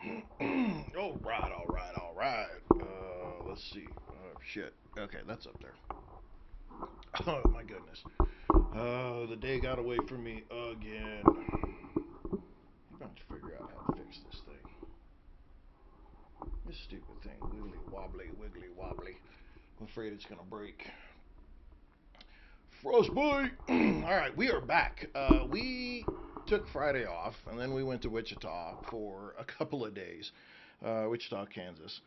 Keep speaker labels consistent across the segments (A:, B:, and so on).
A: All right, all right, all right. Let's see. Shit. Okay, that's up there. Oh my goodness. The day got away from me again. I'm going to figure out how to fix this thing. This stupid thing. Wiggly wobbly, wiggly wobbly. I'm afraid it's gonna break. Frostbite! Alright, we are back. We took Friday off, and then we went to Wichita for a couple of days. Wichita, Kansas.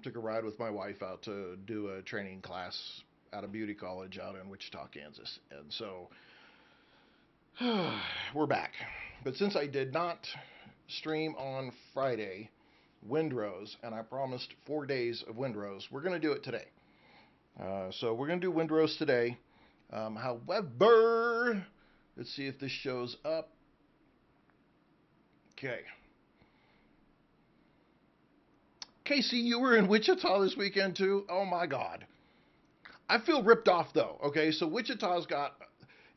A: Took a ride with my wife out to do a training class at a beauty college out in Wichita, Kansas. And so we're back. But since I did not stream on Friday, Windrose, and I promised 4 days of Windrose, we're going to do it today. So we're going to do Windrose today. However, let's see if this shows up. Okay. Casey, you were in Wichita this weekend too? Oh my God. I feel ripped off though. Okay, so Wichita's got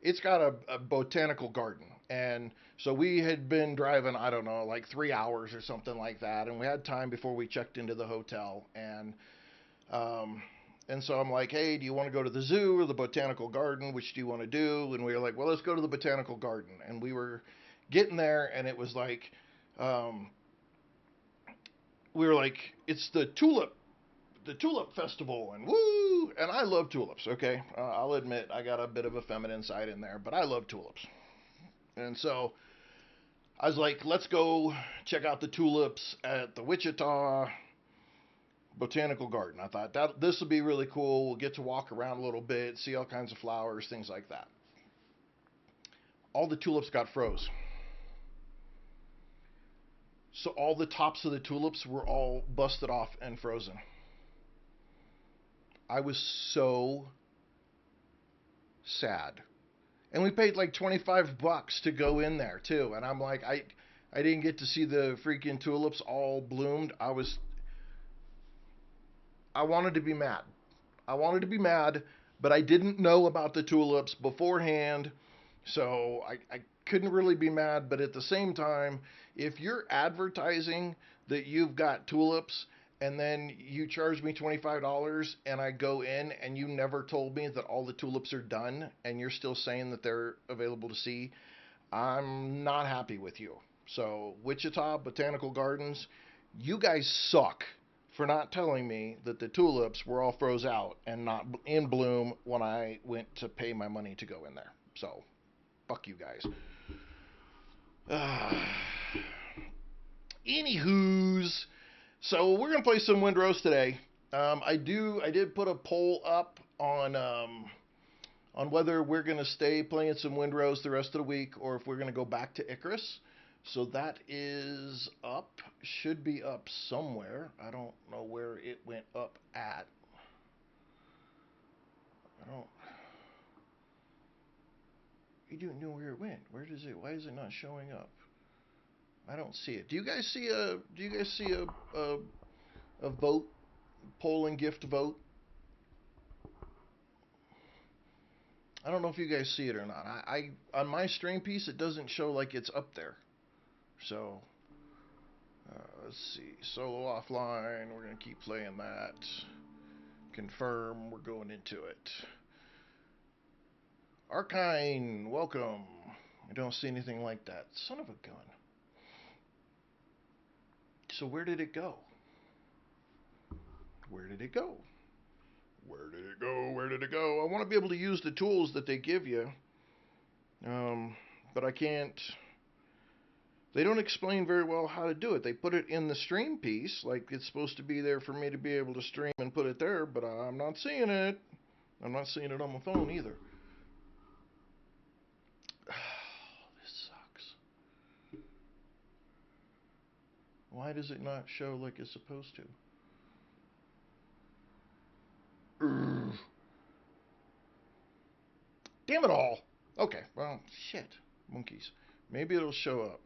A: a botanical garden, and so we had been driving, I don't know, like 3 hours or something like that, and we had time before we checked into the hotel, um, and so I'm like, hey, do you want to go to the zoo or the botanical garden? Which do you want to do? And we were like, well, let's go to the botanical garden, and we were getting there, and it was like, um, we were like, it's the tulip festival and woo, and I love tulips. Okay, I'll admit I got a bit of a feminine side in there, but I love tulips. And so I was like, let's go check out the tulips at the Wichita Botanical Garden. I thought that this will be really cool. We'll get to walk around a little bit, see all kinds of flowers, things like that. All the tulips got froze. So all the tops of the tulips were all busted off and frozen. I was so sad. And we paid like $25 to go in there too. And I'm like, I didn't get to see the freaking tulips all bloomed. I wanted to be mad. I wanted to be mad, but I didn't know about the tulips beforehand, so I couldn't really be mad. But at the same time, if you're advertising that you've got tulips and then you charge me $25 and I go in and you never told me that all the tulips are done and you're still saying that they're available to see, I'm not happy with you. So, Wichita Botanical Gardens, you guys suck for not telling me that the tulips were all froze out and not in bloom when I went to pay my money to go in there. So, fuck you guys. Uh, Anywho's, so we're gonna play some Windrose today. I did put a poll up on whether we're gonna stay playing some Windrose the rest of the week or if we're gonna go back to Icarus. So that is up, should be up somewhere. I don't know where it went up at. I don't. You don't know where it went. Where does it? Why is it not showing up? I don't see it. Do you guys see a? Do you guys see a vote, poll and gift vote? I don't know if you guys see it or not. I on my stream piece it doesn't show like it's up there. So let's see. Solo offline. We're gonna keep playing that. Confirm. We're going into it. Arkine, welcome. I don't see anything like that. Son of a gun. So where did it go? Where did it go? Where did it go? Where did it go? I want to be able to use the tools that they give you, but I can't. They don't explain very well how to do it. They put it in the stream piece, like it's supposed to be there for me to be able to stream and put it there, but I'm not seeing it. I'm not seeing it on my phone either. This sucks. Why does it not show like it's supposed to? Urgh. Damn it all. Okay, well, shit. Monkeys. Maybe it'll show up.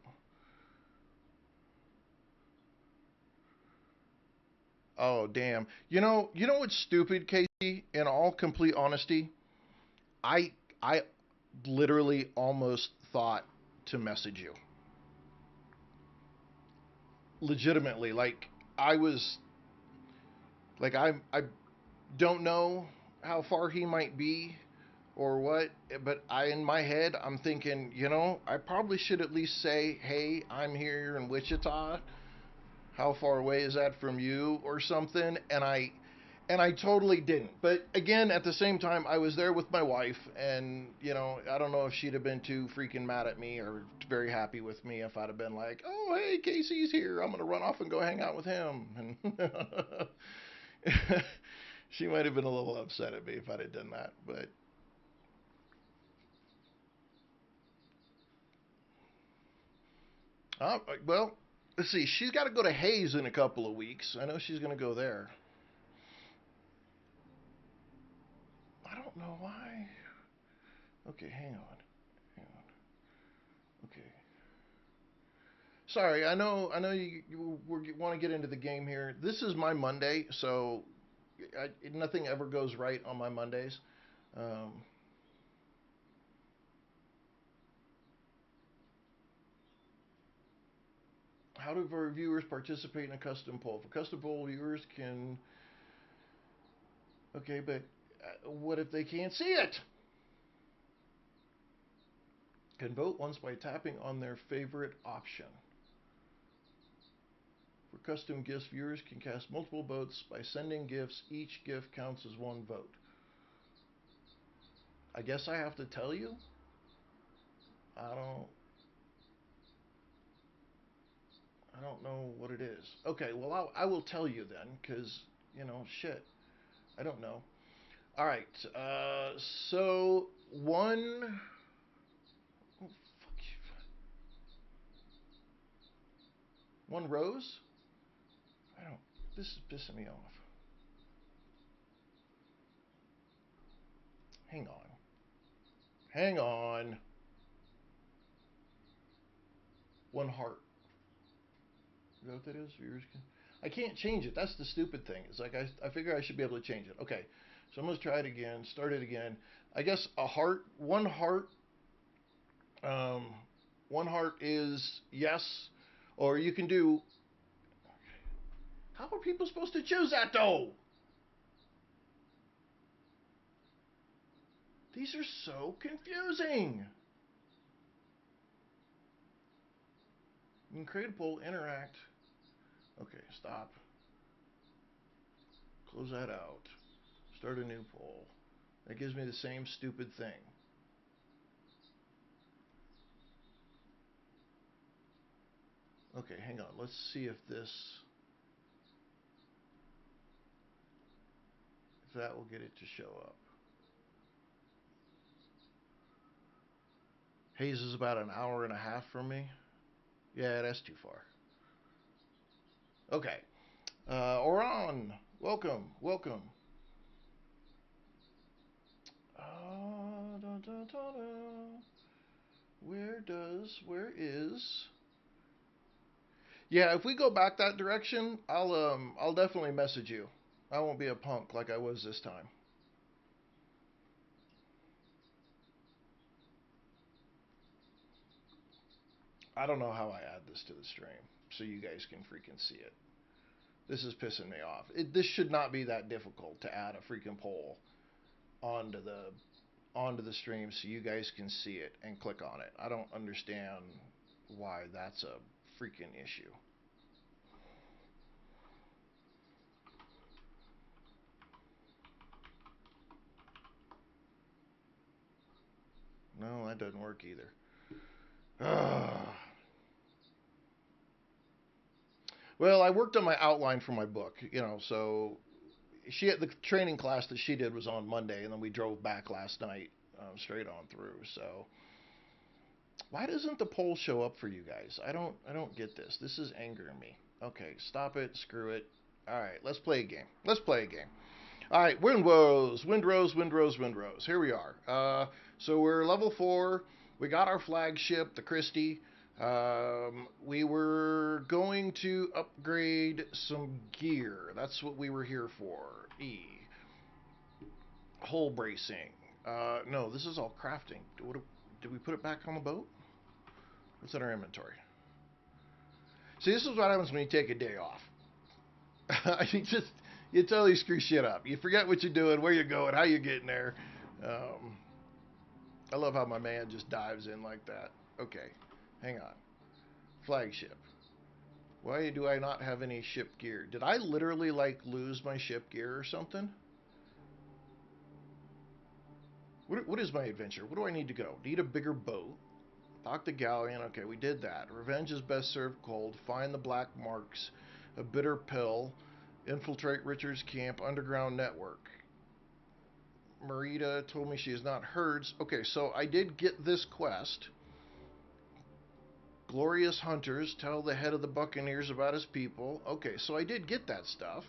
A: Oh, damn. You know what's stupid, Casey? In all complete honesty, I I literally almost thought to message you. legitimately. Like I was, like I don't know how far he might be or what, but I in my head I'm thinking, I probably should at least say, "Hey, I'm here in Wichita. How far away is that from you?" or something. And I totally didn't. But again, at the same time, I was there with my wife, and I don't know if she'd have been too freaking mad at me or very happy with me if I'd have been like, "Oh, hey, Casey's here. I'm gonna run off and go hang out with him." And she might have been a little upset at me if I'd have done that. But well, let's see. She's got to go to Hayes in a couple of weeks. I know she's gonna go there. I don't know why. Okay, hang on. Hang on. Okay. Sorry, I know you want to get into the game here. This is my Monday, so nothing ever goes right on my Mondays. Um, how do our viewers participate in a custom poll? For custom poll, viewers can. Okay, but what if they can't see it? Can vote once by tapping on their favorite option. For custom gifts, viewers can cast multiple votes by sending gifts. Each gift counts as one vote. I guess I have to tell you. I don't. I don't know what it is. Okay, well, I will tell you then, because, shit. I don't know. All right. So, one. Oh, fuck you. One rose? I don't. This is pissing me off. Hang on. Hang on. One heart. Is that what that is? Viewers can. I can't change it. That's the stupid thing. It's like I figure I should be able to change it. Okay. So I'm going to try it again. Start it again. I guess a heart. One heart. Um, one heart is yes, or you can do. How are people supposed to choose that though? These are so confusing. You can create a poll, interact. Okay, stop. Close that out. Start a new poll. That gives me the same stupid thing. Okay, hang on. Let's see if that will get it to show up. Hayes is about an hour and a half from me. Yeah, that's too far. Okay. Oran, welcome, welcome. Da, da, da, da. Where is? Yeah, if we go back that direction, I'll definitely message you. I won't be a punk like I was this time. I don't know how I add this to the stream so you guys can freaking see it. This is pissing me off. This should not be that difficult to add a freaking poll onto the onto the stream so you guys can see it and click on it. I don't understand why that's a freaking issue. No, that doesn't work either. Well, I worked on my outline for my book, so the training class that she did was on Monday, and then we drove back last night straight on through. So why doesn't the poll show up for you guys? I don't get this. This is angering me. Okay, stop it. Screw it. All right, let's play a game. Let's play a game. All right, Windrose, Windrose, Windrose, Windrose. Here we are. So we're level 4. We got our flagship, the Christie. We were going to upgrade some gear. That's what we were here for. Hull bracing. No, this is all crafting. Did we put it back on the boat? What's in our inventory? See, this is what happens when you take a day off. You totally screw shit up. You forget what you're doing, where you're going, how you're getting there. Um, I love how my man just dives in like that. Okay, hang on. Flagship. Why do I not have any ship gear? Did I literally like lose my ship gear or something? What is my adventure? What do I need to go? Need a bigger boat. Dock the galleon. Okay, we did that. Revenge is best served cold. Find the black marks. A bitter pill. Infiltrate Richard's camp. Underground network. Marita told me she has not heard. Okay, so I did get this quest. Glorious hunters. Tell the head of the Buccaneers about his people. Okay, so I did get that stuff.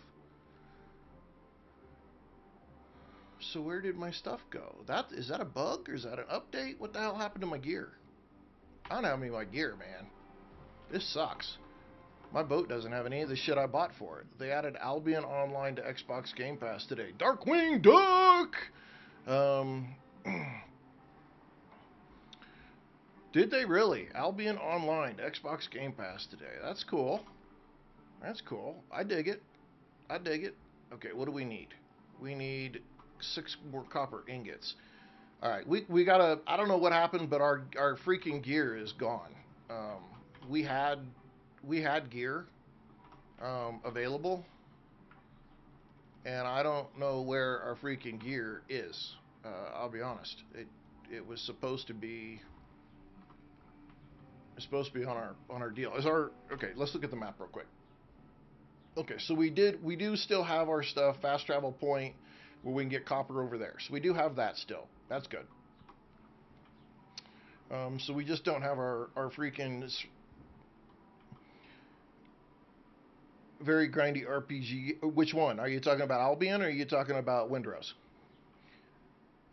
A: So where did my stuff go? Is that a bug or is that an update? What the hell happened to my gear? I don't have any of my gear, man. This sucks. My boat doesn't have any of the shit I bought for it. They added Albion Online to Xbox Game Pass today. Darkwing Duck! Did they really? Albion Online to Xbox Game Pass today. That's cool. That's cool. I dig it. I dig it. Okay, what do we need? We need 6 more copper ingots. Alright, we gotta, I don't know what happened, but our freaking gear is gone. We had gear available, and I don't know where our freaking gear is. I'll be honest. It was supposed to be on our deal. Okay, let's look at the map real quick. Okay, so we do still have our stuff, fast travel point where we can get copper over there. So we do have that still. That's good. So we just don't have our freaking very grindy RPG. Which one? Are you talking about Albion or are you talking about Windrose?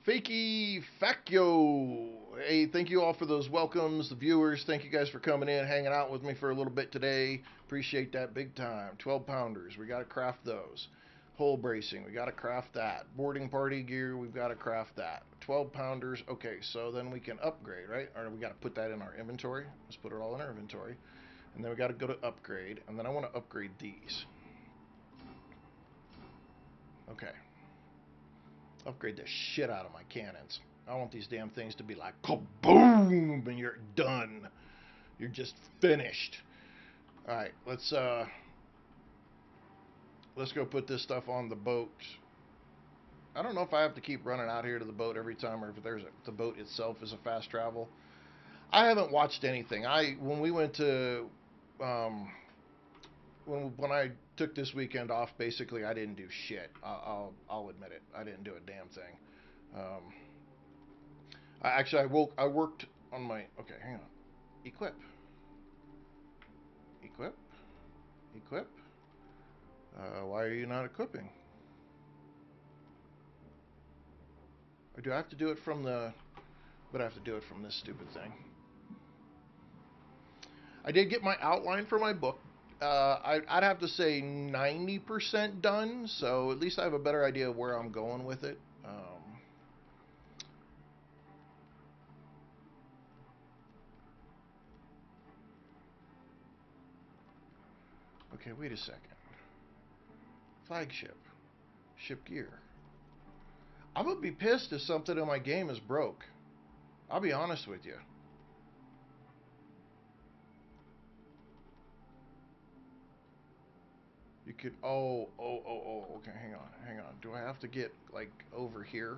A: Fakey Faccio. Hey, thank you all for those welcomes, the viewers. Thank you guys for coming in, hanging out with me for a little bit today. Appreciate that big time. 12 pounders, we got to craft those. Hull bracing, we got to craft that. Boarding party gear, we've got to craft that. 12 pounders, okay, so then we can upgrade, right? Or we got to put that in our inventory. Let's put it all in our inventory. And then we got to go to upgrade, and then I want to upgrade these. Okay. Upgrade the shit out of my cannons. I want these damn things to be like kaboom, and you're done. You're just finished. All right, let's go put this stuff on the boat. I don't know if I have to keep running out here to the boat every time, or if the boat itself is a fast travel. I haven't watched anything. When we went to when I took this weekend off, basically I didn't do shit. I'll admit it. I didn't do a damn thing. I worked on my. Okay, hang on. Equip. Why are you not equipping? Or do I have to do it from the? But I have to do it from this stupid thing. I did get my outline for my book. I'd have to say 90% done, so at least I have a better idea of where I'm going with it. Okay, wait a second. Flagship. Ship gear. I'm going to be pissed if something in my game is broke. I'll be honest with you. You could, okay, hang on. Do I have to get, like, over here?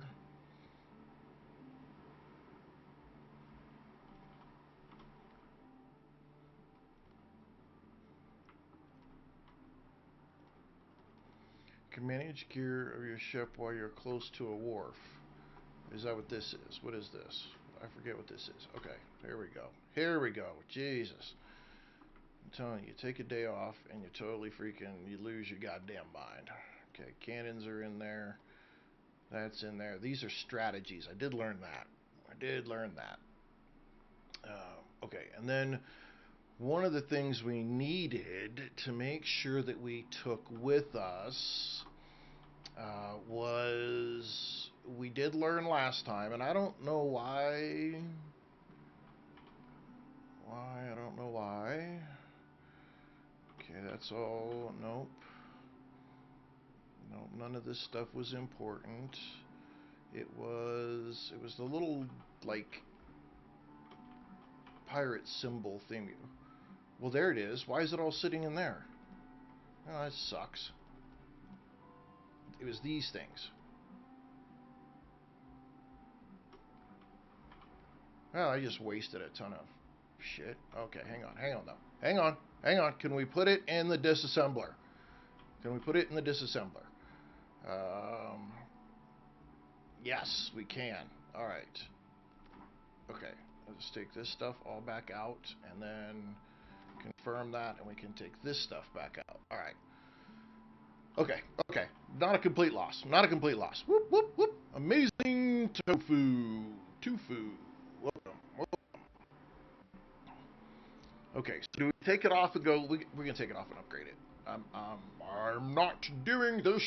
A: Can manage gear of your ship while you're close to a wharf. Is that what this is? What is this? I forget what this is. Okay, here we go. Here we go. Jesus. I'm telling you, take a day off and you totally you lose your goddamn mind. Okay, cannons are in there. That's in there. These are strategies. I did learn that. Okay, and then one of the things we needed to make sure that we took with us was we did learn last time, and I don't know why. I don't know why. that's all. Nope. No, none of this stuff was important. It was the little, like, pirate symbol thing. Well, there it is. Why is it all sitting in there? Oh, that sucks. It was these things. Well, I just wasted a ton of shit. Okay, hang on though. Hang on. Can we put it in the disassembler? Can we put it in the disassembler? Yes, we can. All right. Okay, let's take this stuff all back out and then confirm that, and we can take this stuff back out. All right. Okay. Not a complete loss. Not a complete loss. Whoop, whoop, whoop. Amazing tofu. Tofu. Welcome. Okay, so do we take it off and go? We're going to take it off and upgrade it. I'm not doing this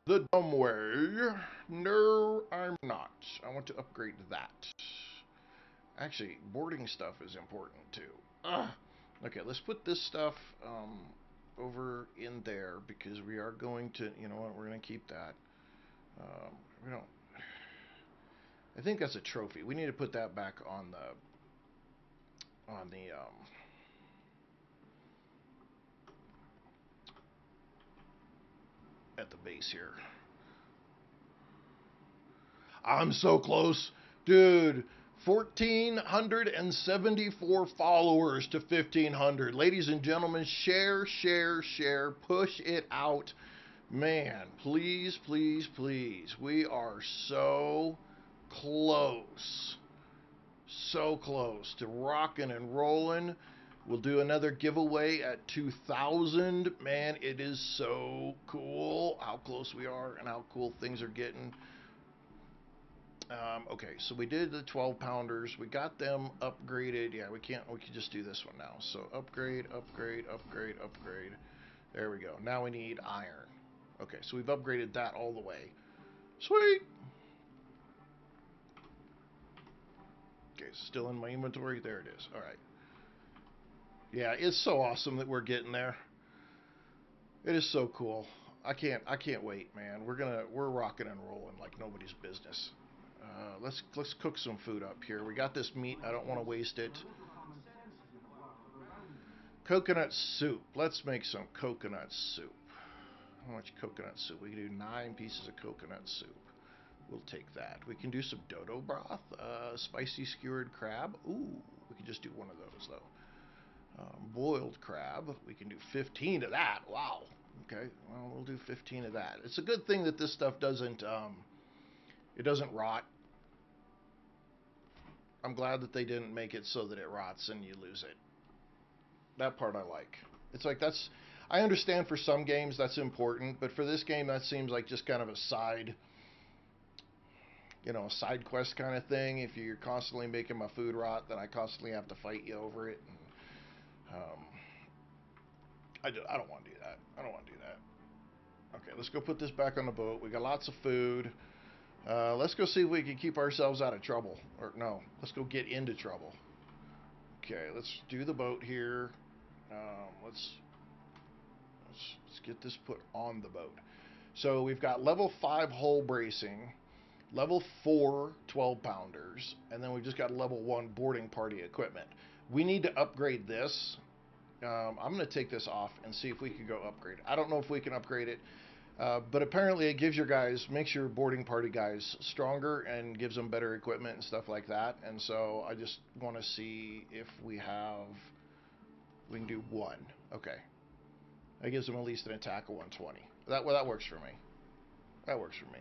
A: the dumb way. No, I'm not. I want to upgrade that. Actually, boarding stuff is important too. Ugh. Okay, let's put this stuff over in there because we are going to, you know what, we're going to keep that. We don't. I think that's a trophy. We need to put that back on the at the base here. I'm so close, dude. 1,474 followers to 1,500. Ladies and gentlemen, share. Push it out. Man, please. We are so close. So close to rocking and rolling. We'll do another giveaway at 2,000. Man, it is so cool how close we are and how cool things are getting. Okay, so we did the 12 pounders. We got them upgraded. Yeah, we can just do this one now. So upgrade. There we go. Now we need iron. Okay, so we've upgraded that all the way. Sweet. Okay, still in my inventory. There it is. All right. Yeah, it's so awesome that we're getting there. It is so cool. I can't wait, man. We're rocking and rolling like nobody's business. Let's cook some food up here. We got this meat. I don't want to waste it. Coconut soup. Let's make some coconut soup. How much coconut soup? We can do 9 pieces of coconut soup. We'll take that. We can do some dodo broth. Spicy skewered crab. Ooh, we can just do one of those though. Boiled crab. We can do 15 of that. Wow. Okay. Well, we'll do 15 of that. It's a good thing that this stuff doesn't it doesn't rot. I'm glad that they didn't make it so that it rots and you lose it. That part I like. It's like I understand for some games that's important, but for this game that seems like just kind of a side, a side quest kind of thing. If you're constantly making my food rot, then I constantly have to fight you over it. And, I don't want to do that. I don't want to do that. Okay, let's go put this back on the boat. We got lots of food. Let's go see if we can keep ourselves out of trouble. Or no, let's go get into trouble. Okay, let's do the boat here. Let's get this put on the boat. So we've got level 5 hull bracing, level 4 12 pounders, and then we've just got level 1 boarding party equipment. We need to upgrade this. I'm going to take this off and see if we can go upgrade it. I don't know if we can upgrade it. But apparently it gives makes your boarding party guys stronger and gives them better equipment and stuff like that. And so I just want to see if we can do 1. Okay. That gives them at least an attack of 120. That works for me. That works for me.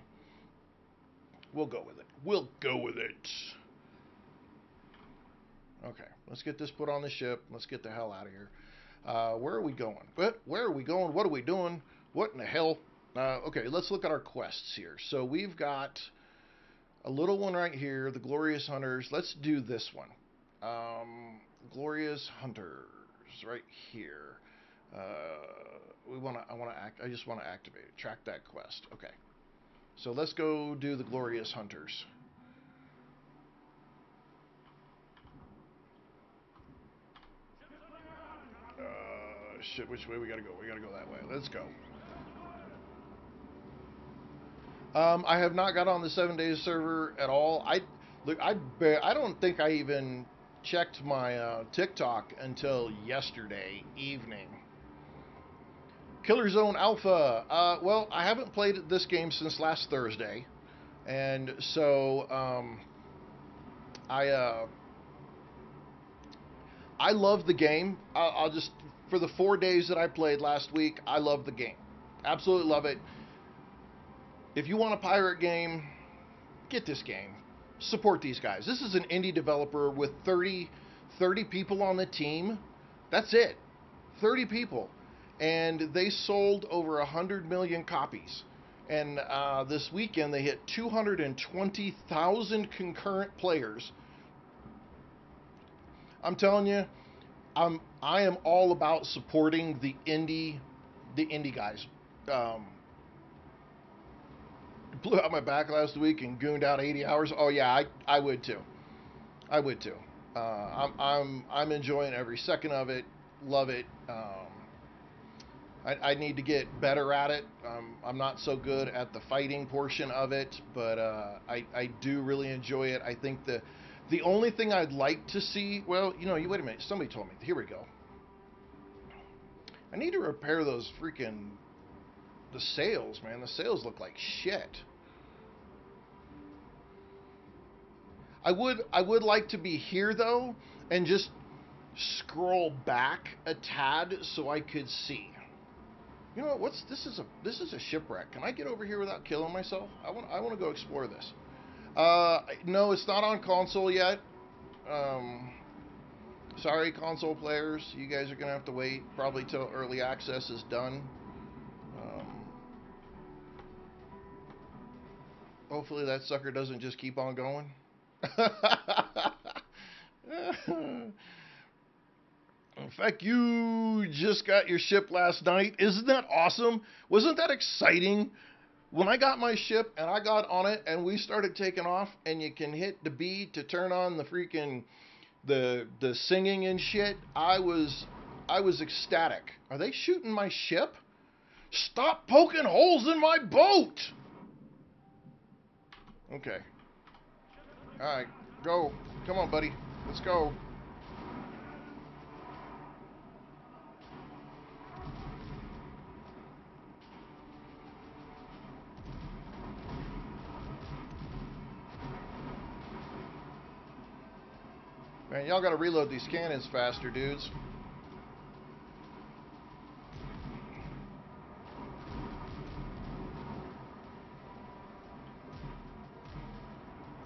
A: We'll go with it. Okay. Let's get this put on the ship. Let's get the hell out of here. Where are we going? Where are we going? What are we doing? What in the hell? Okay, let's look at our quests here. So we've got a little one right here, the Glorious Hunters. Let's do this one. Glorious Hunters right here. I just want to activate it. Track that quest. Okay. So let's go do the Glorious Hunters. shit, which way we gotta go? We gotta go that way. Let's go. I have not got on the 7 Days server at all. I don't think I even checked my TikTok until yesterday evening. Killer Zone Alpha. Well, I haven't played this game since last Thursday, and so I I love the game. I'll just for the 4 days that I played last week, I love the game. Absolutely love it. If you want a pirate game, get this game. Support these guys. This is an indie developer with 30 people on the team. That's it. 30 people. And they sold over 100 million copies. And this weekend they hit 220,000 concurrent players. I'm telling you, I am all about supporting the indie guys. Blew out my back last week and gooned out 80 hours. Oh yeah, I would too. I would too. I'm enjoying every second of it. Love it. I need to get better at it. I'm not so good at the fighting portion of it, but I do really enjoy it. I think the only thing I'd like to see, well, you wait a minute. Somebody told me. Here we go. I need to repair those the sails, man. The sails look like shit. I would like to be here though and just scroll back a tad so I could see. You know what? This is a shipwreck. Can I get over here without killing myself? I want to go explore this. No, it's not on console yet. Sorry, console players. You guys are gonna have to wait probably till early access is done. Hopefully that sucker doesn't just keep on going. In fact, you just got your ship last night. Isn't that awesome? Wasn't that exciting? When I got my ship and I got on it and we started taking off and you can hit the B to turn on the freaking the singing and shit, I was ecstatic. Are they shooting my ship? Stop poking holes in my boat. Okay. All right, go. Come on, buddy. Let's go. Man, y'all gotta reload these cannons faster, dudes.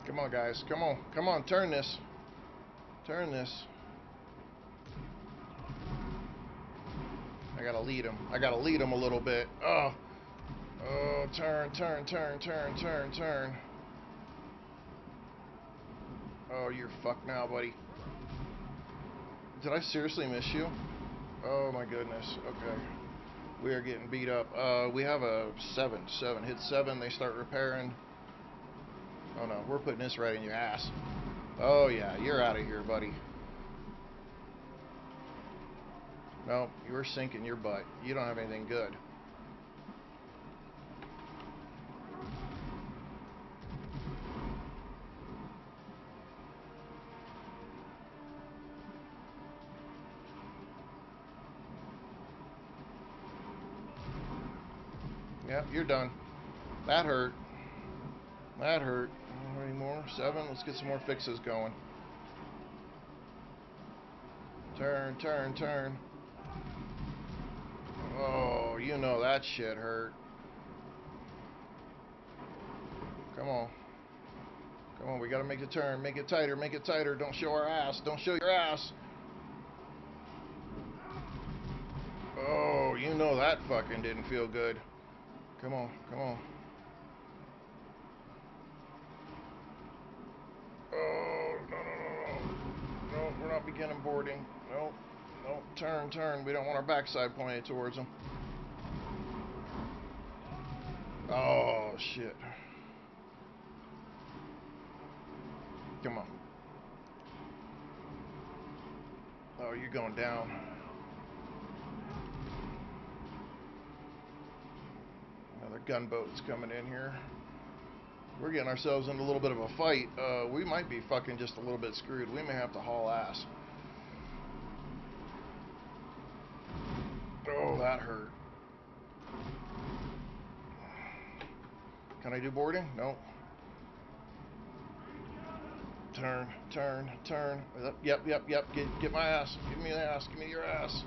A: Come on, guys. Come on. Come on. Turn this. Turn this. I gotta lead him. I gotta lead him a little bit. Oh. Oh, turn, turn, turn, turn, turn, turn. Oh, you're fucked now, buddy. Did I seriously miss you? Oh my goodness. Okay. We are getting beat up. We have a 7. Hit 7, they start repairing. Oh no, we're putting this right in your ass. Oh yeah, you're out of here, buddy. No, you're sinking your butt. You don't have anything good. Yep, you're done. That hurt. That hurt. Any more? 7? Let's get some more fixes going. Turn, turn, turn. Oh, you know that shit hurt. Come on. Come on, we gotta make the turn. Make it tighter, make it tighter. Don't show our ass. Don't show your ass. Oh, you know that fucking didn't feel good. Come on, come on. Oh, no, no, no, no. No, we're not beginning boarding. No, no, turn, turn. We don't want our backside pointed towards them. Oh, shit. Come on. Oh, you're going down. gunboats coming in here. We're getting ourselves in a little bit of a fight. We might be fucking just a little bit screwed. We may have to haul ass. Oh, that hurt. Can I do boarding? No. Turn, turn, turn. Yep. Get my ass. Give me the ass. Give me your ass.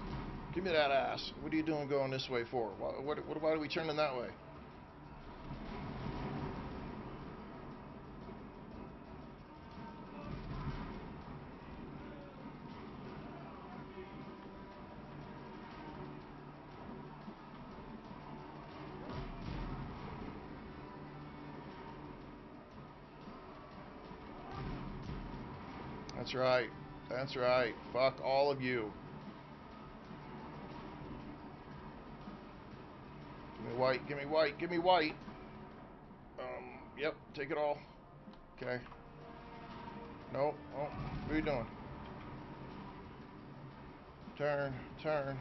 A: Give me that ass. What are you doing going this way for? Why are we turning that way? That's right. That's right. Fuck all of you. Give me white. Give me white. Give me white. Yep. Take it all. Okay. No. Oh, what are you doing? Turn. Turn.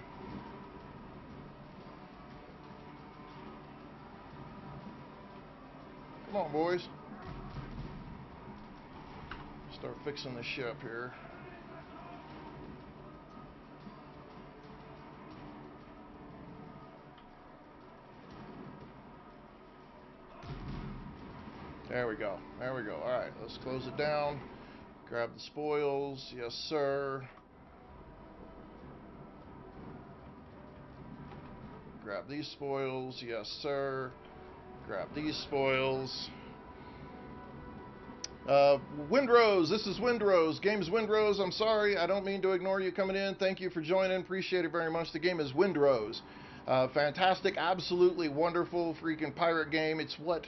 A: Come on, boys. Start fixing the ship here. There we go. There we go. All right, let's close it down. Grab the spoils. Yes, sir. Grab these spoils. Yes, sir. Grab these spoils. Windrose, this is Windrose. Game's Windrose. I'm sorry, I don't mean to ignore you coming in. Thank you for joining. Appreciate it very much. The game is Windrose. Fantastic, absolutely wonderful freaking pirate game. It's what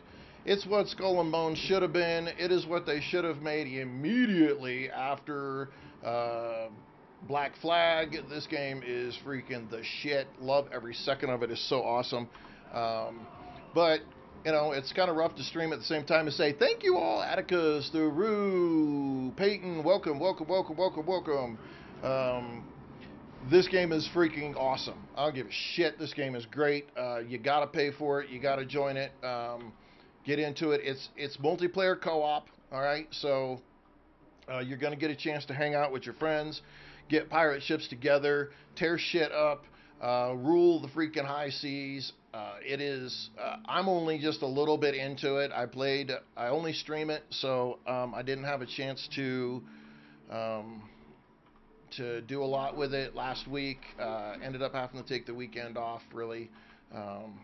A: Skull and Bones should have been. It is what they should have made immediately after Black Flag. This game is freaking the shit. Love every second of it. It's so awesome. But you know, it's kind of rough to stream at the same time and say thank you all, Atticus, Thuru, Peyton, welcome. This game is freaking awesome. I don't give a shit. This game is great. You gotta pay for it. You gotta join it. Get into it. It's multiplayer co-op. All right, so you're gonna get a chance to hang out with your friends, get pirate ships together, tear shit up, rule the freaking high seas. It is. I'm only just a little bit into it. I only stream it, so I didn't have a chance um, to do a lot with it last week. Ended up having to take the weekend off, really. Um,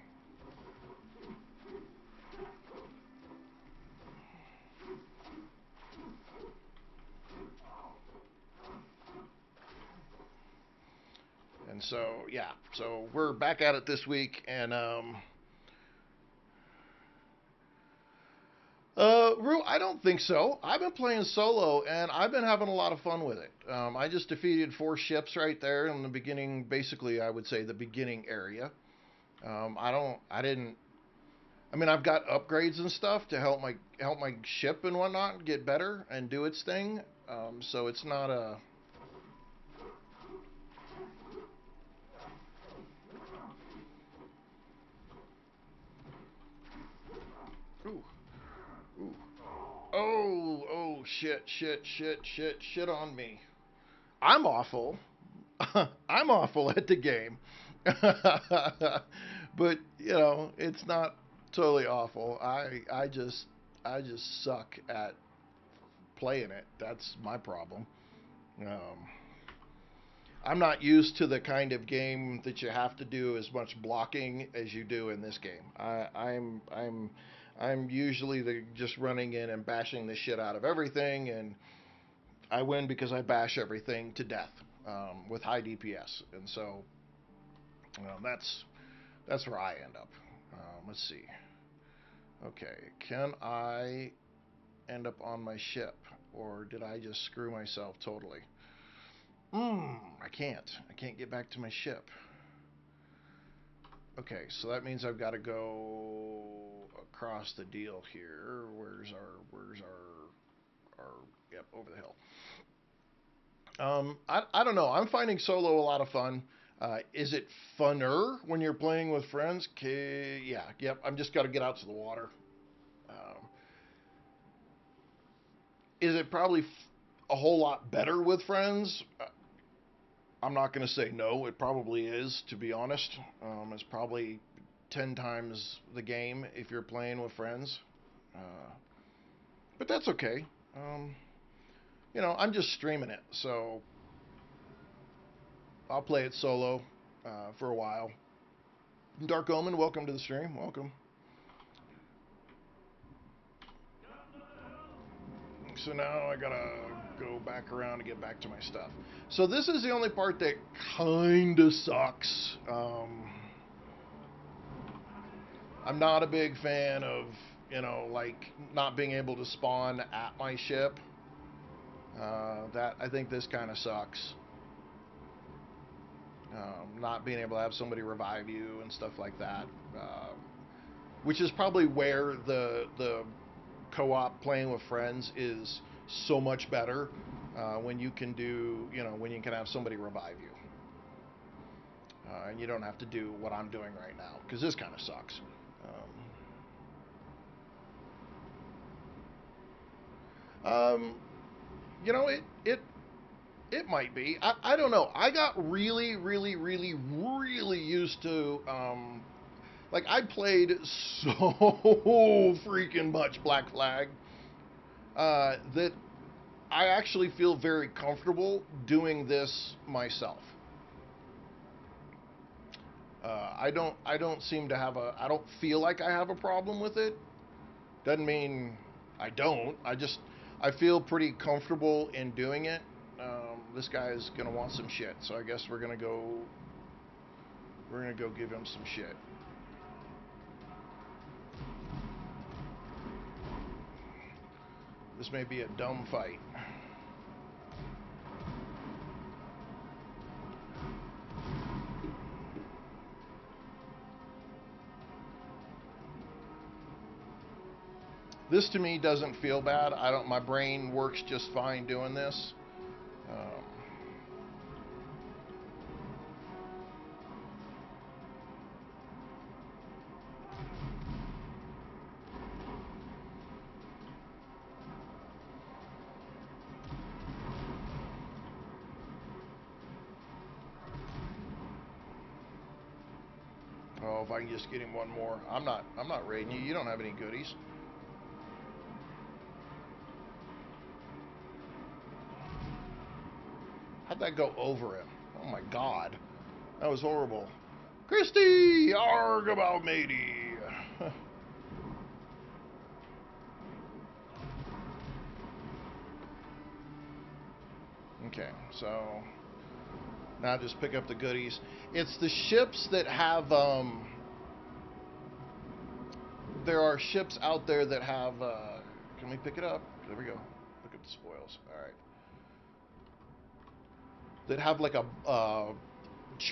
A: and so, yeah. So we're back at it this week, and Rue, I don't think so. I've been playing solo, and I've been having a lot of fun with it. I just defeated 4 ships right there in the beginning. Basically, I would say the beginning area. I didn't. I mean, I've got upgrades and stuff to help my ship and whatnot get better and do its thing. So it's not a. Ooh, ooh. Oh, shit on me. I'm awful. I'm awful at the game. But, you know, it's not totally awful. I just suck at playing it. That's my problem. Um, I'm not used to the kind of game that you have to do as much blocking as you do in this game. I'm usually just running in and bashing the shit out of everything, and I win because I bash everything to death with high DPS, and so that's where I end up. Let's see. Okay, can I end up on my ship, or did I just screw myself totally? I can't. I can't get back to my ship. Okay, so that means I've got to go across the deal here. Where's our yep, over the hill. I don't know. I'm finding solo a lot of fun. Is it funner when you're playing with friends? Yeah, yep. I'm just got to get out to the water. Um, is it probably a whole lot better with friends? I'm not going to say no. It probably is, to be honest. It's probably 10 times the game if you're playing with friends. Uh, but that's okay. Um, I'm just streaming it, so I'll play it solo for a while. Dark Omen, welcome to the stream. Welcome. So now I gotta go back around to get back to my stuff. So this is the only part that kinda sucks. I'm not a big fan of, like not being able to spawn at my ship. That I think this kind of sucks. Not being able to have somebody revive you and stuff like that, which is probably where the co-op playing with friends is so much better when you can do, when you can have somebody revive you, and you don't have to do what I'm doing right now because this kind of sucks. Um, it might be. I don't know. I got really, really, really, really used to like I played so freaking much Black Flag that I actually feel very comfortable doing this myself. I don't seem to have a I don't feel like I have a problem with it. Doesn't mean I don't. I feel pretty comfortable in doing it. This guy's gonna want some shit, so I guess we're gonna go give him some shit. This may be a dumb fight. This to me doesn't feel bad. I don't. My brain works just fine doing this. Um, oh, if I can just get him one more. I'm not raiding you. You don't have any goodies. How'd that go over him? Oh my god. That was horrible. Christy! Arg about matey. Okay, so now just pick up the goodies. It's the ships that have there are ships out there that have can we pick it up? There we go. Pick up the spoils. All right. That have like a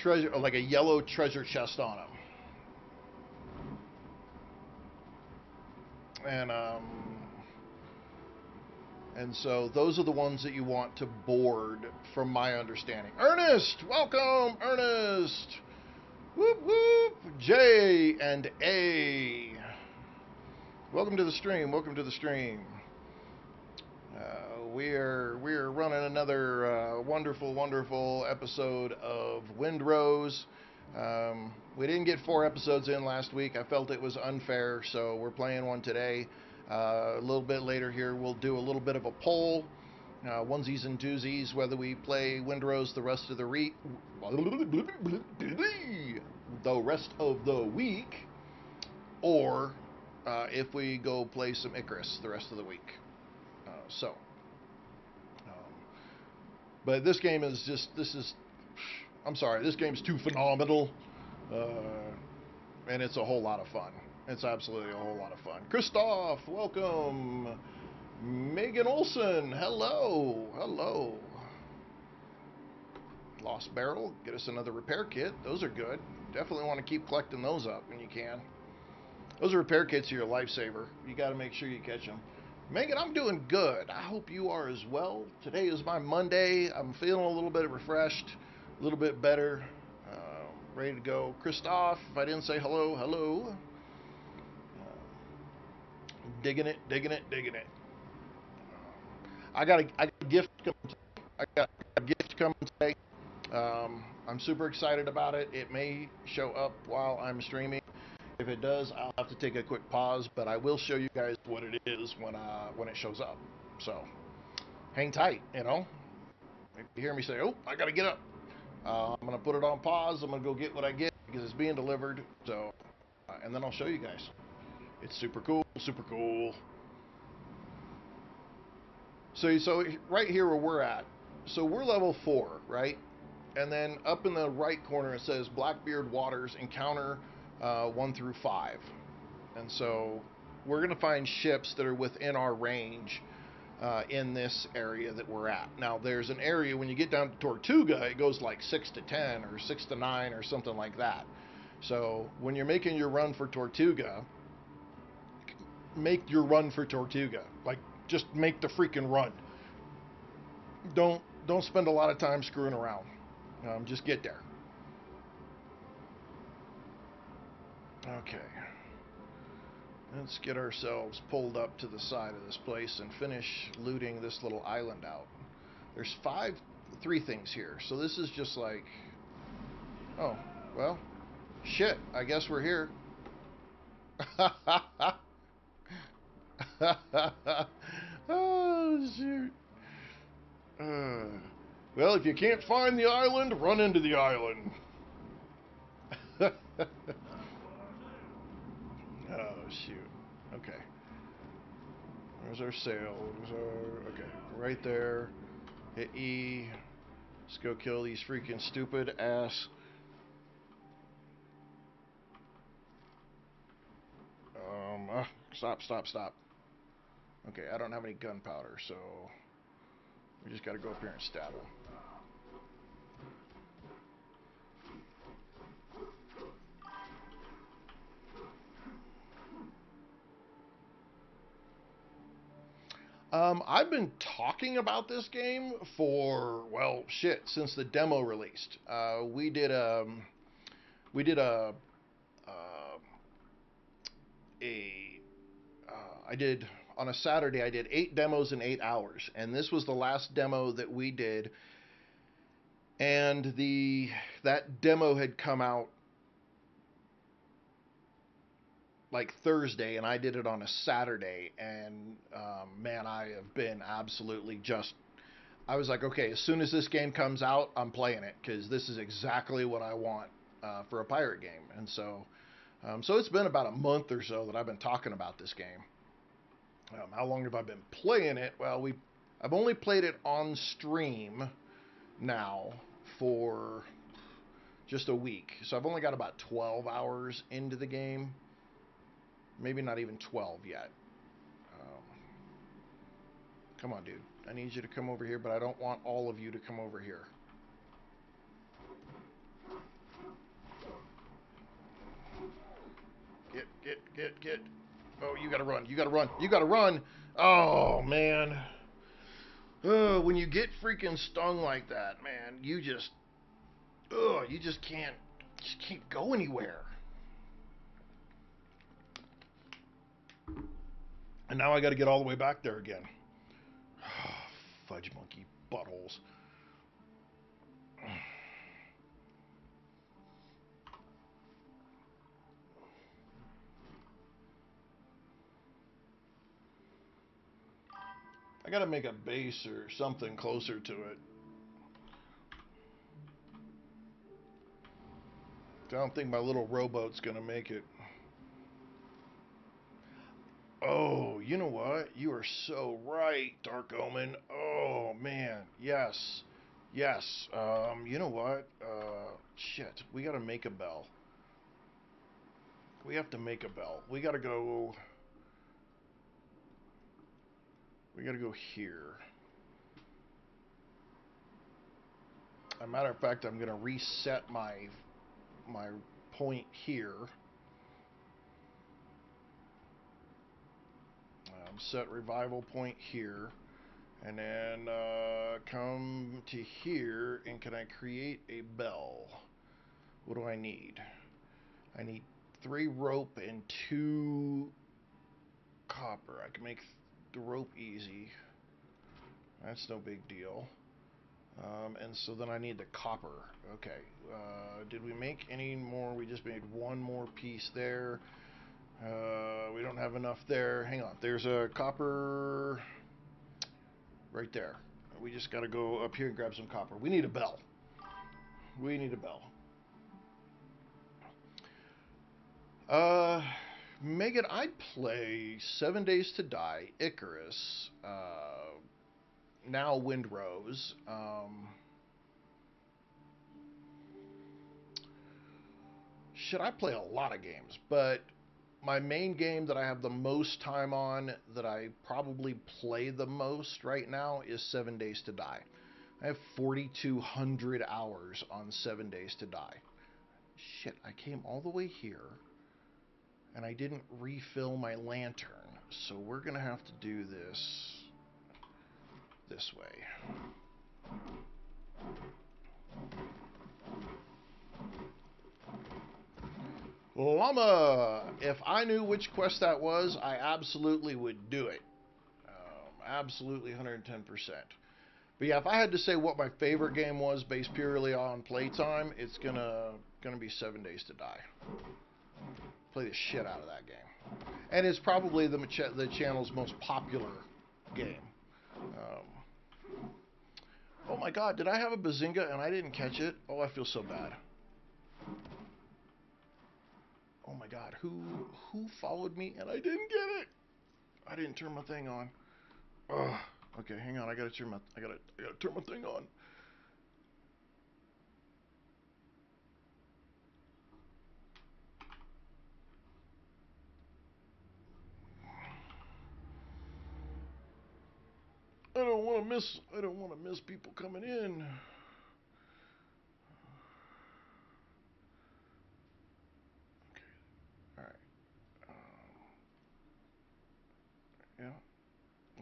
A: treasure, like a yellow treasure chest on them. And so those are the ones that you want to board, from my understanding. Ernest, welcome, Ernest. Whoop whoop. J and A. Welcome to the stream. Welcome to the stream. We're running another wonderful, wonderful episode of Windrose. We didn't get 4 episodes in last week. I felt it was unfair, so we're playing one today. A little bit later here, we'll do a little bit of a poll, onesies and twosies, whether we play Windrose the rest of the week, or if we go play some Icarus the rest of the week. But this game is just, I'm sorry, this game's too phenomenal, and it's a whole lot of fun. It's absolutely a whole lot of fun. Christoph, welcome. Megan Olson, hello, hello. Lost Barrel, get us another repair kit. Those are good. Definitely want to keep collecting those up when you can. Those repair kits are your lifesaver. You got to make sure you catch them. Megan, I'm doing good. I hope you are as well. Today is my Monday. I'm feeling a little bit refreshed, a little bit better. ready to go. Christoph, if I didn't say hello, hello. Digging it, digging it, digging it. I got a gift coming. I got a gift coming today. I'm super excited about it. It may show up while I'm streaming. If it does, I'll have to take a quick pause, but I will show you guys what it is when it shows up. So hang tight, you know. If you hear me say, "Oh, I gotta get up," I'm gonna put it on pause. I'm gonna go get what I get because it's being delivered. So, and then I'll show you guys. It's super cool, super cool. So right here where we're at, so we're level 4, right? And then up in the right corner it says Blackbeard Waters Encounter 1 through 5. And so we're going to find ships that are within our range in this area that we're at. Now there's an area when you get down to Tortuga, it goes like 6 to 10 or 6 to 9 or something like that. So when you're making your run for Tortuga, make your run for Tortuga. Like, just make the freaking run. Don't spend a lot of time screwing around. Just get there. Okay. Let's get ourselves pulled up to the side of this place and finish looting this little island out. There's 3 things here. So this is just like, oh, well, shit, I guess we're here. Oh, shoot. Well, if you can't find the island, run into the island. Oh, shoot. Okay. There's our sail. Okay, right there. Hit E. Let's go kill these freaking stupid ass. Stop, stop, stop. Okay, I don't have any gunpowder, so we just gotta go up here and stab them. I've been talking about this game for, well, shit, since the demo released. We did a uh, I did on a Saturday. I did 8 demos in 8 hours, and this was the last demo that we did. And that demo had come out like Thursday, and I did it on a Saturday. And man, I have been absolutely just. I was like, okay, as soon as this game comes out, I'm playing it because this is exactly what I want for a pirate game. And so it's been about a month or so that I've been talking about this game. How long have I been playing it? Well, I've only played it on stream now for just a week. So I've only got about 12 hours into the game. Maybe not even 12 yet. Come on, dude. I need you to come over here, but I don't want all of you to come over here. Get. Oh, you gotta run. You gotta run. You gotta run. Oh, man. When you get freaking stung like that, man, you just can't go anywhere. And now I got to get all the way back there again. Fudge monkey buttholes. I got to make a base or something closer to it. I don't think my little rowboat's going to make it. Oh, you know what? You are so right, Dark Omen. Oh, man. Yes. Yes. You know what? Shit. We got to make a bell. We have to make a bell. We got to go here. As a matter of fact, I'm going to reset my point here. Set revival point here. And then come to here, and can I create a bell? What do I need? I need 3 rope and 2 copper. I can make the rope easy. That's no big deal. And so then I need the copper. Okay. Did we make any more? We just made 1 more piece there. We don't have enough there. Hang on. There's a copper right there. We just got to go up here and grab some copper. We need a bell. We need a bell. Megan, I'd play 7 Days to Die, Icarus, now Windrose. Should I play a lot of games? But my main game that I have the most time on, that I probably play the most right now, is 7 Days to Die. I have 4,200 hours on 7 Days to Die. Shit, I came all the way here, and I didn't refill my lantern. So we're going to have to do this way. Llama! If I knew which quest that was, I absolutely would do it. Absolutely 110%. But yeah, if I had to say what my favorite game was based purely on playtime, it's gonna be 7 Days to Die. Play the shit out of that game. And it's probably the channel's most popular game. Oh my god, did I have a Bazinga and I didn't catch it? Oh, I feel so bad. Oh my god, who followed me and I didn't get it? I didn't turn my thing on. Ugh. Okay, hang on. I gotta turn my thing on. I don't want to miss people coming in. Okay. All right. Yeah.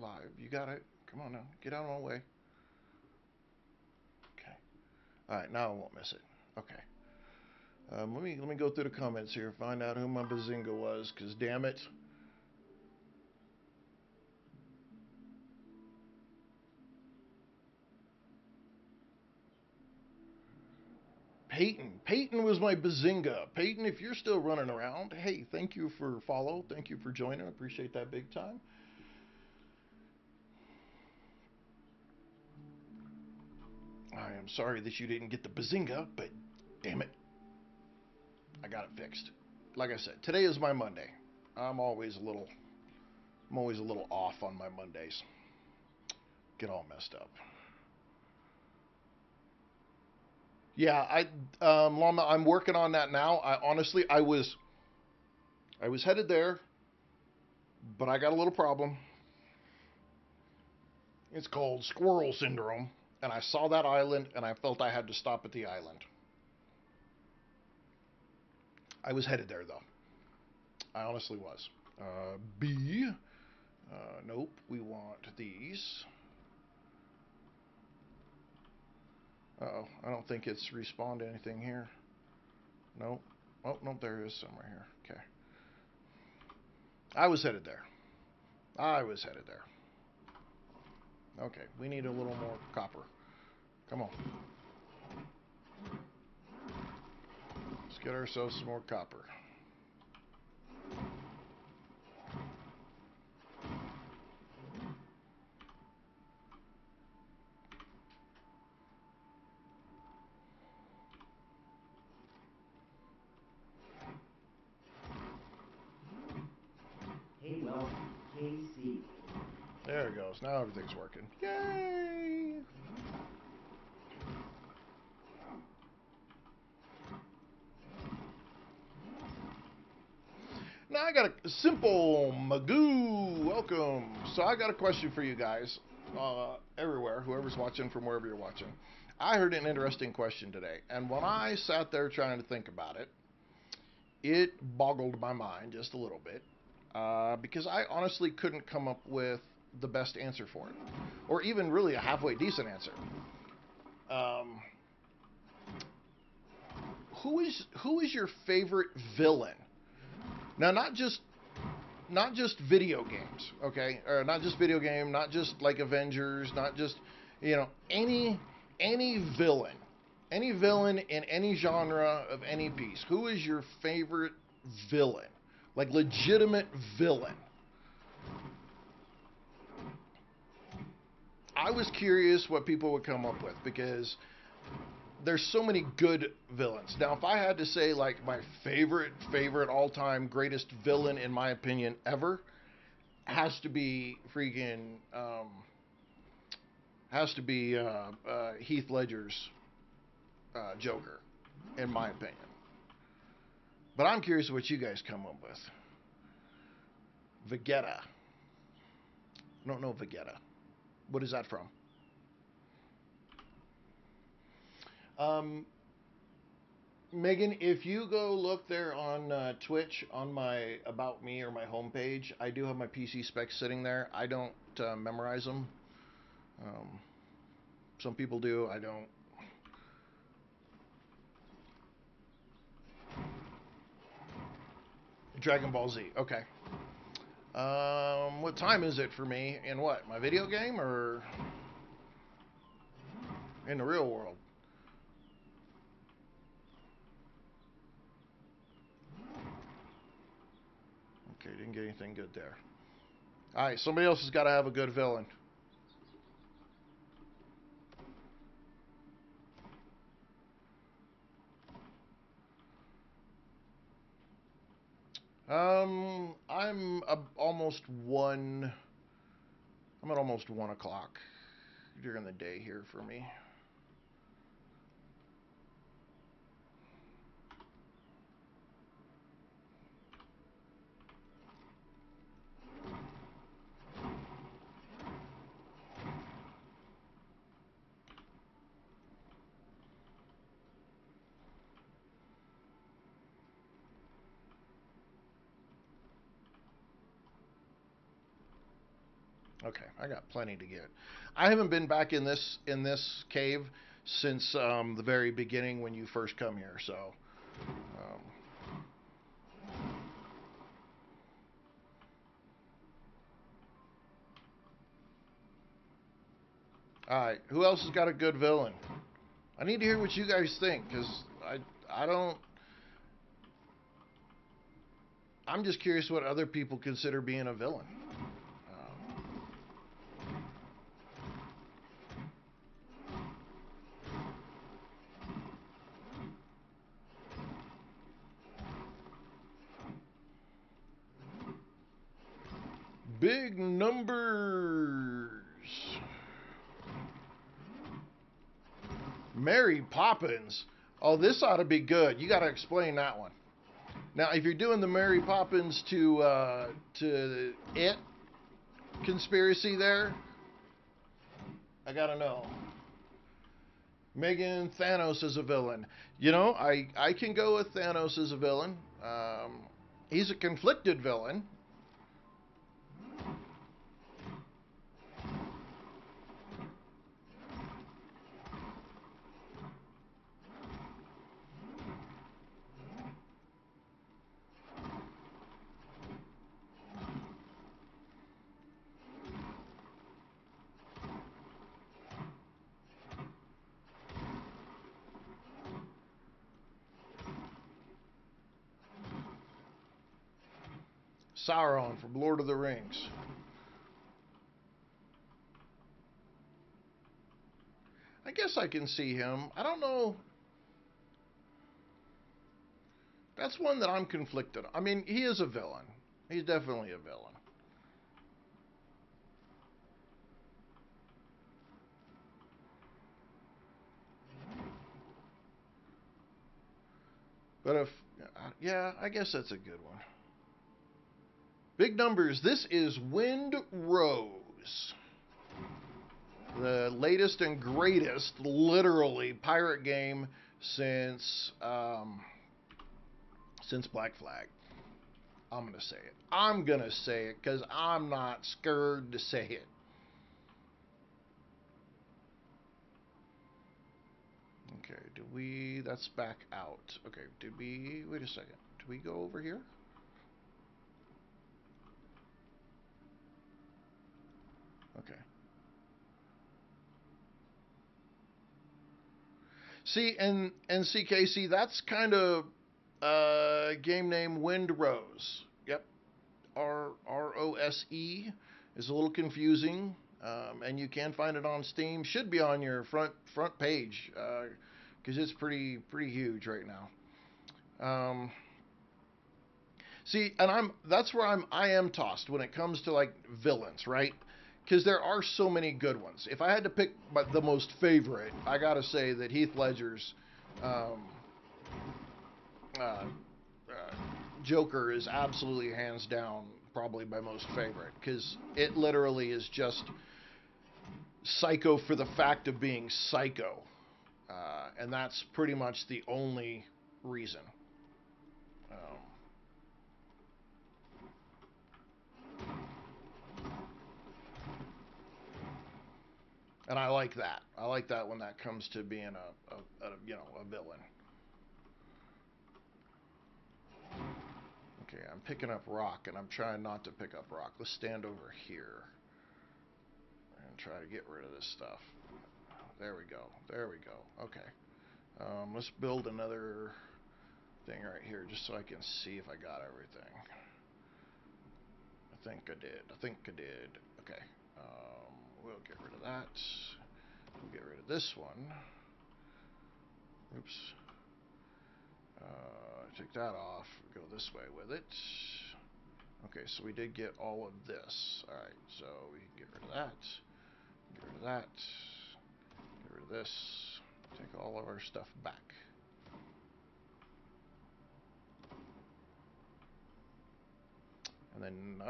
A: Live. You got it. Come on now. Get out of my way. Okay. All right. Now I won't miss it. Okay. Let me go through the comments here. Find out who my Bazinga was. Cause damn it. Peyton was my Bazinga. Peyton, if you're still running around, hey, thank you for follow. Thank you for joining. I appreciate that big time. I am sorry that you didn't get the Bazinga, but damn it, I got it fixed. Like I said, today is my Monday. I'm always a little off on my Mondays. Get all messed up. Yeah, Llama, I'm working on that now. I was headed there, but I got a little problem. It's called squirrel syndrome, and I saw that island, and I felt I had to stop at the island. I was headed there, though. I honestly was. B. Nope, we want these. Uh-oh, I don't think it's respawned anything here. Nope. Oh, nope, there is some right here. Okay. I was headed there. Okay, we need a little more copper. Come on. Let's get ourselves some more copper.
B: Hey, welcome, KC.
A: There it goes. Now everything's working. Yay! Now I got a simple Magoo. Welcome. So I got a question for you guys, everywhere, whoever's watching from wherever you're watching. I heard an interesting question today, and when I sat there trying to think about it, it boggled my mind just a little bit, because I honestly couldn't come up with the best answer for it, or even really a halfway decent answer. who is your favorite villain? Now, not just video games, okay? Or not just video game, not just like Avengers, not just, you know, any villain. Any villain in any genre of any piece. Who is your favorite villain? Like legitimate villain. I was curious what people would come up with because there's so many good villains. Now, if I had to say like my favorite all-time greatest villain in my opinion ever, has to be freaking Heath Ledger's Joker, in my opinion. But I'm curious what you guys come up with. Vegeta. I don't know Vegeta. What is that from? Megan, if you go look there on Twitch on my About Me or my homepage, I do have my PC specs sitting there. I don't memorize them. Some people do. I don't. Dragon Ball Z. Okay. What time is it for me? In what? My video game or in the real world? Okay, didn't get anything good there. All right, somebody else has got to have a good villain. Almost one. I'm at almost 1 o'clock during the day here for me. Okay, I got plenty to get. I haven't been back in this cave since the very beginning when you first come here. So, all right, who else has got a good villain? I need to hear what you guys think because I don't. I'm just curious what other people consider being a villain. Big numbers. Mary Poppins. Oh, this ought to be good. You got to explain that one. Now, if you're doing the Mary Poppins to it conspiracy there, I gotta know. Megan, Thanos is a villain. You know, I can go with Thanos as a villain. He's a conflicted villain. Sauron from Lord of the Rings. I guess I can see him. I don't know. That's one that I'm conflicted. I mean, he is a villain. He's definitely a villain. But if, yeah, I guess that's a good one. Big numbers. This is Windrose, the latest and greatest, literally, pirate game since Black Flag. I'm gonna say it. I'm gonna say it because I'm not scared to say it. Okay, did we... That's back out. Okay, did we... Wait a second. Did we go over here? Okay. See, and see, Casey, that's kind of game name Windrose. Yep, Rose is a little confusing, and you can find it on Steam. Should be on your front page because it's pretty huge right now. See, and that's where I am tossed when it comes to like villains, right? Because there are so many good ones. If I had to pick the most favorite, I gotta say that Heath Ledger's um, uh, Joker is absolutely hands down probably my most favorite because it literally is just psycho for the fact of being psycho, and that's pretty much the only reason. Um, and I like that. I like that when that comes to being a villain. Okay, I'm picking up rock, and I'm trying not to pick up rock. Let's stand over here and try to get rid of this stuff. There we go. There we go. Okay. Let's build another thing right here just so I can see if I got everything. I think I did. I think I did. Okay. We'll get rid of that. We'll get rid of this one. Oops. Take that off. Go this way with it. Okay, so we did get all of this. Alright, so we can get rid of that. Get rid of that. Get rid of this. Take all of our stuff back. And then,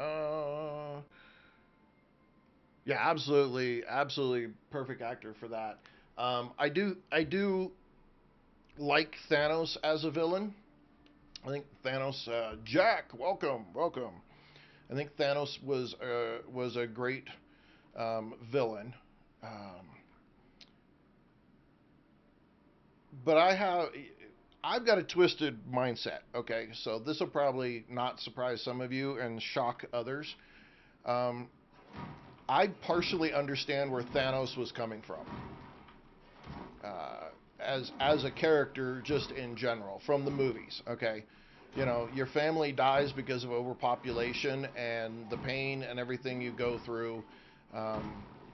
A: yeah, absolutely perfect actor for that. I do like Thanos as a villain. I think Thanos, Jack, welcome. I think Thanos was a great villain, um, but I've got a twisted mindset. Okay, so this will probably not surprise some of you and shock others. Um, I partially understand where Thanos was coming from. As a character, just in general, from the movies. Okay, you know, your family dies because of overpopulation, and the pain and everything you go through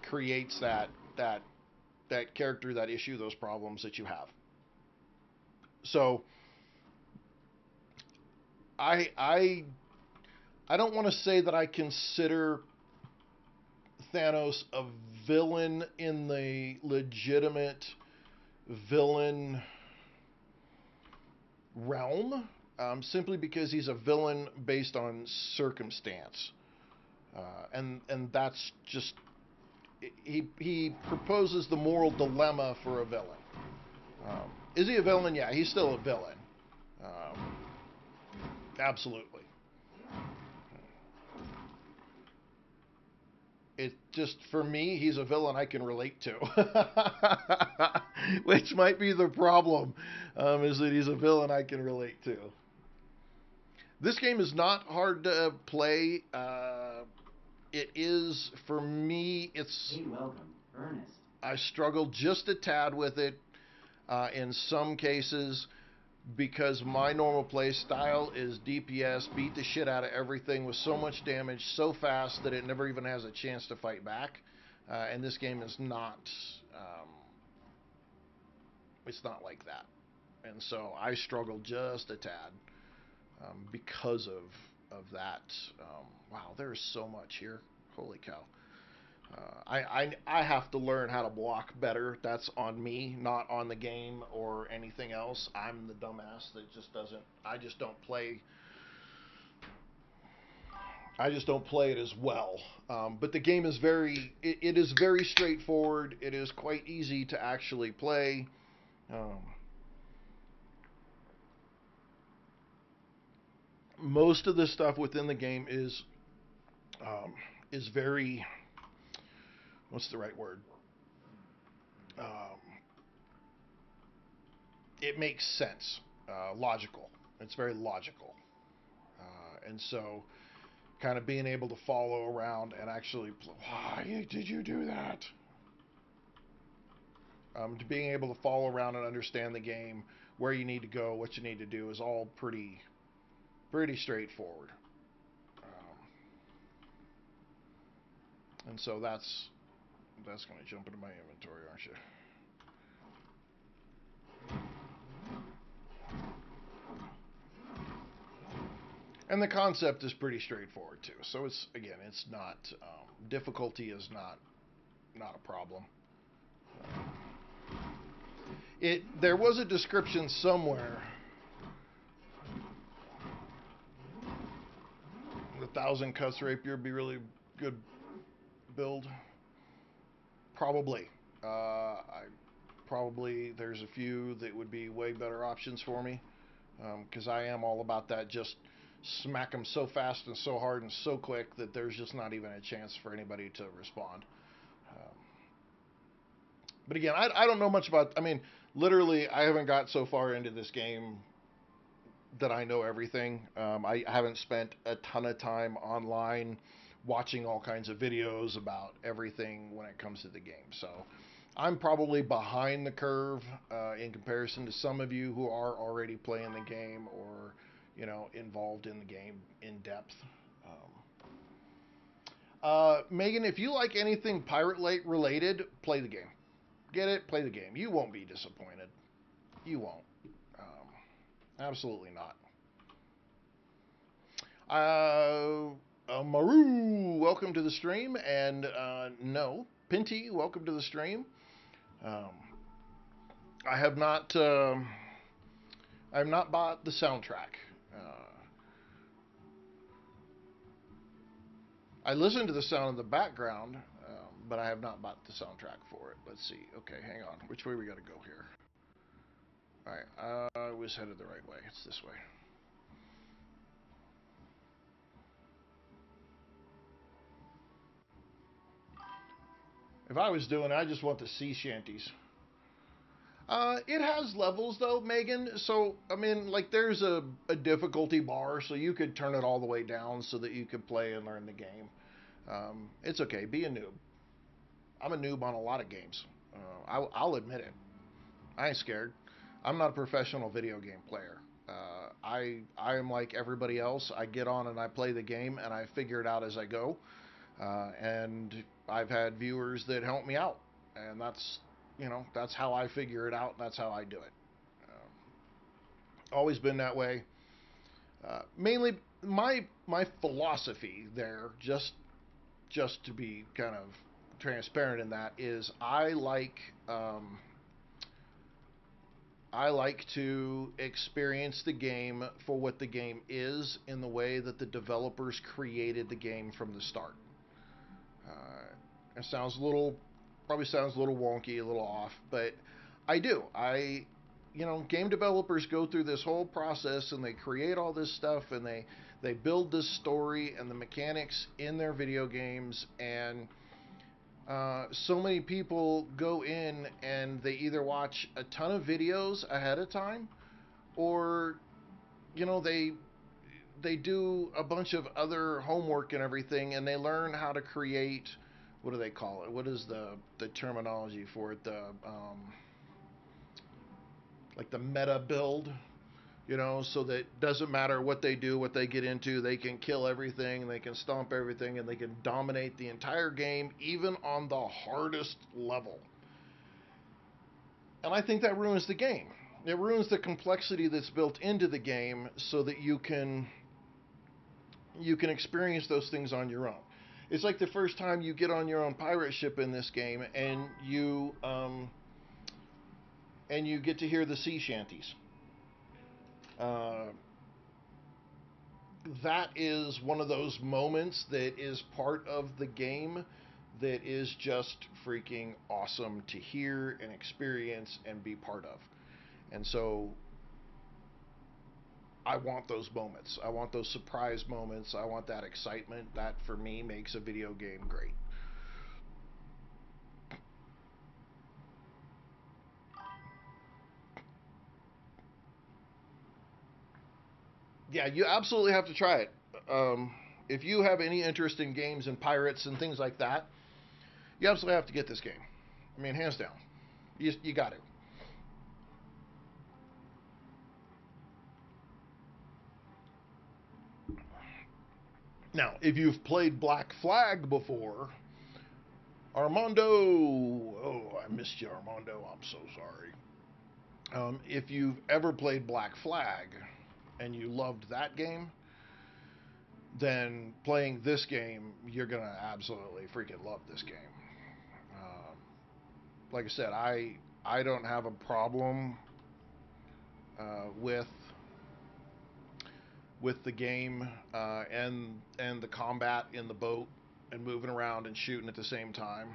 A: creates that character, that issue, those problems that you have. So I I I don't want to say that I consider Thanos a villain in the legitimate villain realm, simply because he's a villain based on circumstance, and that's just he proposes the moral dilemma for a villain. Is he a villain? Yeah, he's still a villain. Um, absolutely. It just for me, he's a villain I can relate to, which might be the problem. Is that he's a villain I can relate to. This game is not hard to play. It is for me.
B: Hey, welcome, Ernest.
A: I struggle just a tad with it in some cases because my normal play style is DPS, beat the shit out of everything with so much damage so fast that it never even has a chance to fight back. And this game is not. Um, it's not like that, and so I struggle just a tad because of that. Wow, there is so much here. Holy cow! I have to learn how to block better. That's on me, not on the game or anything else. I'm the dumbass that just doesn't. I just don't play. I just don't play it as well. But the game is it is very straightforward. It is quite easy to actually play. Um, Most of the stuff within the game um, is very, what's the right word? Um, it makes sense, logical. It's very logical, and so kind of being able to follow around and actually, why did you do that? To being able to follow around and understand the game, where you need to go, what you need to do, is all pretty straightforward. And so that's going to jump into my inventory, aren't you? And the concept is pretty straightforward too. So it's not difficulty is not a problem. There was a description somewhere. 1,000 cuts rapier would be really good build. Probably. I probably there's a few that would be way better options for me, because I am all about that. Just smack them so fast and so hard and so quick that there's just not even a chance for anybody to respond. But again, I don't know much about. I mean, literally, I haven't got so far into this game that I know everything. I haven't spent a ton of time online watching all kinds of videos about everything when it comes to the game. So I'm probably behind the curve in comparison to some of you who are already playing the game or involved in the game in depth. Megan, if you like anything Pirate Lake related, play the game. Get it? Play the game. You won't be disappointed. You won't. Absolutely not. Maru, welcome to the stream, and no, Pinty, welcome to the stream. I have not bought the soundtrack. I listen to the sound in the background, but I have not bought the soundtrack for it. Let's see. Okay, hang on. Which way we got to go here? All right, I was headed the right way. It's this way. If I was doing it, I just want the sea shanties. It has levels though, Megan. So I mean, like there's a difficulty bar, so you could turn it all the way down so that you could play and learn the game. It's okay. Be a noob. I'm a noob on a lot of games. I'll admit it. I ain't scared. I'm not a professional video game player. I am like everybody else. I get on and I play the game and I figure it out as I go. And I've had viewers that help me out, and that's how I figure it out. That's how I do it. Always been that way. Mainly my philosophy there, just to be kind of transparent in that, is I like to experience the game for what the game is in the way that the developers created the game from the start. It probably sounds a little wonky, a little off, but I do. Game developers go through this whole process and they create all this stuff and they build this story and the mechanics in their video games, and so many people go in and they either watch a ton of videos ahead of time, or they do a bunch of other homework and everything, and they learn how to create. What do they call it? What is the terminology for it? Like the meta build, so that doesn't matter what they do, what they get into, they can kill everything, they can stomp everything, and they can dominate the entire game, even on the hardest level. And I think that ruins the game. It ruins the complexity that's built into the game, so that you can experience those things on your own. It's like the first time you get on your own pirate ship in this game, and you get to hear the sea shanties. That is one of those moments that is part of the game that is just freaking awesome to hear and experience and be part of. And so I want those moments. I want those surprise moments. I want that excitement. That, for me, makes a video game great. Yeah, you absolutely have to try it. If you have any interest in games and pirates and things like that, you absolutely have to get this game. I mean, hands down. You got to. Now, if you've played Black Flag before, Armando, oh, I missed you, Armando. I'm so sorry. If you've ever played Black Flag and you loved that game, then playing this game, you're gonna absolutely freaking love this game. Um, like I said, I don't have a problem with the game and the combat in the boat and moving around and shooting at the same time.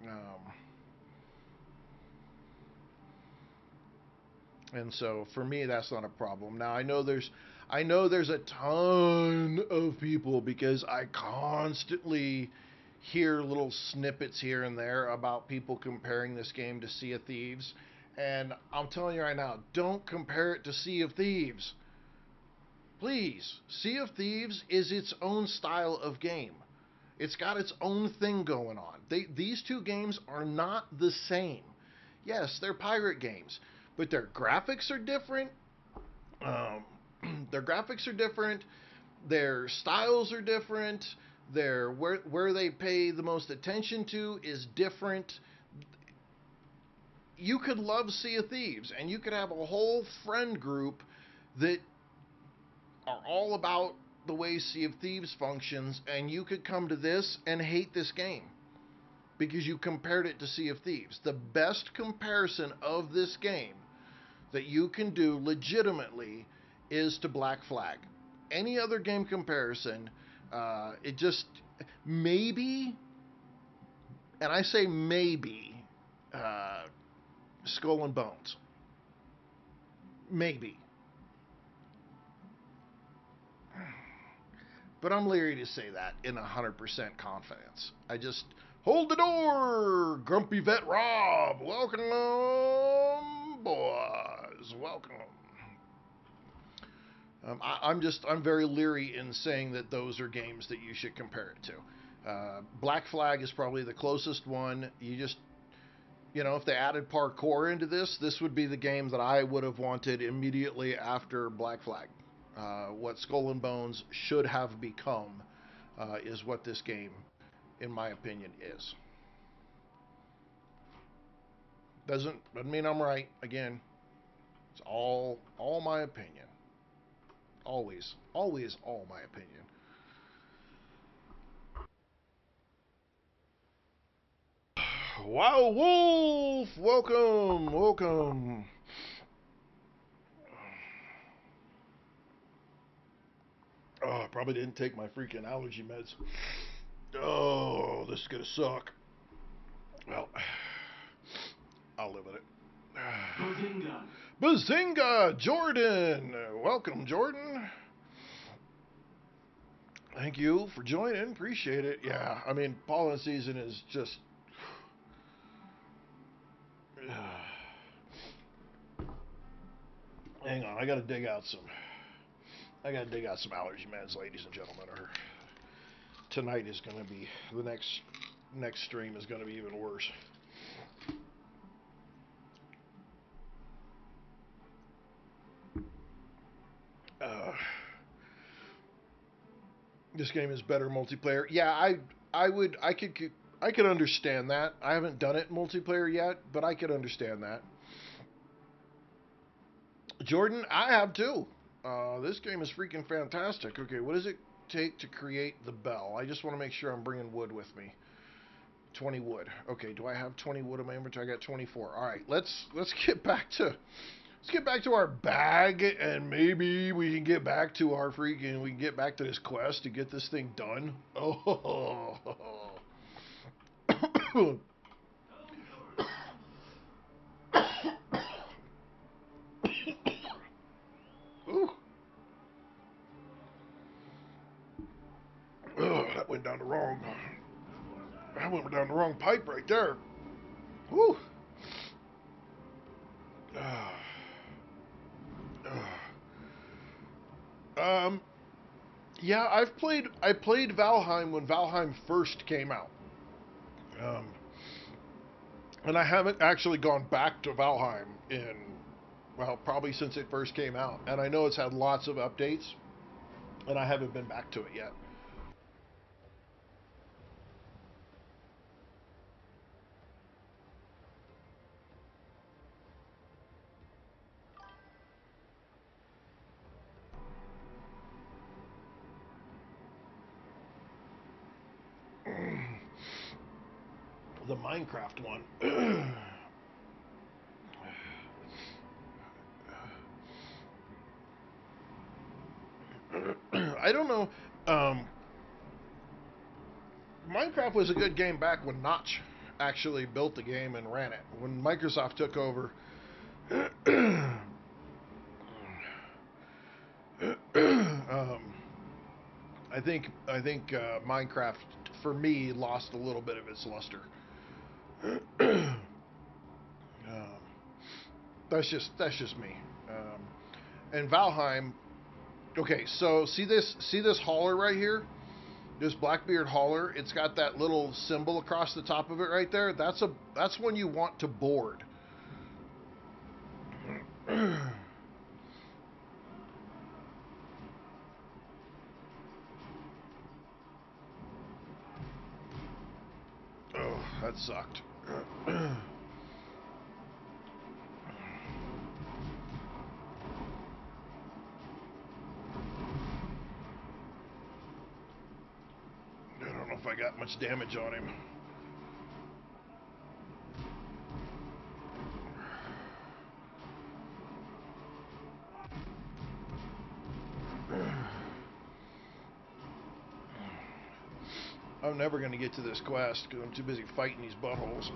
A: Um, and so for me, that's not a problem. Now I know there's a ton of people because I constantly hear little snippets here and there about people comparing this game to Sea of Thieves. And I'm telling you right now, don't compare it to Sea of Thieves. Please, Sea of Thieves is its own style of game. It's got its own thing going on. These two games are not the same. Yes, they're pirate games, but their graphics are different. Um, their graphics are different. Their styles are different. Their where they pay the most attention to is different. You could love Sea of Thieves, and you could have a whole friend group that are all about the way Sea of Thieves functions, and you could come to this and hate this game because you compared it to Sea of Thieves. The best comparison of this game that you can do legitimately is to Black Flag. Any other game comparison, it just maybe, and I say maybe, uh, Skull and Bones. Maybe. But I'm leery to say that in 100% confidence. I just hold the door, Grumpy Vet Rob. Welcome, boys. Welcome. I'm very leery in saying that those are games that you should compare it to. Black Flag is probably the closest one. If they added parkour into this, this would be the game that I would have wanted immediately after Black Flag. What Skull and Bones should have become is what this game, in my opinion, is. Doesn't mean I'm right. Again, it's all my opinion. Always all my opinion. Wow, Wolf, welcome. Oh, I probably didn't take my freaking allergy meds. Oh, this is gonna suck. Well, I'll live with it.
B: Bazinga!
A: Bazinga! Jordan! Welcome, Jordan. Thank you for joining. Appreciate it. Yeah, I mean, pollen season is just. Hang on, I gotta dig out some. I gotta dig out some allergy meds, ladies and gentlemen. Or tonight is gonna be the next stream is gonna be even worse. Uh, this game is better multiplayer. Yeah, I could understand that. I haven't done it multiplayer yet, but I could understand that. Jordan, I have too. This game is freaking fantastic. Okay, what does it take to create the bell? I just want to make sure I'm bringing wood with me. 20 wood. Okay, do I have 20 wood in my inventory? I got 24. All right, let's get back to our bag, and maybe we can get back to this quest to get this thing done. Oh. Ooh. Oh, that went down the wrong. That went down the wrong pipe right there. Woo. Uh, uh. Um, yeah, I played Valheim when Valheim first came out. Um, and I haven't actually gone back to Valheim in, well, probably since it first came out. And I know it's had lots of updates, and I haven't been back to it yet. The Minecraft one. I don't know. Um, Minecraft was a good game back when Notch actually built the game and ran it. When Microsoft took over, I think Minecraft for me lost a little bit of its luster. That's just me. And Valheim. Okay, so see this hauler right here, this Blackbeard hauler. It's got that little symbol across the top of it right there. That's when you want to board. Oh, that sucked. I don't know if I got much damage on him. I'm never going to get to this quest because I'm too busy fighting these buttholes.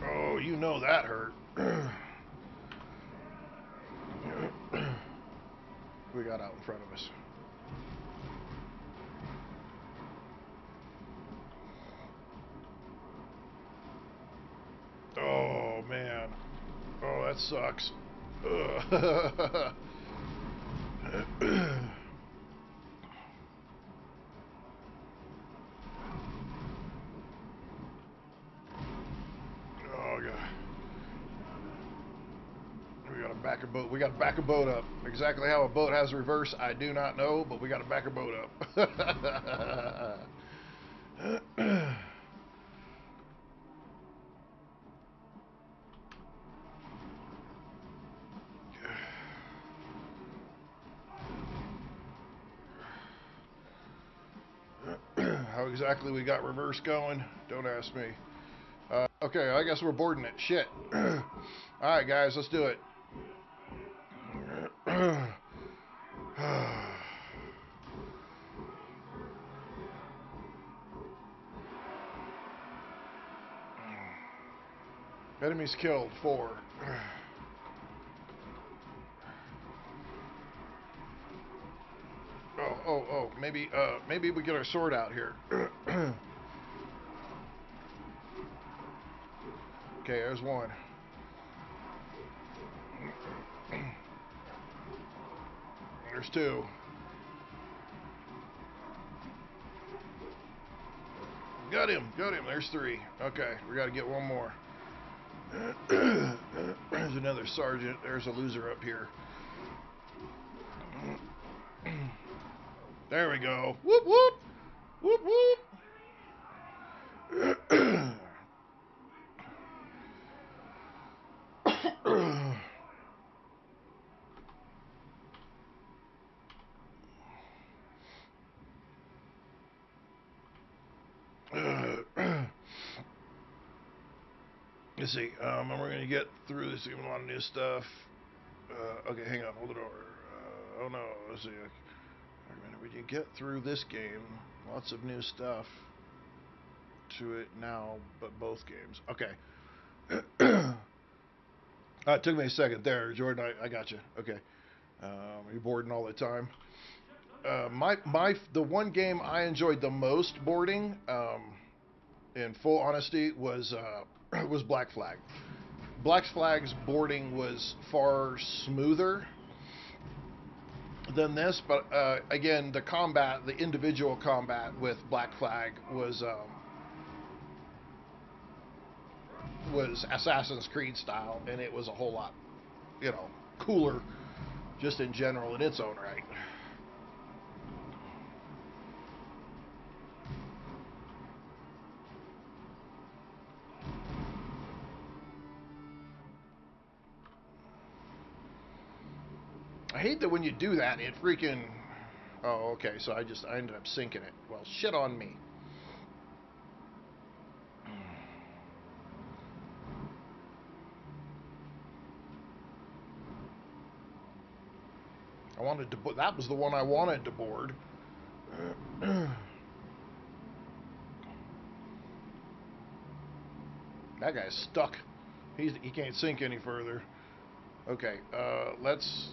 A: Oh, you know that hurt. We got out in front of us. Oh, man. Oh, that sucks. Oh, God. We got to back a boat. We got to back a boat up. Exactly how a boat has reverse, I do not know, but we got to back a boat up. How exactly we got reverse going, don't ask me. Okay, I guess we're boarding it. Shit. Alright, guys, let's do it. Enemies killed, 4. Oh, maybe we get our sword out here. Okay, there's one. There's 2. Got him, there's 3. Okay, we gotta get one more. There's another sergeant, there's a loser up here. There we go. Whoop, whoop. Whoop, whoop. Let's see. And we're gonna get through this. Even a lot of new stuff. Okay, hang on. Hold it over. Oh no. Let's see. We can get through this game. Lots of new stuff to it now, but both games. Okay. It took me a second there, Jordan. I got you. Okay. You're boarding all the time. The one game I enjoyed the most boarding, in full honesty, was was Black Flag. Black Flag's boarding was far smoother than this, but again, the combat, the individual combat with Black Flag was Assassin's Creed style, and it was a whole lot, cooler, just in general in its own right. I hate that when you do that, it freaking. Oh, okay. So I ended up sinking it. Well, shit on me. I wanted to. That was the one I wanted to board. That guy's stuck. He can't sink any further. Okay, let's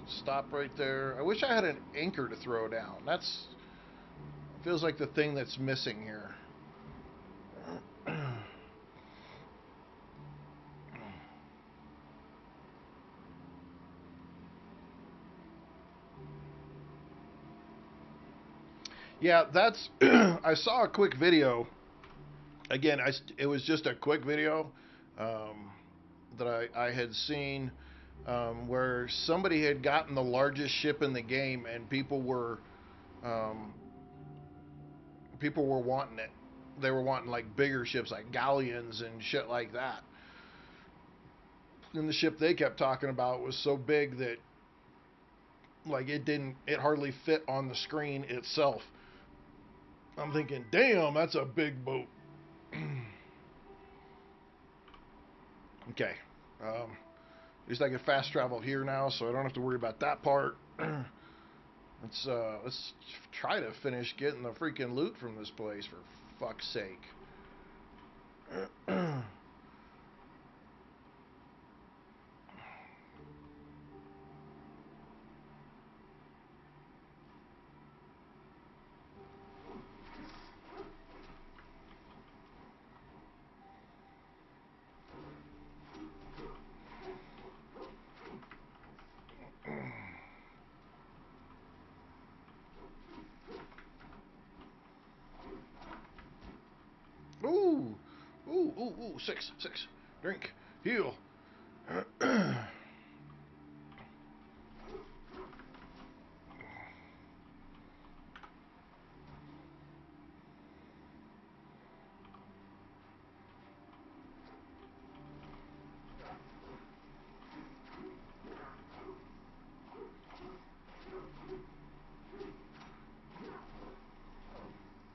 A: stop right there. I wish I had an anchor to throw down. That's feels like the thing that's missing here. Yeah, that's. I saw a quick video. Again, it was just a quick video that I had seen where somebody had gotten the largest ship in the game, and um, people were wanting it. They were wanting like bigger ships, like galleons and shit like that. And the ship they kept talking about was so big that like it hardly fit on the screen itself. I'm thinking, damn, that's a big boat. Okay. At least I can fast travel here now, so I don't have to worry about that part. Let's try to finish getting the freaking loot from this place, for fuck's sake. Ooh, ooh, six. Drink, heal.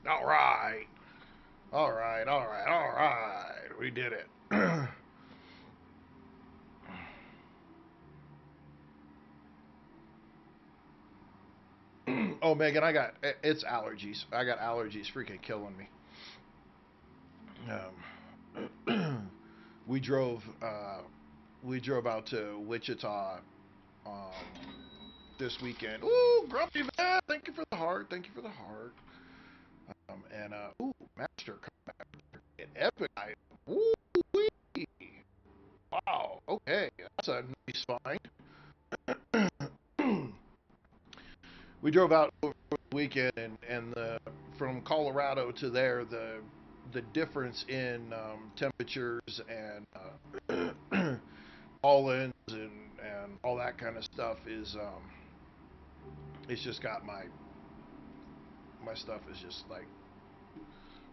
A: All right. We did it. Oh, Megan, it's allergies. I got allergies freaking killing me. We drove we drove out to Wichita um, this weekend. Ooh, Grumpy Man, thank you for the heart. Thank you for the heart. And ooh, Master Combat, an epic item. Ooh, wee. Wow. Okay, that's a nice find. We drove out over the weekend, and from Colorado to there, the difference in temperatures and all-ins and all that kind of stuff is it's just got my stuff is just like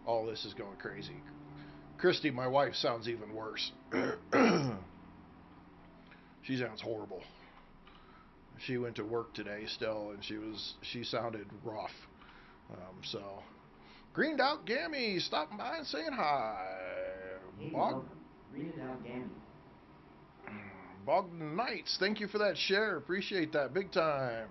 A: all this is going crazy. Christy, my wife, sounds even worse. She sounds horrible. She went to work today still, and she sounded rough. So, Greened Out Gammy stopping by and saying hi.
B: Hey, welcome. Read it out, Gammy.
A: Bogdan Knights, thank you for that share. Appreciate that big time.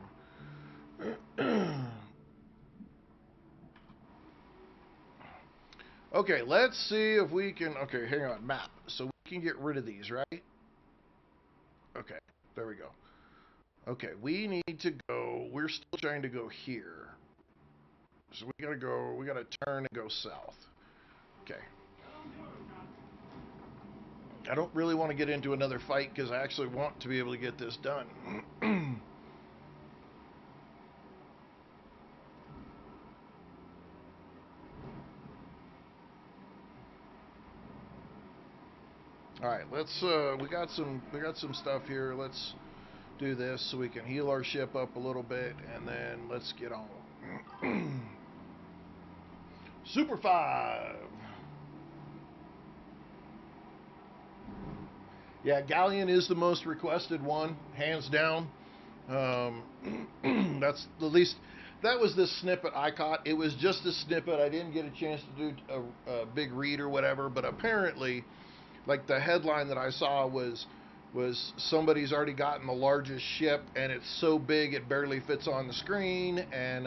A: Okay, let's see if we can. Okay, hang on, map. So we can get rid of these, right? Okay, there we go. Okay, we need to go. We're still trying to go here. So we gotta go. We gotta turn and go south. Okay. I don't really want to get into another fight because I actually want to be able to get this done. All right, let's we got some stuff here. Let's do this so we can heal our ship up a little bit, and then let's get on. Super 5. Yeah, Galleon is the most requested one, hands down. That's the least. That was the snippet I caught. It was just a snippet. I didn't get a chance to do a big read or whatever. But apparently, like the headline that I saw was somebody's already gotten the largest ship, and it's so big it barely fits on the screen, and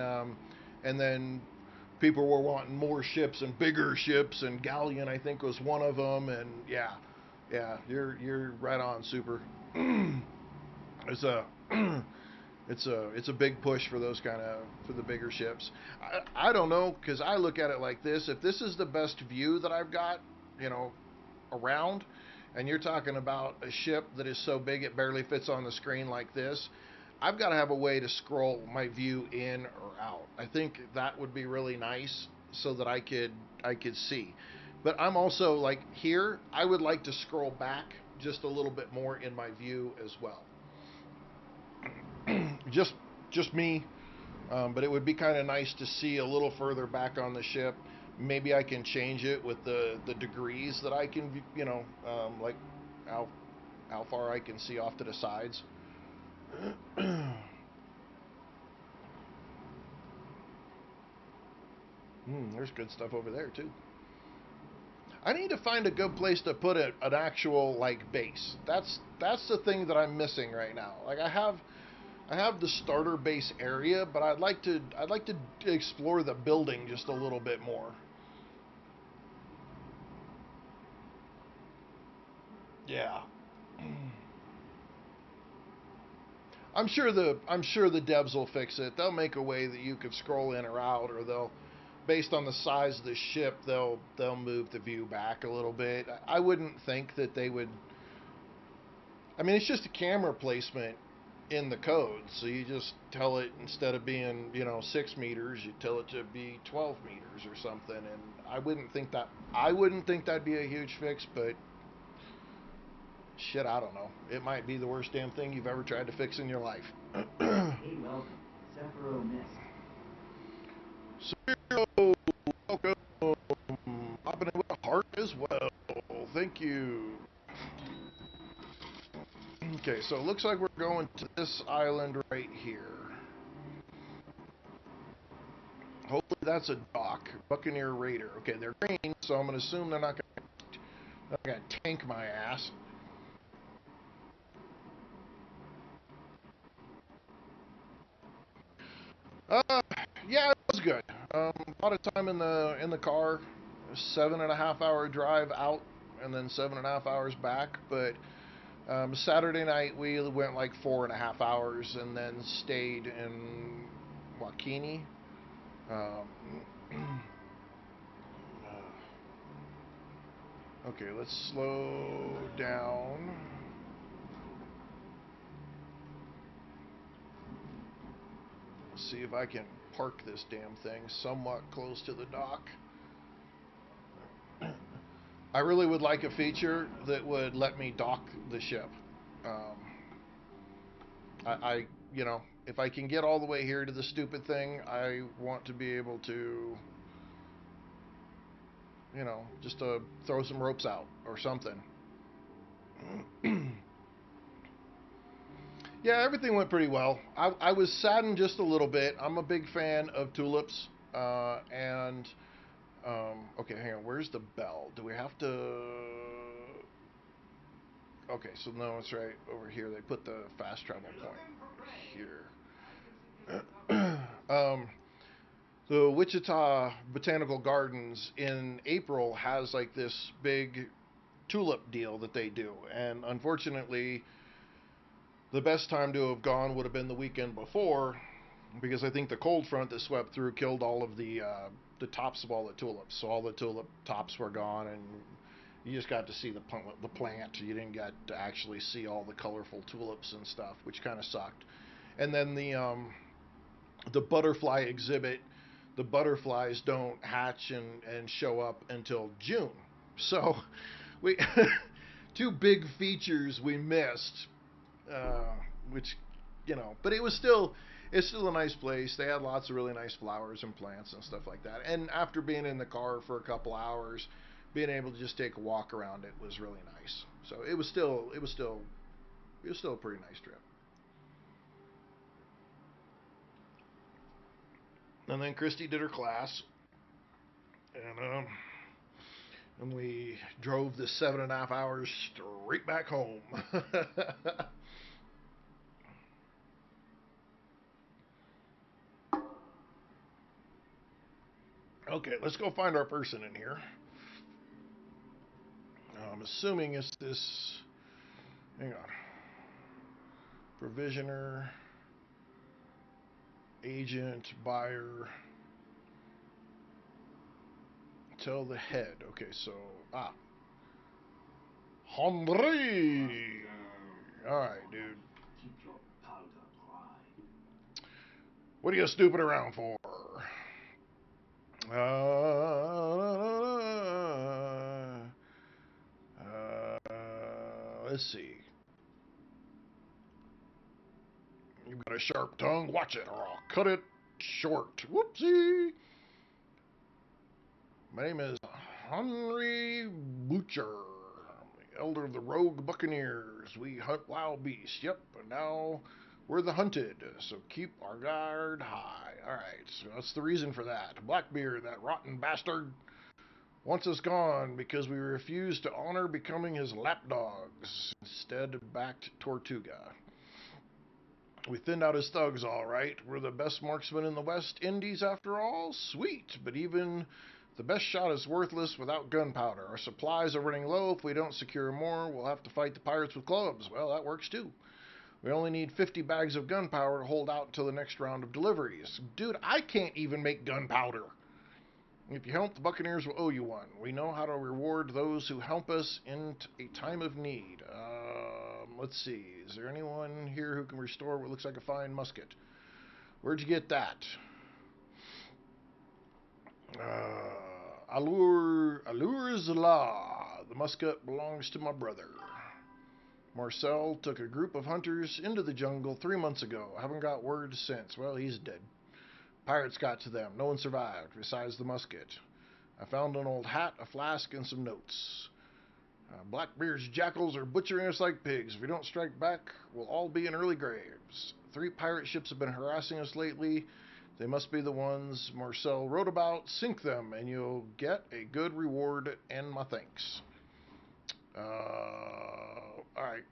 A: then people were wanting more ships and bigger ships, and Galleon I think was one of them, and yeah, yeah, you're right on, Super. It's a it's a big push for those kind of for the bigger ships. I don't know because I look at it like this: if this is the best view that I've got, you know, around, and you're talking about a ship that is so big it barely fits on the screen like this, I've got to have a way to scroll my view in or out. I think that would be really nice so that I could see. But I'm also like here, I would like to scroll back just a little bit more in my view as well. just just me, but it would be kind of nice to see a little further back on the ship. Maybe I can change it with the degrees that I can, like how how far I can see off to the sides. There's good stuff over there too. I need to find a good place to put an actual like base. That's the thing that I'm missing right now. Like I have the starter base area, but I'd like to explore the building just a little bit more. Yeah. I'm sure the devs will fix it. They'll make a way that you could scroll in or out, or they'll based on the size of the ship, they'll move the view back a little bit. I wouldn't think that they would. I mean, it's just a camera placement in the code, so you just tell it instead of being 6 meters, you tell it to be 12 meters or something. And I wouldn't think that'd be a huge fix, but shit, I don't know. It might be the worst damn thing you've ever tried to fix in your life.
B: Hey, Weldon. Sephiroth missed.
A: Cyril, welcome. Hopping in with a heart as well. Thank you. Okay, so it looks like we're going to this island right here. Hopefully that's a dock. Buccaneer Raider. Okay, they're green, so I'm going to assume they're not gonna tank my ass. Uh, yeah, it was good. A lot of time in the car, 7.5 hour drive out, and then 7.5 hours back. But Saturday night we went like 4.5 hours, and then stayed in Waikini. Um, okay, let's slow down. See if I can park this damn thing somewhat close to the dock. I really would like a feature that would let me dock the ship. Um, if I can get all the way here to the stupid thing, I want to be able to, just to throw some ropes out or something. Yeah, everything went pretty well. I was saddened just a little bit. I'm a big fan of tulips, and okay, hang on. Where's the bell? Do we have to? Okay, so no, it's right over here. They put the fast travel point here. The Wichita Botanical Gardens in April has like this big tulip deal that they do, and unfortunately, the best time to have gone would have been the weekend before, because I think the cold front that swept through killed all of the tops of all the tulips. So all the tulip tops were gone, and you just got to see the plant. You didn't get to actually see all the colorful tulips and stuff, which kind of sucked. And then the butterfly exhibit, the butterflies don't hatch and show up until June. So we two big features we missed, uh, which, but it's still a nice place. They had lots of really nice flowers and plants and stuff like that. And after being in the car for a couple hours, being able to just take a walk around it was really nice. So it was still a pretty nice trip. And then Christy did her class, and we drove the 7.5 hours straight back home. Okay, let's go find our person in here. I'm assuming it's this. Hang on. Provisioner, agent, buyer. Tell the head. Okay, so Henri. All right, dude.
B: Keep your powder dry.
A: What are you snooping around for? Let's see. You've got a sharp tongue. Watch it, or I'll cut it short. Whoopsie. My name is Henry Butcher. I'm the elder of the rogue buccaneers. We hunt wild beasts. Yep, and now we're the hunted, so keep our guard high. Alright, so that's the reason for that. Blackbeard, that rotten bastard, wants us gone because we refused to honor becoming his lapdogs. Instead, backed Tortuga. We thinned out his thugs, all right. We're the best marksmen in the West Indies, after all. Sweet, but even the best shot is worthless without gunpowder. Our supplies are running low. If we don't secure more, we'll have to fight the pirates with clubs. Well, that works too. We only need 50 bags of gunpowder to hold out until the next round of deliveries. Dude, I can't even make gunpowder. If you help, the Buccaneers will owe you one. We know how to reward those who help us in a time of need. Let's see. Is there anyone here who can restore what looks like a fine musket? Where'd you get that? Allure Zala. The musket belongs to my brother. Marcel took a group of hunters into the jungle 3 months ago. I haven't got word since. Well, he's dead. Pirates got to them. No one survived, besides the musket. I found an old hat, a flask, and some notes. Blackbeard's jackals are butchering us like pigs. If we don't strike back, we'll all be in early graves. 3 pirate ships have been harassing us lately. They must be the ones Marcel wrote about. Sink them, and you'll get a good reward and my thanks. Alright.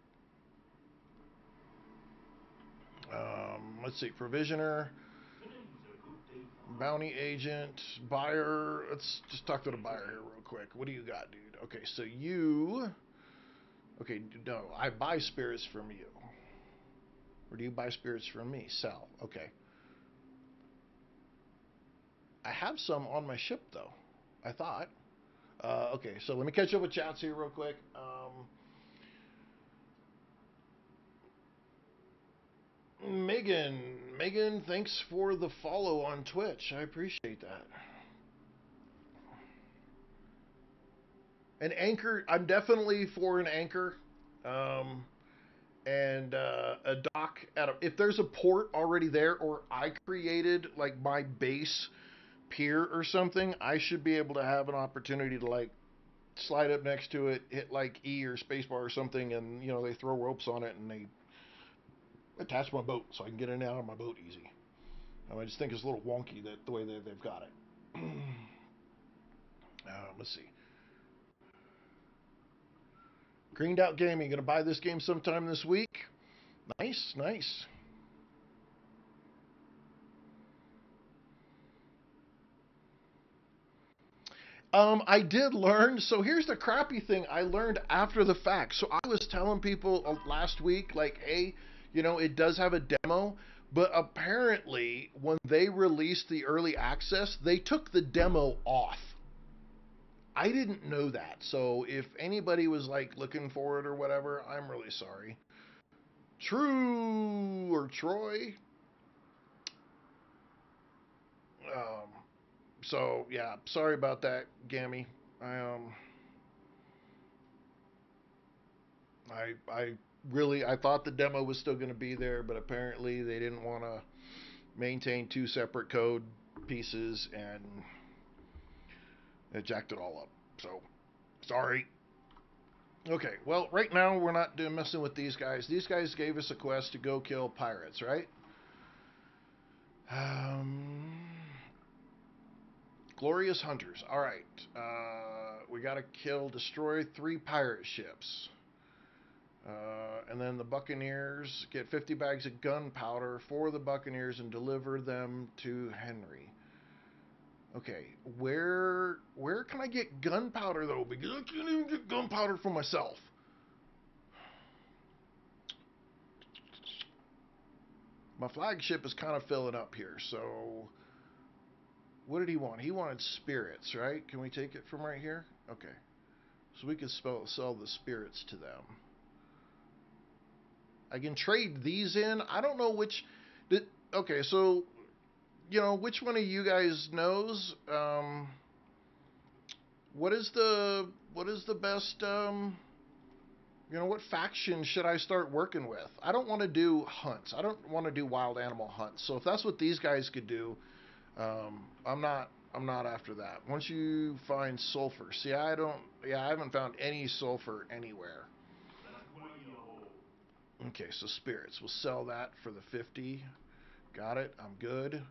A: Let's see. Provisioner, bounty agent, buyer. Let's just talk to the buyer here real quick. What do you got, dude? Okay, so you... Okay, no, I buy spirits from you. Or do you buy spirits from me? Sell. Okay. I have some on my ship, though. I thought. Okay, so let me catch up with chats here real quick. Megan, thanks for the follow on Twitch. I appreciate that. An anchor, I'm definitely for an anchor. And a dock if there's a port already there, or I created like my base pier or something, I should be able to have an opportunity to like slide up next to it, hit like E or spacebar or something, and they throw ropes on it and they attach my boat so I can get in and out of my boat easy. I just think it's a little wonky that the way they've got it. Let's see. Greened Out Gaming, gonna buy this game sometime this week. Nice, nice. I did learn. So here's the crappy thing. I learned after the fact. So I was telling people last week, like, hey, it does have a demo. But apparently, when they released the early access, they took the demo off. I didn't know that. So if anybody was like looking for it or whatever, I'm really sorry. True or Troy. Um, so yeah, sorry about that, Gammy. I I thought the demo was still going to be there, but apparently they didn't want to maintain two separate code pieces and it jacked it all up. So sorry. Okay, well, right now we're not doing messing with these guys. These guys gave us a quest to go kill pirates, right? Um, Glorious Hunters. All right. We got to destroy 3 pirate ships. And then the Buccaneers get 50 bags of gunpowder for the Buccaneers and deliver them to Henry. Okay, where can I get gunpowder though? Because I can't even get gunpowder for myself. My flagship is kind of filling up here, so what did he want? He wanted spirits, right? Can we take it from right here? Okay, so we can sell the spirits to them. I can trade these in. I don't know which. Okay, so which one of you guys knows? What is the best? What faction should I start working with? I don't want to do hunts. I don't want to do wild animal hunts. So if that's what these guys could do, I'm not after that. Once you find sulfur, see, I don't. Yeah, I haven't found any sulfur anywhere. Okay, so spirits. We'll sell that for the 50. Got it. I'm good.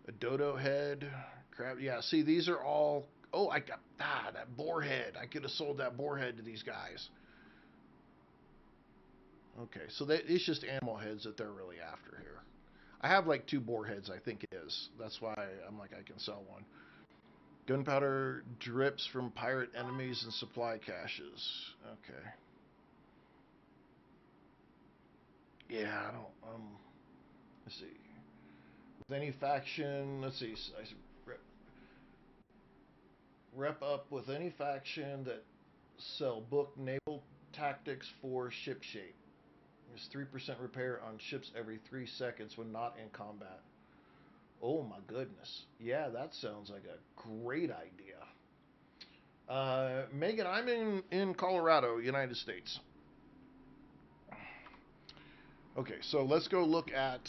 A: A dodo head. Crab. Yeah, see, these are all. Oh, I got that boar head. I could have sold that boar head to these guys. Okay, so it's just animal heads that they're really after here. I have like 2 boar heads, I think it is. That's why I'm like, I can sell one. Gunpowder drips from pirate enemies and supply caches. Okay. Yeah, I don't. Let's see. With any faction, let's see. Rep up with any faction that sell book naval tactics for ship shape. There's 3% repair on ships every 3 seconds when not in combat. Oh my goodness. Yeah, that sounds like a great idea. Megan, I'm in Colorado, United States. Okay, so let's go look at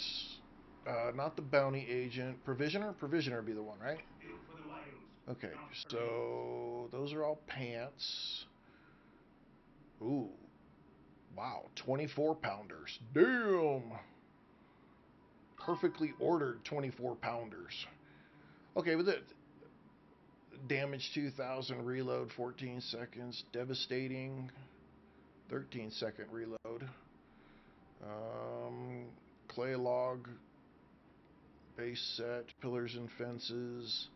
A: not the bounty agent, provisioner. Provisioner would be the one, right? Okay, so those are all pants. Ooh, wow, 24 pounders. Damn. Perfectly ordered 24 pounders. Okay, with it, damage 2000, reload 14 seconds, devastating 13-second reload. Clay log, base set, pillars and fences,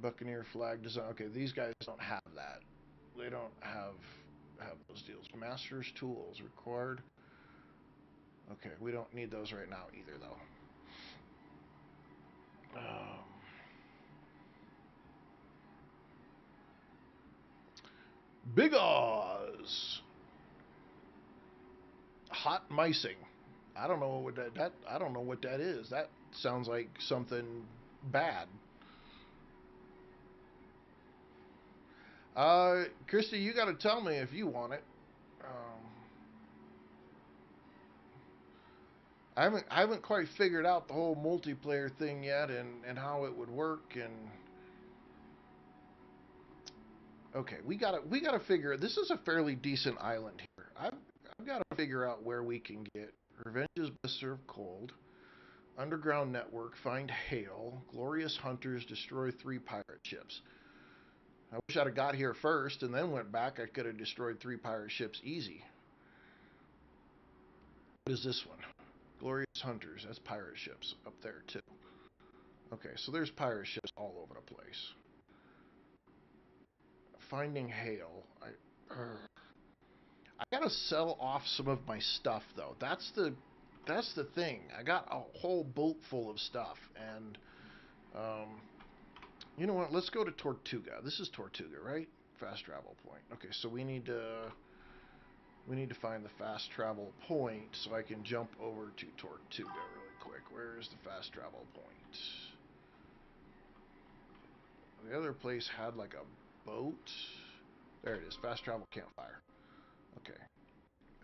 A: Buccaneer flag design. Okay, these guys don't have that. They don't have those deals. Master's tools required. Okay, we don't need those right now either, though. Big Oz. Hot micing. I don't know what that I don't know what that is. That sounds like something bad. Christy, you got to tell me if you want it. I haven't quite figured out the whole multiplayer thing yet and how it would work and okay, we gotta figure. This is a fairly decent island here. I've got to figure out where we can get Revenge is best served cold. Underground network, find Hail. Glorious Hunters, destroy 3 pirate ships. I wish I'd have got here first and then went back. I could have destroyed 3 pirate ships easy. What is this one? Glorious Hunters. That's pirate ships up there too. Okay, so there's pirate ships all over the place. Finding Hail. I gotta sell off some of my stuff though. That's the thing. I got a whole boat full of stuff, and um, you know what? Let's go to Tortuga. This is Tortuga, right? Fast travel point. Okay, so we need to find the fast travel point so I can jump over to Tortuga really quick. Where is the fast travel point? The other place had like a boat. There it is. Fast travel campfire. Okay.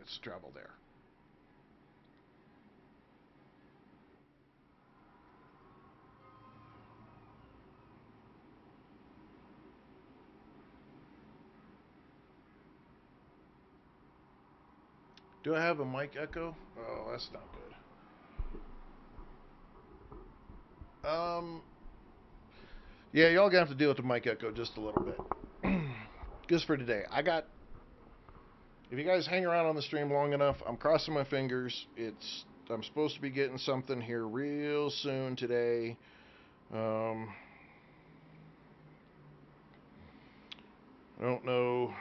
A: Let's travel there. Do I have a mic echo? Oh, that's not good. Yeah, y'all gonna have to deal with the mic echo just a little bit. Just for today. If you guys hang around on the stream long enough, I'm crossing my fingers. I'm supposed to be getting something here real soon today. I don't know.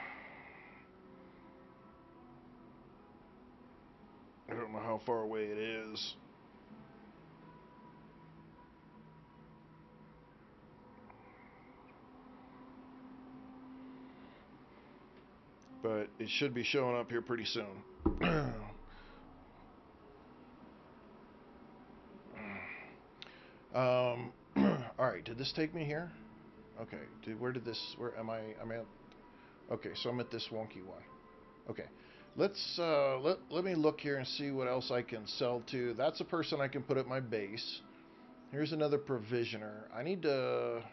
A: I don't know how far away it is. But it should be showing up here pretty soon. All right, did this take me here? Okay, where am I? I'm at, okay, so I'm at this wonky one. Okay, let me look here and see what else I can sell to. That's a person I can put at my base. Here's another provisioner. I need to.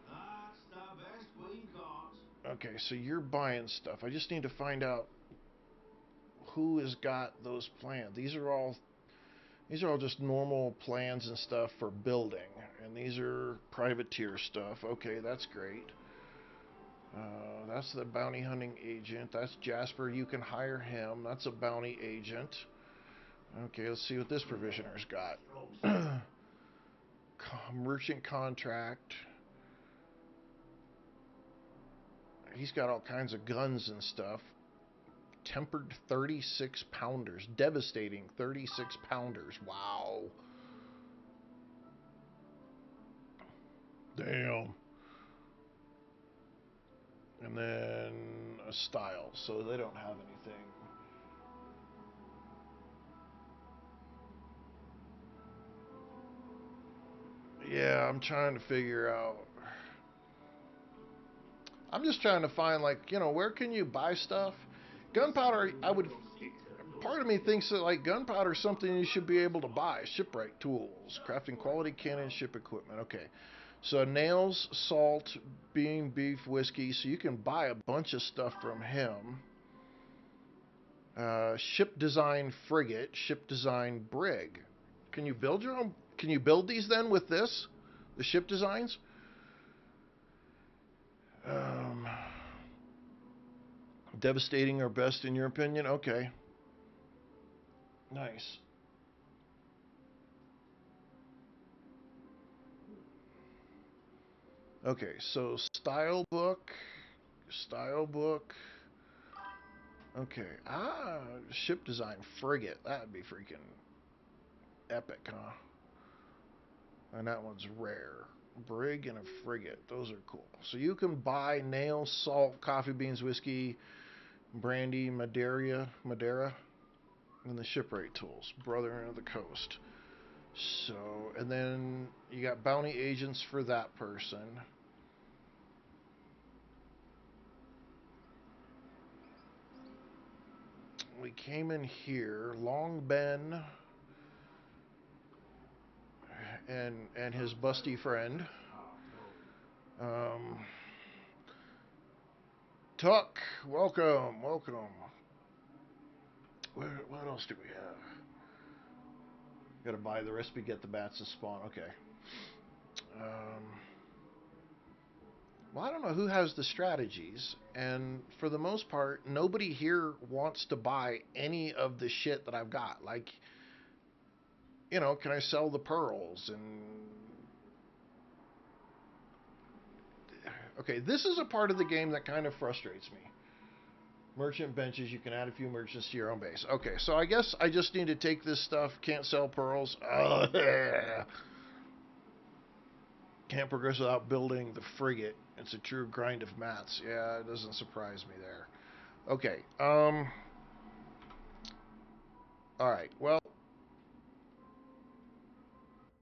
B: That's the best we got.
A: Okay, so you're buying stuff. I just need to find out who has got those plans. These are all just normal plans and stuff for building, and these are privateer stuff. Okay, that's great. That's the bounty hunting agent. That's Jasper. You can hire him. That's a bounty agent. Okay, let's see what this provisioner's got. Merchant contract. He's got all kinds of guns and stuff. Tempered 36 pounders. Devastating 36 pounders. Wow. Damn. And then a style. So they don't have anything. Yeah, I'm trying to figure out. I'm just trying to find, like, where can you buy stuff? Gunpowder, part of me thinks that, like, gunpowder is something you should be able to buy. Shipwright tools, crafting quality cannon ship equipment. Okay. So nails, salt, bean, beef, whiskey. So you can buy a bunch of stuff from him. Ship design frigate, ship design brig. Can you build your own? Can you build these then with this? The ship designs? Um, Devastating or best in your opinion? Okay. Nice. Okay, so style book. Style book. Okay. Ship design frigate. That'd be freaking epic, huh? And that one's rare. Brig and a frigate. Those are cool. So you can buy nails, salt, coffee beans, whiskey, brandy, Madeira, and the shipwright tools. Brother of the Coast. So, and then you got bounty agents for that person. We came in here, Long Ben and his busty friend. Um, Tuck, welcome. What else do we have? Got to buy the recipe, get the bats to spawn. Okay. Well, I don't know who has the strategies, and for the most part, nobody here wants to buy any of the shit that I've got. Like, can I sell the pearls? And okay, this is a part of the game that kind of frustrates me. Merchant benches, you can add a few merchants to your own base. Okay, so I guess I just need to take this stuff. Can't sell pearls. Can't progress without building the frigate. It's a true grind of mats. Yeah, it doesn't surprise me there. Okay. All right. Well,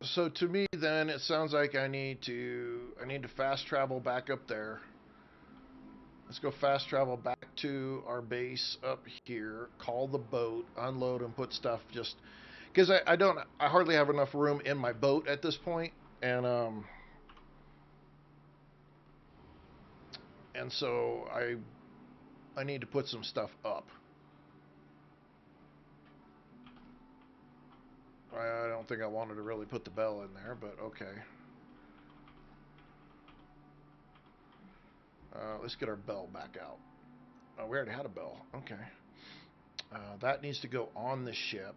A: so to me then it sounds like I need to fast travel back up there. Let's go fast travel back to our base up here. Call the boat, unload, and put stuff. Just because I hardly have enough room in my boat at this point, and so I need to put some stuff up. I don't think I wanted to really put the bell in there, but okay. Let's get our bell back out. Oh, we already had a bell. Okay. That needs to go on the ship.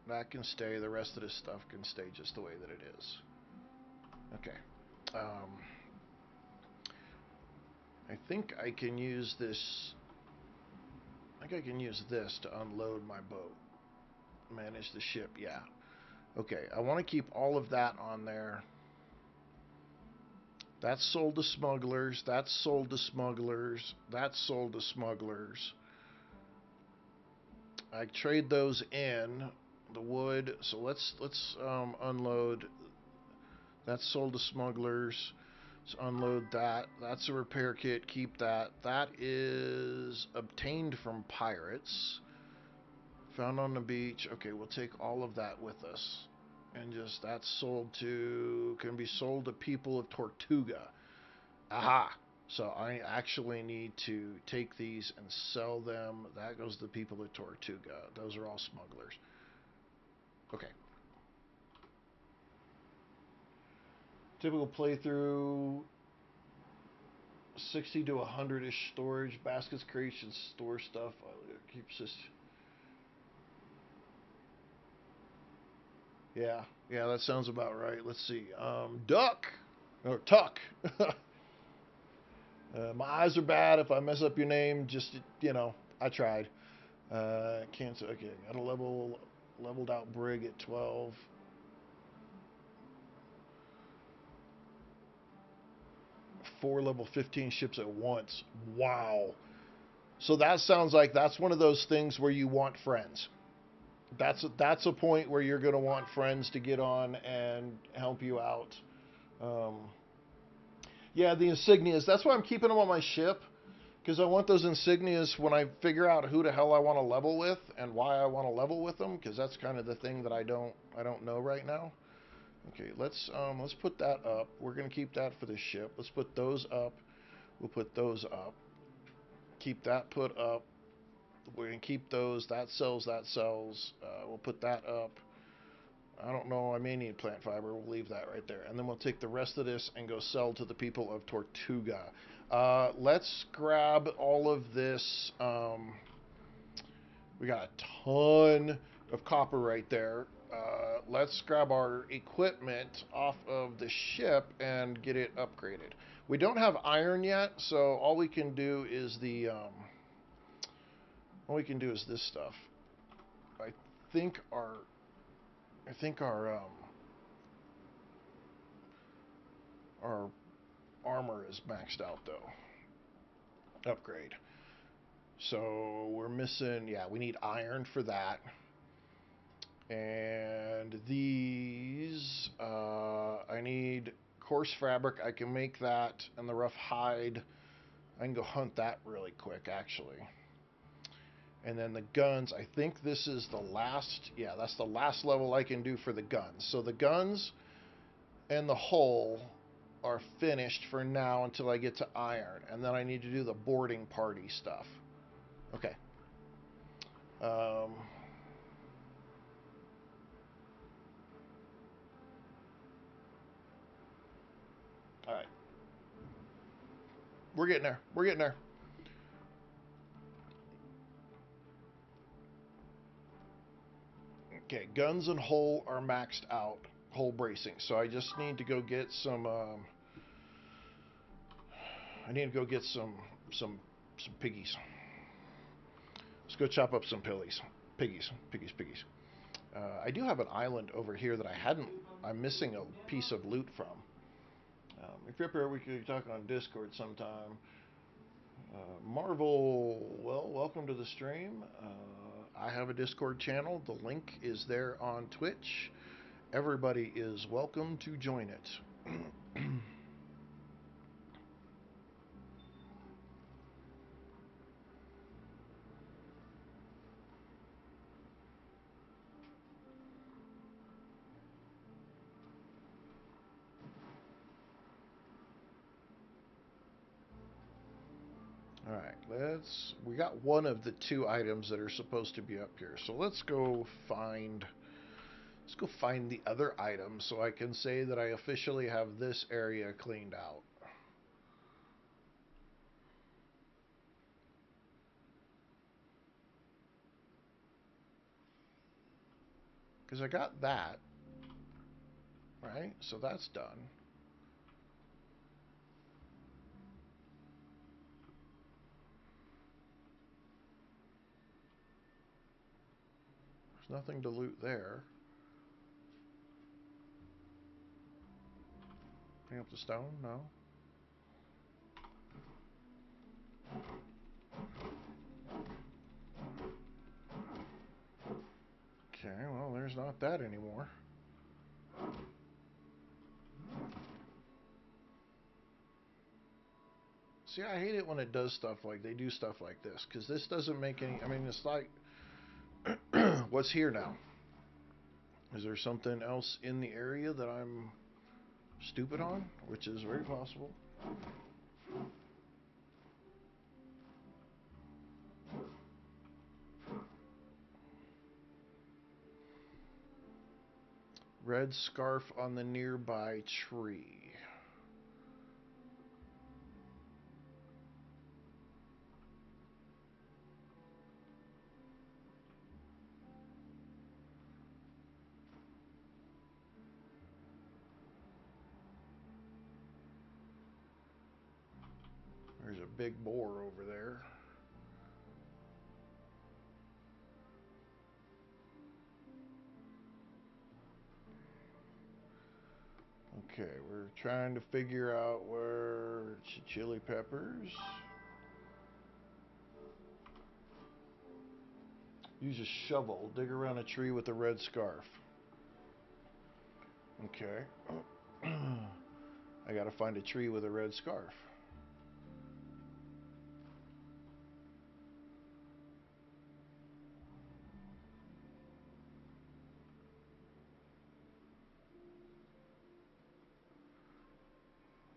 A: That can stay. The rest of this stuff can stay just the way that it is. Okay. I think I can use this. I think I can use this to unload my boat. Manage the ship. Yeah. Okay. I want to keep all of that on there. That's sold to smugglers. That's sold to smugglers. That's sold to smugglers. I trade those in the wood. So let's unload. That's sold to smugglers. Let's unload that. That's a repair kit. Keep that. That is obtained from pirates. Found on the beach. Okay, we'll take all of that with us. And just, that's sold to, can be sold to people of Tortuga. Aha! So I actually need to take these and sell them. That goes to the people of Tortuga. Those are all smugglers. Okay. Typical playthrough, 60 to 100-ish storage. Baskets, crates, and store stuff. Keeps this. Yeah, that sounds about right. Let's see. Duck or Tuck. My eyes are bad. If I mess up your name, just I tried. Cancel. Okay, got a leveled out brig at 12. Four level 15 ships at once. Wow. So that sounds like that's one of those things where you want friends. That's a point where you're going to want friends to get on and help you out. Yeah, the insignias. That's why I'm keeping them on my ship, because I want those insignias when I figure out who the hell I want to level with and why I want to level with them, because that's kind of the thing that I don't know right now. Okay, let's put that up. We're gonna keep that for the ship. Let's put those up. We'll put those up. Keep that put up. We're gonna keep those. That sells. That sells. We'll put that up. I don't know. I may need plant fiber. We'll leave that right there, and then we'll take the rest of this and go sell to the people of Tortuga. Let's grab all of this. We got a ton of copper right there. Let's grab our equipment off of the ship and get it upgraded. We don't have iron yet, so all we can do is this stuff. I think our armor is maxed out though. Upgrade. So we're missing. Yeah, we need iron for that. And these, I need coarse fabric. I can make that, and the rough hide. I can go hunt that really quick, actually. And then the guns, I think this is the last, yeah, that's the last level I can do for the guns. So the guns and the hull are finished for now until I get to iron. And then I need to do the boarding party stuff. Okay. All right. We're getting there. We're getting there. Okay, guns and hull are maxed out. Hull bracing. So I just need to go get some. I need to go get some piggies. Let's go chop up some piggies. I do have an island over here that I hadn't. I'm missing a piece of loot from. If you're up here, we could talk on Discord sometime. Marvel, well, welcome to the stream. I have a Discord channel. The link is there on Twitch. Everybody is welcome to join it. Alright, we got one of the two items that are supposed to be up here. So let's go find the other item so I can say that I officially have this area cleaned out. Because I got that, right? So that's done. There's nothing to loot there. Bring up the stone? No. Okay, well, there's not that anymore. See, I hate it when it does stuff like they do stuff like this, because this doesn't make any. I mean, it's like, what's here now? Is there something else in the area that I'm stupid on? Which is very possible. Red scarf on the nearby tree. There's a big boar over there. Okay, we're trying to figure out where chili peppers. Use a shovel. Dig around a tree with a red scarf. Okay. I gotta find a tree with a red scarf.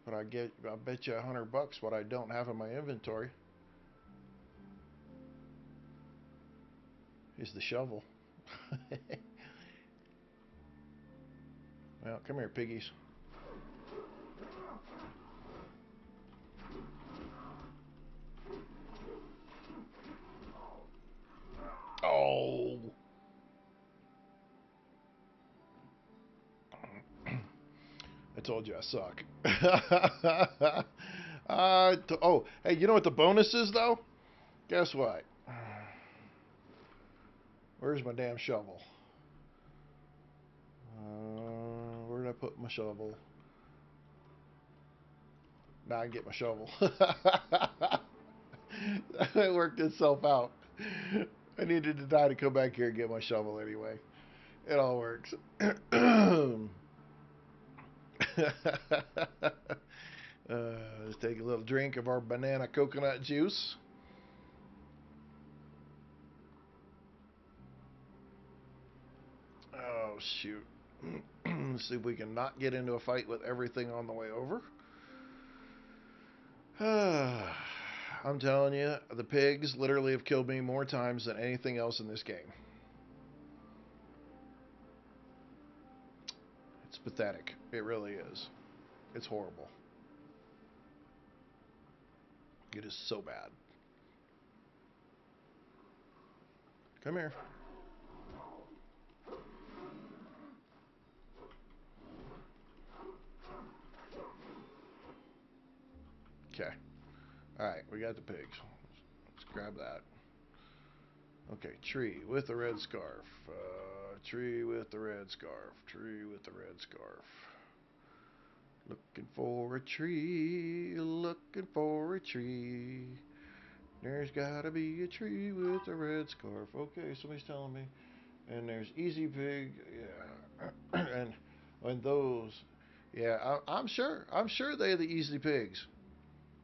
A: But I bet you $100 what I don't have in my inventory is the shovel. Well, come here, piggies. Oh. I told you I suck. Oh, hey, you know what the bonus is, though? Guess what? Where's my damn shovel? Where did I put my shovel? Now I can get my shovel. It worked itself out. I needed to die to come back here and get my shovel anyway. It all works. Let's take a little drink of our banana coconut juice. Oh, shoot. Let's see if we can not get into a fight with everything on the way over. I'm telling you, the pigs literally have killed me more times than anything else in this game. It's pathetic. It really is. It's horrible. It is so bad. Come here. Okay. Alright, we got the pigs. Let's grab that. Okay, tree with the red scarf. Tree with the red scarf. Tree with the red scarf. Looking for a tree. Looking for a tree. There's gotta be a tree with a red scarf. Okay, somebody's telling me. And there's Easy Pig. Yeah. and those. Yeah, I'm sure. I'm sure they're the Easy Pigs.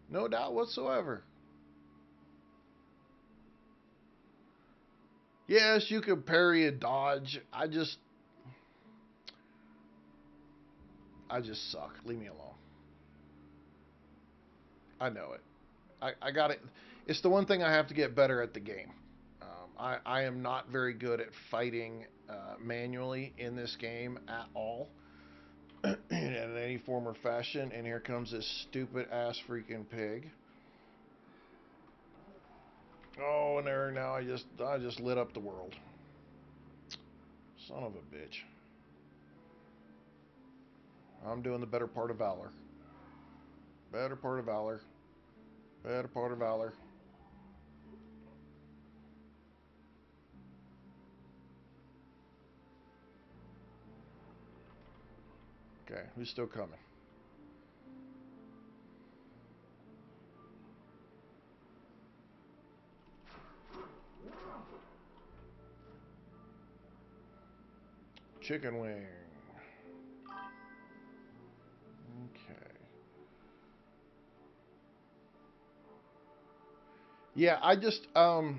A: No doubt whatsoever. Yes, you can parry and dodge. I just suck. Leave me alone. I know it. I got it. It's the one thing I have to get better at the game. I am not very good at fighting manually in this game at all, in any form or fashion. And here comes this stupid ass freaking pig. Oh, and there now I just lit up the world. Son of a bitch. I'm doing the better part of valor. Better part of valor. Better part of valor. Okay, who's still coming? Chicken wing. Okay. Yeah, I just I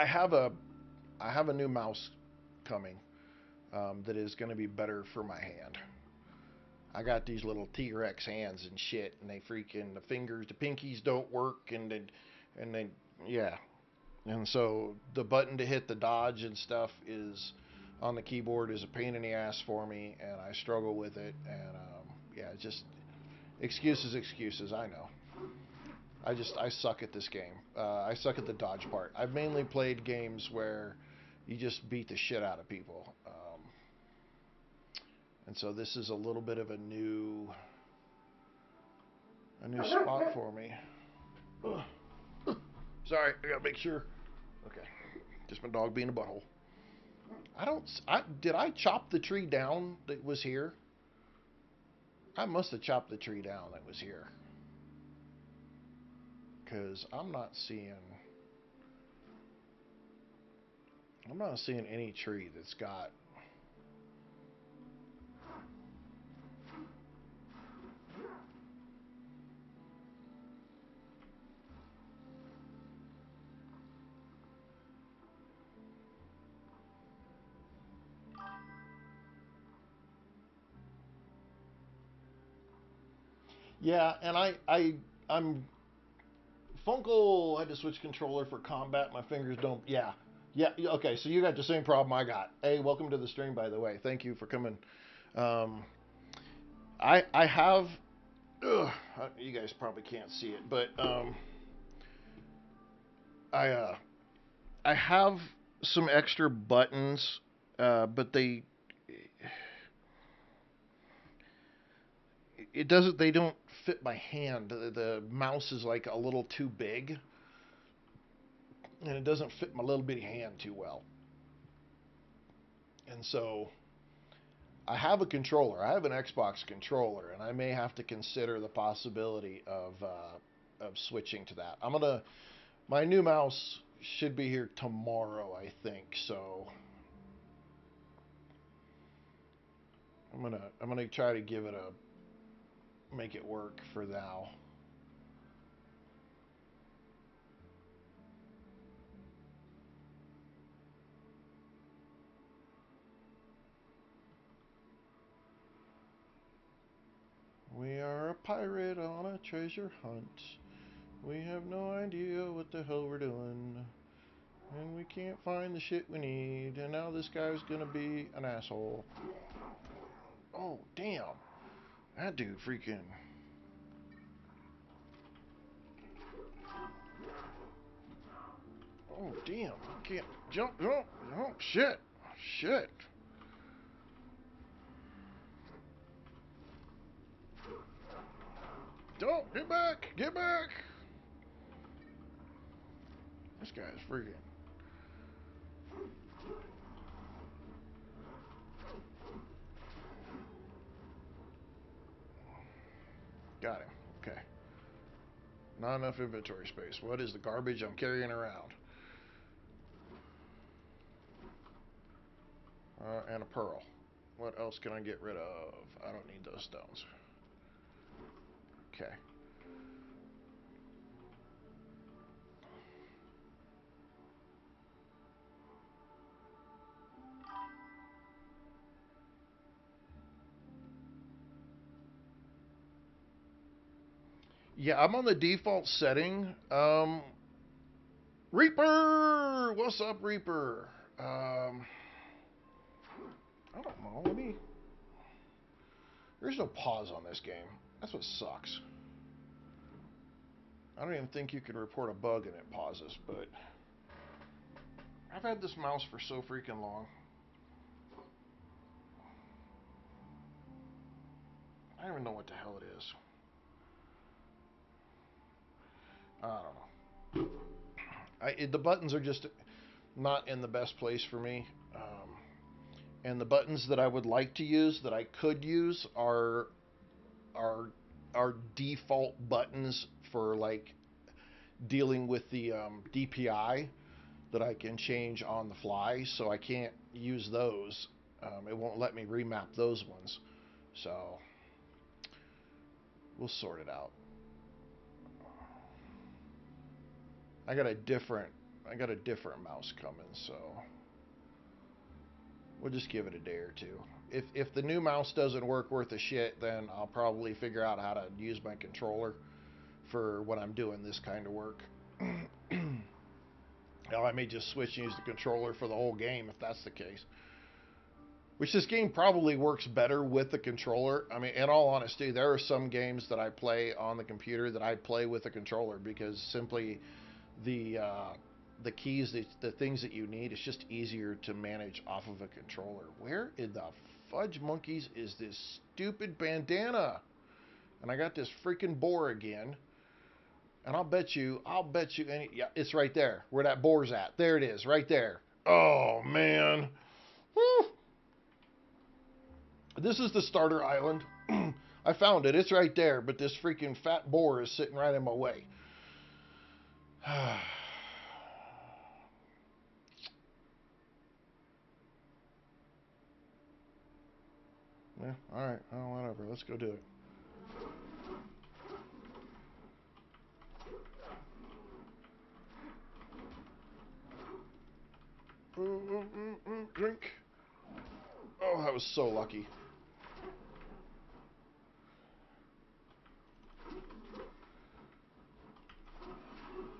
A: have a new mouse coming that is going to be better for my hand. I got these little T-Rex hands and shit, and they freaking the fingers, the pinkies don't work, and they yeah, and so the button to hit the dodge and stuff is on the keyboard is a pain in the ass for me, and I struggle with it, and yeah, just excuses. I know. I suck at this game. I suck at the dodge part. I've mainly played games where you just beat the shit out of people, and so this is a little bit of a new spot for me. Sorry, I gotta make sure. Okay, just my dog being a butthole. I don't. Did I chop the tree down that was here? I must have chopped the tree down that was here, because I'm not seeing. I'm not seeing any tree that's got. Yeah, and I'm Funkle had to switch controller for combat. My fingers don't. Yeah, yeah. Okay, so you got the same problem I got. Hey, welcome to the stream, by the way. Thank you for coming. Um, I have. Ugh, you guys probably can't see it, but I I have some extra buttons, but they don't fit my hand. The mouse is like a little too big, and it doesn't fit my little bitty hand too well. And so I have a controller. I have an Xbox controller, and I may have to consider the possibility of switching to that. My new mouse should be here tomorrow, I think. So I'm gonna try to make it work for now. We are a pirate on a treasure hunt. We have no idea what the hell we're doing. And we can't find the shit we need. And now this guy's gonna be an asshole. Oh, damn. That dude freaking. Oh, damn. I can't jump. Oh, oh, shit. Shit. Don't. Get back. Get back. This guy's freaking. Got him. Okay. Not enough inventory space. What is the garbage I'm carrying around? And a pearl. What else can I get rid of? I don't need those stones. Okay. Yeah, I'm on the default setting. Reaper, what's up, Reaper? I don't know. Let me. There's no pause on this game. That's what sucks. I don't even think you can report a bug and it pauses, but I've had this mouse for so freaking long. I don't even know what the hell it is. I don't know. The buttons are just not in the best place for me. And the buttons that I would like to use, that I could use, are are default buttons for like dealing with the DPI that I can change on the fly. So I can't use those. It won't let me remap those ones. So we'll sort it out. I got a different mouse coming, so we'll just give it a day or two. If the new mouse doesn't work worth a shit, then I'll probably figure out how to use my controller for when I'm doing this kind of work. Now, I may just switch and use the controller for the whole game if that's the case. Which this game probably works better with the controller. I mean, in all honesty, there are some games that I play on the computer that I play with the controller because simply the keys, the things that you need, it's just easier to manage off of a controller. Where in the fudge monkeys is this stupid bandana? And I got this freaking boar again. And I'll bet you, yeah, it's right there, where that boar's at. There it is, right there. Oh, man. Whew. This is the starter island. I found it. It's right there, but this freaking fat boar is sitting right in my way. Yeah, all right. Oh, whatever. Let's go do it. Drink. Oh, that was so lucky.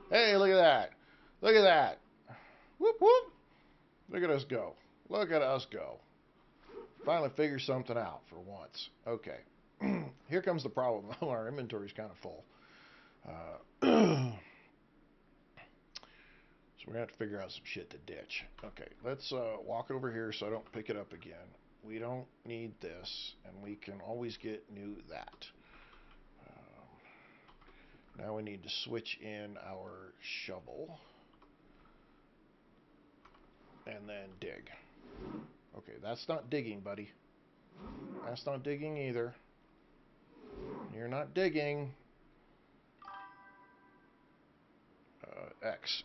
A: Hey, look at that. Look at that. Whoop, whoop. Look at us go. Look at us go. Finally figure something out for once. Okay. Here comes the problem. Our inventory's kind of full. So we're going to have to figure out some shit to ditch. Okay, let's walk over here so I don't pick it up again. We don't need this, and we can always get new that. Now we need to switch in our shovel. And then dig. Okay, that's not digging, buddy. That's not digging either. You're not digging. X.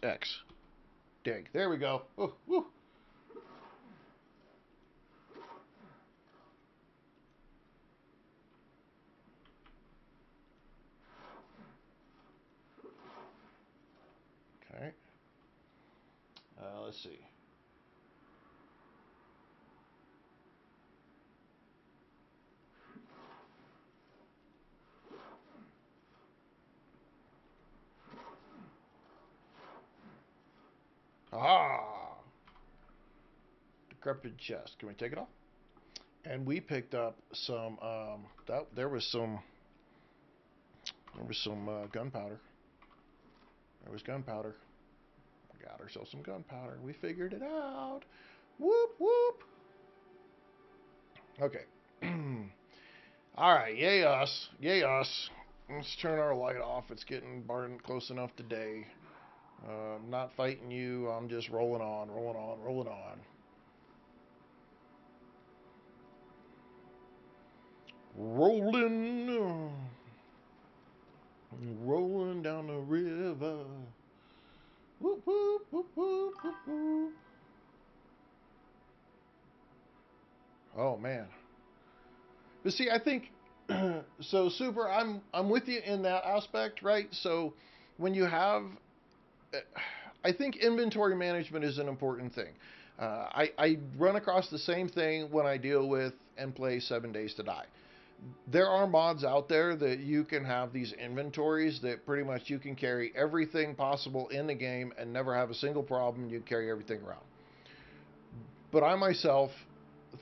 A: Dig. There we go. Ooh, woo. Okay. Let's see. Ah! Decrepit chest. Can we take it off? And we picked up some. There was some gunpowder. There was gunpowder. We got ourselves some gunpowder. We figured it out. Whoop whoop. Okay. All right. Yay us. Yay us. Let's turn our light off. It's getting close enough today. I'm not fighting you. I'm just rolling on. Rolling down the river. Whoop, whoop, whoop, whoop, whoop, whoop. Oh man. But see, I think so. Super. I'm with you in that aspect, right? So when you have, I think inventory management is an important thing. I run across the same thing when I deal with and play 7 Days to Die. There are mods out there that you can have these inventories that pretty much you can carry everything possible in the game and never have a single problem. You carry everything around. But I myself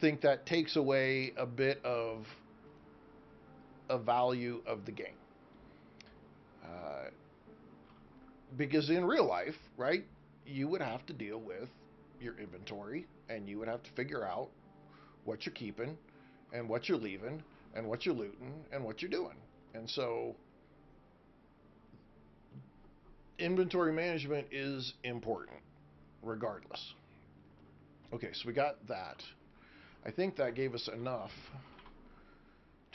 A: think that takes away a bit of a value of the game. Uh, because in real life, right, you would have to deal with your inventory and you would have to figure out what you're keeping and what you're leaving and what you're looting and what you're doing. And so inventory management is important regardless. Okay, so we got that. I think that gave us enough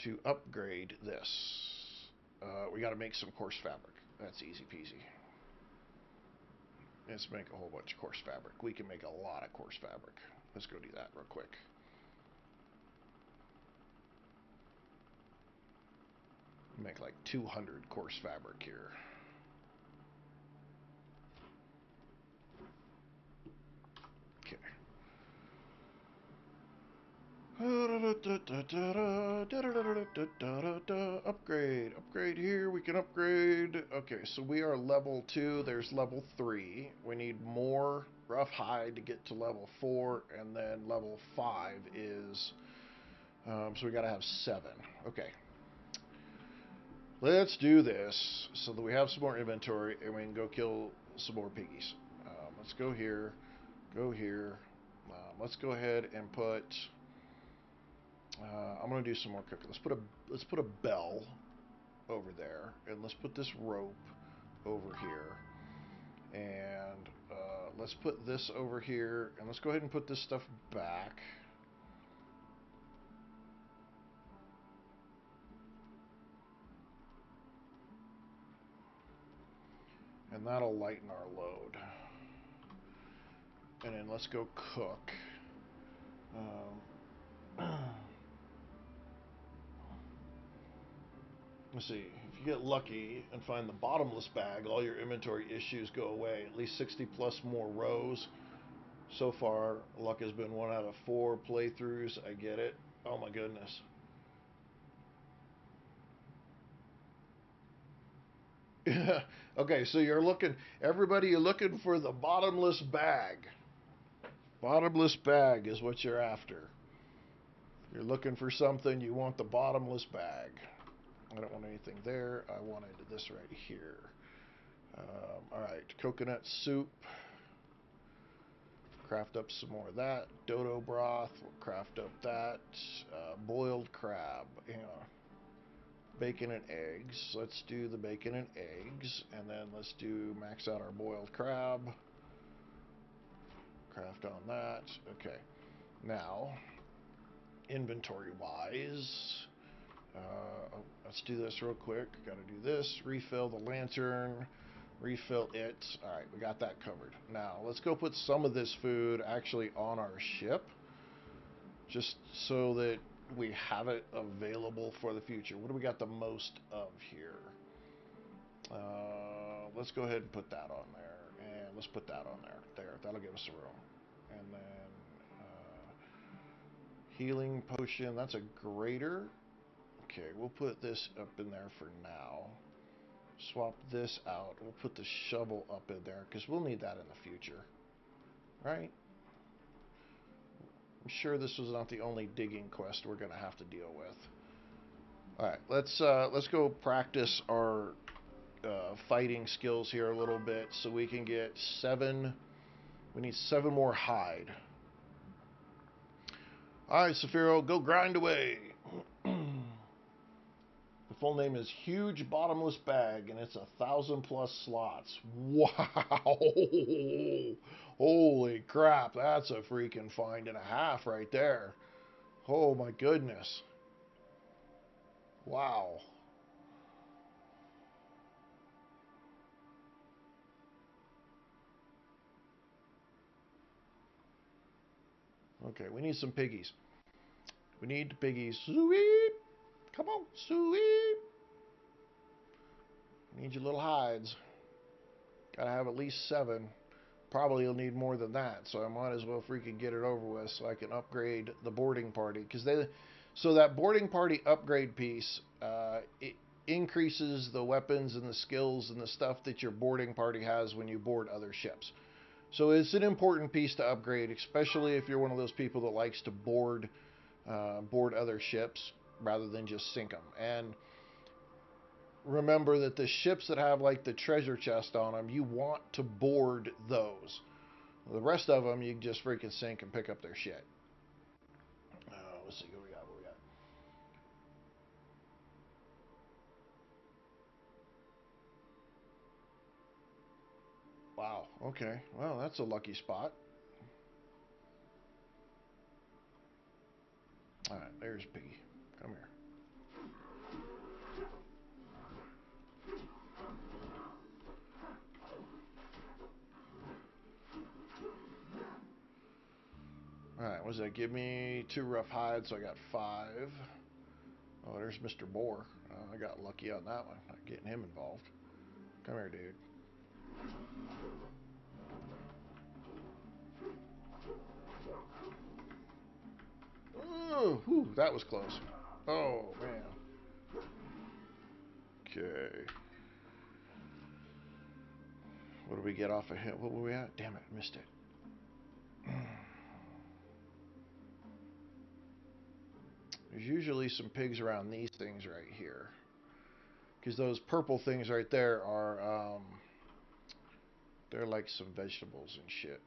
A: to upgrade this. We got to make some coarse fabric. That's easy peasy. Let's make a whole bunch of coarse fabric. We can make a lot of coarse fabric. Let's go do that real quick. Make like 200 coarse fabric here. Okay. Upgrade, upgrade here. We can upgrade. Okay, so we are level 2. There's level 3. We need more rough hide to get to level 4, and then level 5 is. So we gotta have 7. Okay. Let's do this so that we have some more inventory and we can go kill some more piggies. Let's go here. Go here. Let's go ahead and put. I'm gonna do some more cooking. Let's put a bell over there, and let's put this rope over here, and let's put this over here, and let's go ahead and put this stuff back. And that'll lighten our load. And then let's go cook. Let's see. If you get lucky and find the bottomless bag, all your inventory issues go away. At least 60 plus more rows. So far, luck has been 1 out of 4 playthroughs. I get it. Oh my goodness. Okay, so everybody, you're looking for the bottomless bag. Bottomless bag is what you're after. If you're looking for something, you want the bottomless bag. I don't want anything there. I wanted this right here. All right, coconut soup. Craft up some more of that. Dodo broth. We'll craft up that. Boiled crab. Bacon and eggs. Let's do the bacon and eggs. And then let's max out our boiled crab. Craft on that. Okay. Now, inventory wise. Let's do this real quick. Got to do this. Refill the lantern. Refill it. All right, we got that covered. Now, let's go put some of this food actually on our ship, just so that we have it available for the future. What do we got the most of here? Let's go ahead and put that on there, and let's put that on there. There, that'll give us some room. And then healing potion. That's a greater. Okay, we'll put this up in there for now. Swap this out. We'll put the shovel up in there because we'll need that in the future, right? I'm sure this was not the only digging quest we're gonna have to deal with. All right, let's go practice our fighting skills here a little bit so we can get 7. We need 7 more hide. All right, Saphiro, go grind away. The full name is Huge Bottomless Bag, and it's 1,000 plus slots. Wow! Holy crap, that's a freaking find and a half right there. Oh my goodness. Wow. Okay, we need some piggies. We need the piggies. Sweep! Come on, sweep! Need your little hides. Gotta have at least 7. probably will need more than that. So I might as well freaking get it over with so I can upgrade the boarding party. So that boarding party upgrade piece, it increases the weapons and the skills and the stuff that your boarding party has when you board other ships. So it's an important piece to upgrade, especially if you're one of those people that likes to board other ships rather than just sink them. And remember that the ships that have like the treasure chest on them, you want to board those. The rest of them, you can just freaking sink and pick up their shit. Let's see what we got. What we got? Wow. Okay. Well, that's a lucky spot. All right. There's Piggy. Come here. All right. What does that give me? 2 rough hides, so I got 5. Oh, there's Mr. Boar. I got lucky on that one. Not getting him involved. Come here, dude. Oh, whew, that was close. Oh, man. Okay. What do we get off of him? What were we at? Damn it, missed it. There's usually some pigs around these things right here. Because those purple things right there are, they're like some vegetables and shit.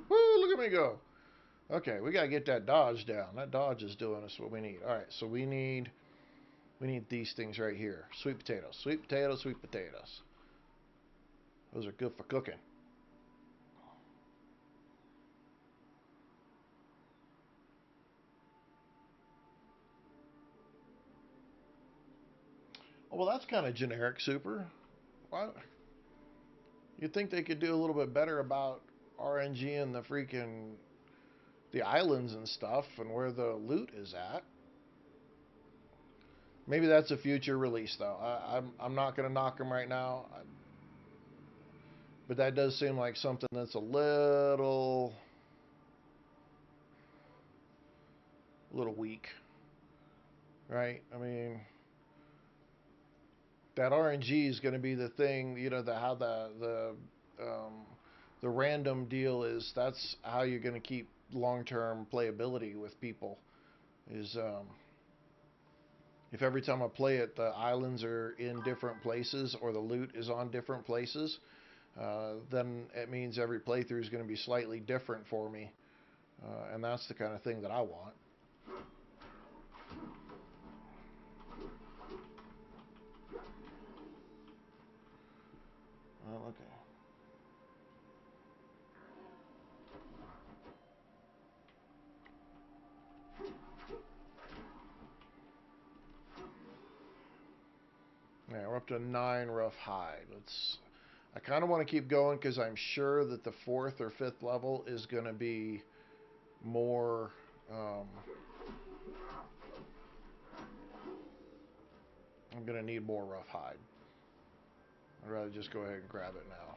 A: Woo, look at me go. Okay, we gotta get that dodge down. That dodge is doing us what we need. Alright, so we need these things right here. Sweet potatoes. Sweet potatoes, sweet potatoes. Those are good for cooking. Oh, well, that's kind of generic, Super. Why? You'd think they could do a little bit better about RNG and the islands and stuff and where the loot is at. Maybe that's a future release, though. I'm not going to knock them right now, but that does seem like something that's a little weak, right? I mean, that RNG is going to be the thing, how the random deal is. That's how you're going to keep long-term playability with people. Is if every time I play it, the islands are in different places or the loot is on different places, then it means every playthrough is going to be slightly different for me, and that's the kind of thing that I want. Well, okay. Yeah, we're up to 9 rough hide. I kind of want to keep going because I'm sure that the 4th or 5th level is going to be more. I'm going to need more rough hide. I'd rather just go ahead and grab it now.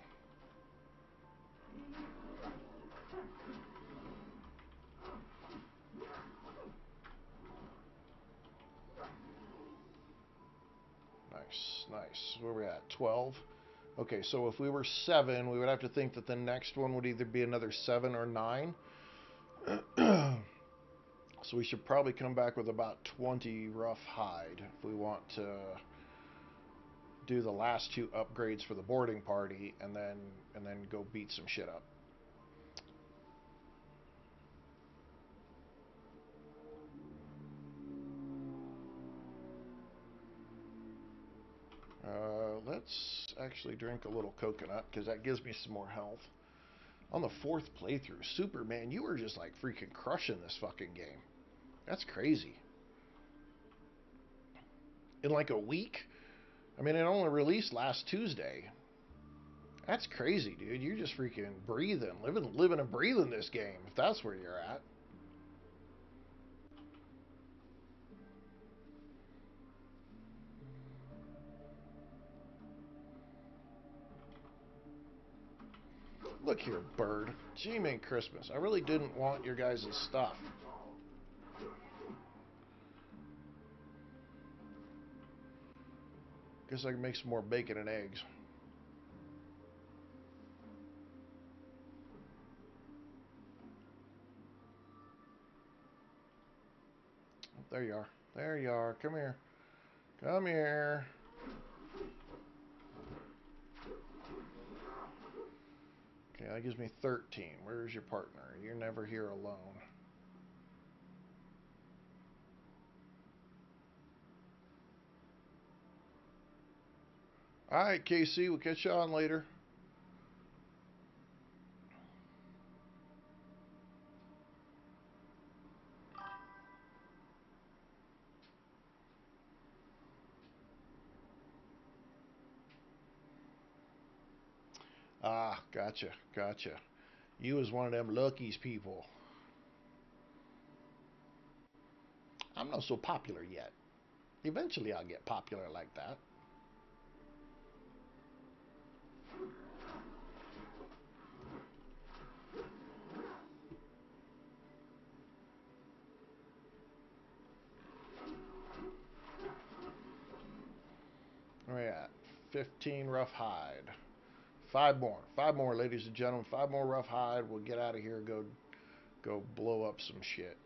A: Nice, nice. Where are we at? 12? Okay, so if we were 7, we would have to think that the next one would either be another 7 or 9. So we should probably come back with about 20 rough hide if we want to do the last 2 upgrades for the boarding party and then go beat some shit up. Let's actually drink a little coconut because that gives me some more health. On the 4th playthrough, Superman, you were just like freaking crushing this fucking game. That's crazy. in like a week. I mean, it only released last Tuesday. That's crazy, dude. You're just freaking breathing, living and breathing this game, if that's where you're at. Look here, bird. G-Man Christmas. I really didn't want your guys' stuff. Guess I can make some more bacon and eggs. There you are. There you are. Come here. Come here. Okay, that gives me 13. Where's your partner? You're never here alone. Alright, KC, we'll catch you on later. Ah, gotcha, gotcha. You was one of them Lucky's people. I'm not so popular yet. Eventually I'll get popular like that. Where we at? 15 rough hide. Five more. Five more, ladies and gentlemen. Five more rough hide. We'll get out of here. Go blow up some shit.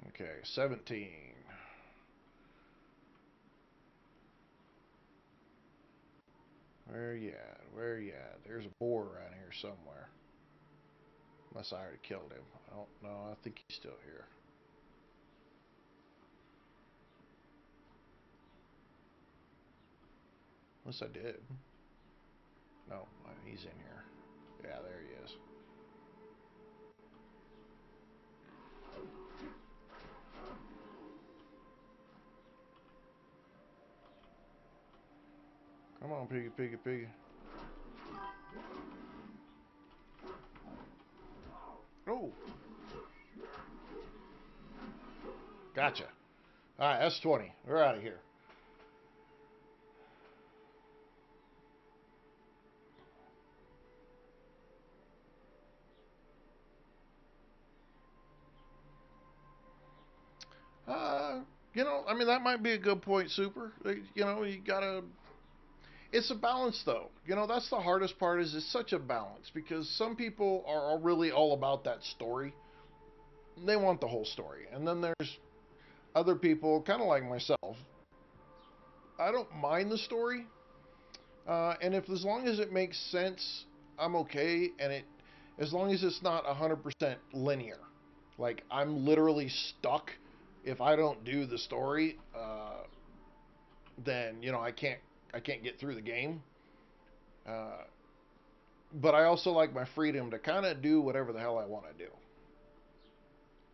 A: Okay, 17. Where you at? Where you at? There's a boar around here somewhere. Unless I already killed him. I don't know. I think he's still here. Unless I did. No, he's in here. Yeah, there he is. Come on, piggy, piggy, piggy. Oh! Gotcha. Alright, S20. We're out of here. You know, I mean, that might be a good point, Super. You know, you gotta. It's a balance, though. You know, that's the hardest part. Is it's such a balance because some people are really all about that story. They want the whole story, and then there's other people, kind of like myself. I don't mind the story, and if as long as it makes sense, I'm okay. And as long as it's not 100% linear, like I'm literally stuck. If I don't do the story, then you know I can't get through the game. Uh, but I also like my freedom to kind of do whatever the hell I want to do.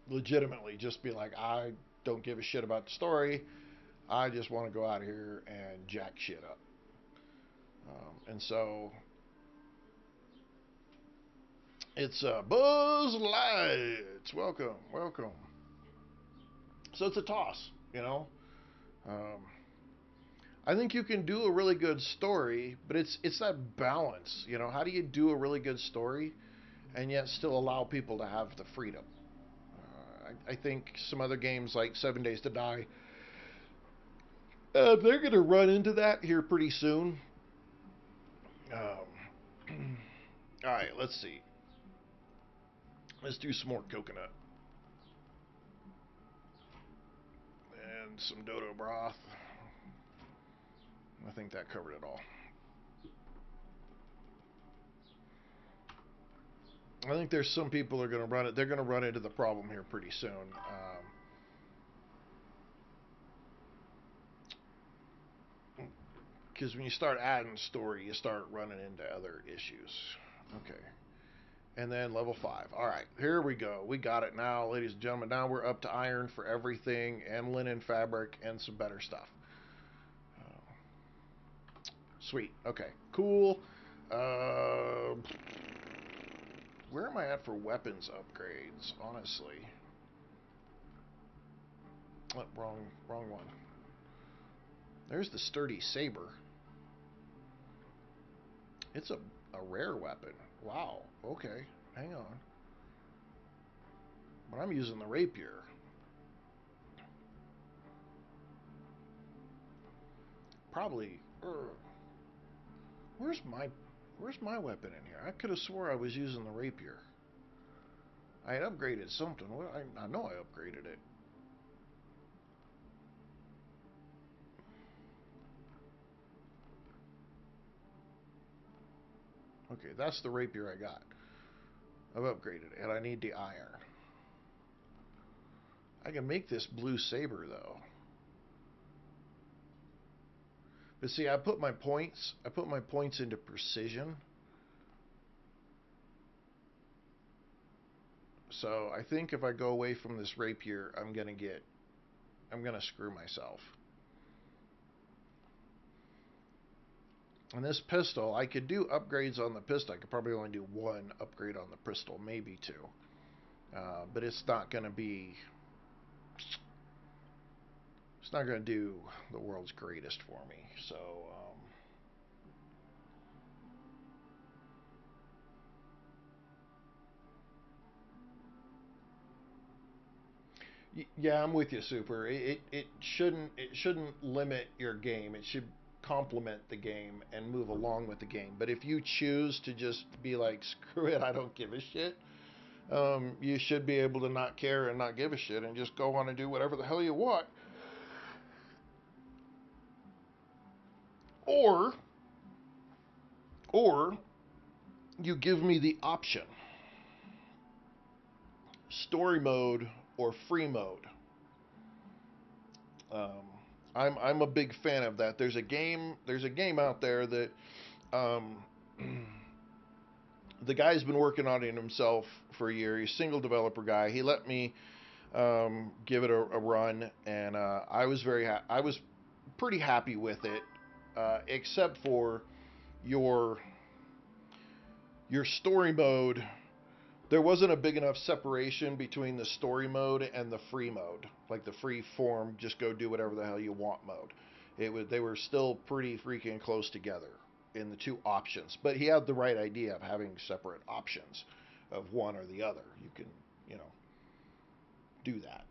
A: Legitimately, just be like, I don't give a shit about the story. I just want to go out here and jack shit up. And so it's Buzz Lights. Welcome, welcome. So it's a toss, you know. Um, I think you can do a really good story, but it's that balance, you know. How do you do a really good story and yet still allow people to have the freedom? I think some other games like 7 Days to Die, they're going to run into that here pretty soon. All right, let's see. Let's do some more coconut and some dodo broth. I think that covered it all. I think there's some people that are going to run it. They're going to run into the problem here pretty soon. because when you start adding story, you start running into other issues. Okay. And then level 5. All right, here we go. We got it now, ladies and gentlemen. Now we're up to iron for everything and linen fabric and some better stuff. Sweet. Okay, cool. Where am I at for weapons upgrades, honestly? Oh, wrong one. There's the sturdy saber. It's a rare weapon. Wow. Okay. Hang on. But I'm using the rapier. Probably. Where's my weapon in here? I could have swore I was using the rapier. I had upgraded something. I know I upgraded it. Okay, that's the rapier I got. I've upgraded it, and I need the iron. I can make this blue saber though. But see, I put my points into precision. So I think if I go away from this rapier, I'm gonna screw myself. And this pistol, I could do upgrades on the pistol. I could probably only do one upgrade on the pistol, maybe two. But it's not gonna be. It's not gonna do the world's greatest for me. So. Yeah, I'm with you, Super. It shouldn't limit your game. It should complement the game and move along with the game. But if you choose to just be like, screw it, I don't give a shit, you should be able to not care and not give a shit and just go on and do whatever the hell you want. Or or you give me the option: story mode or free mode. Um, I'm a big fan of that. There's a game out there that um, the guy's been working on it himself for a year. He's a single developer guy. He let me give it a run, and I was pretty happy with it, except for your story mode. There wasn't a big enough separation between the story mode and the free mode, like the free form, just go do whatever the hell you want mode. They were still pretty freaking close together in the two options, but he had the right idea of having separate options of one or the other. You can, do that.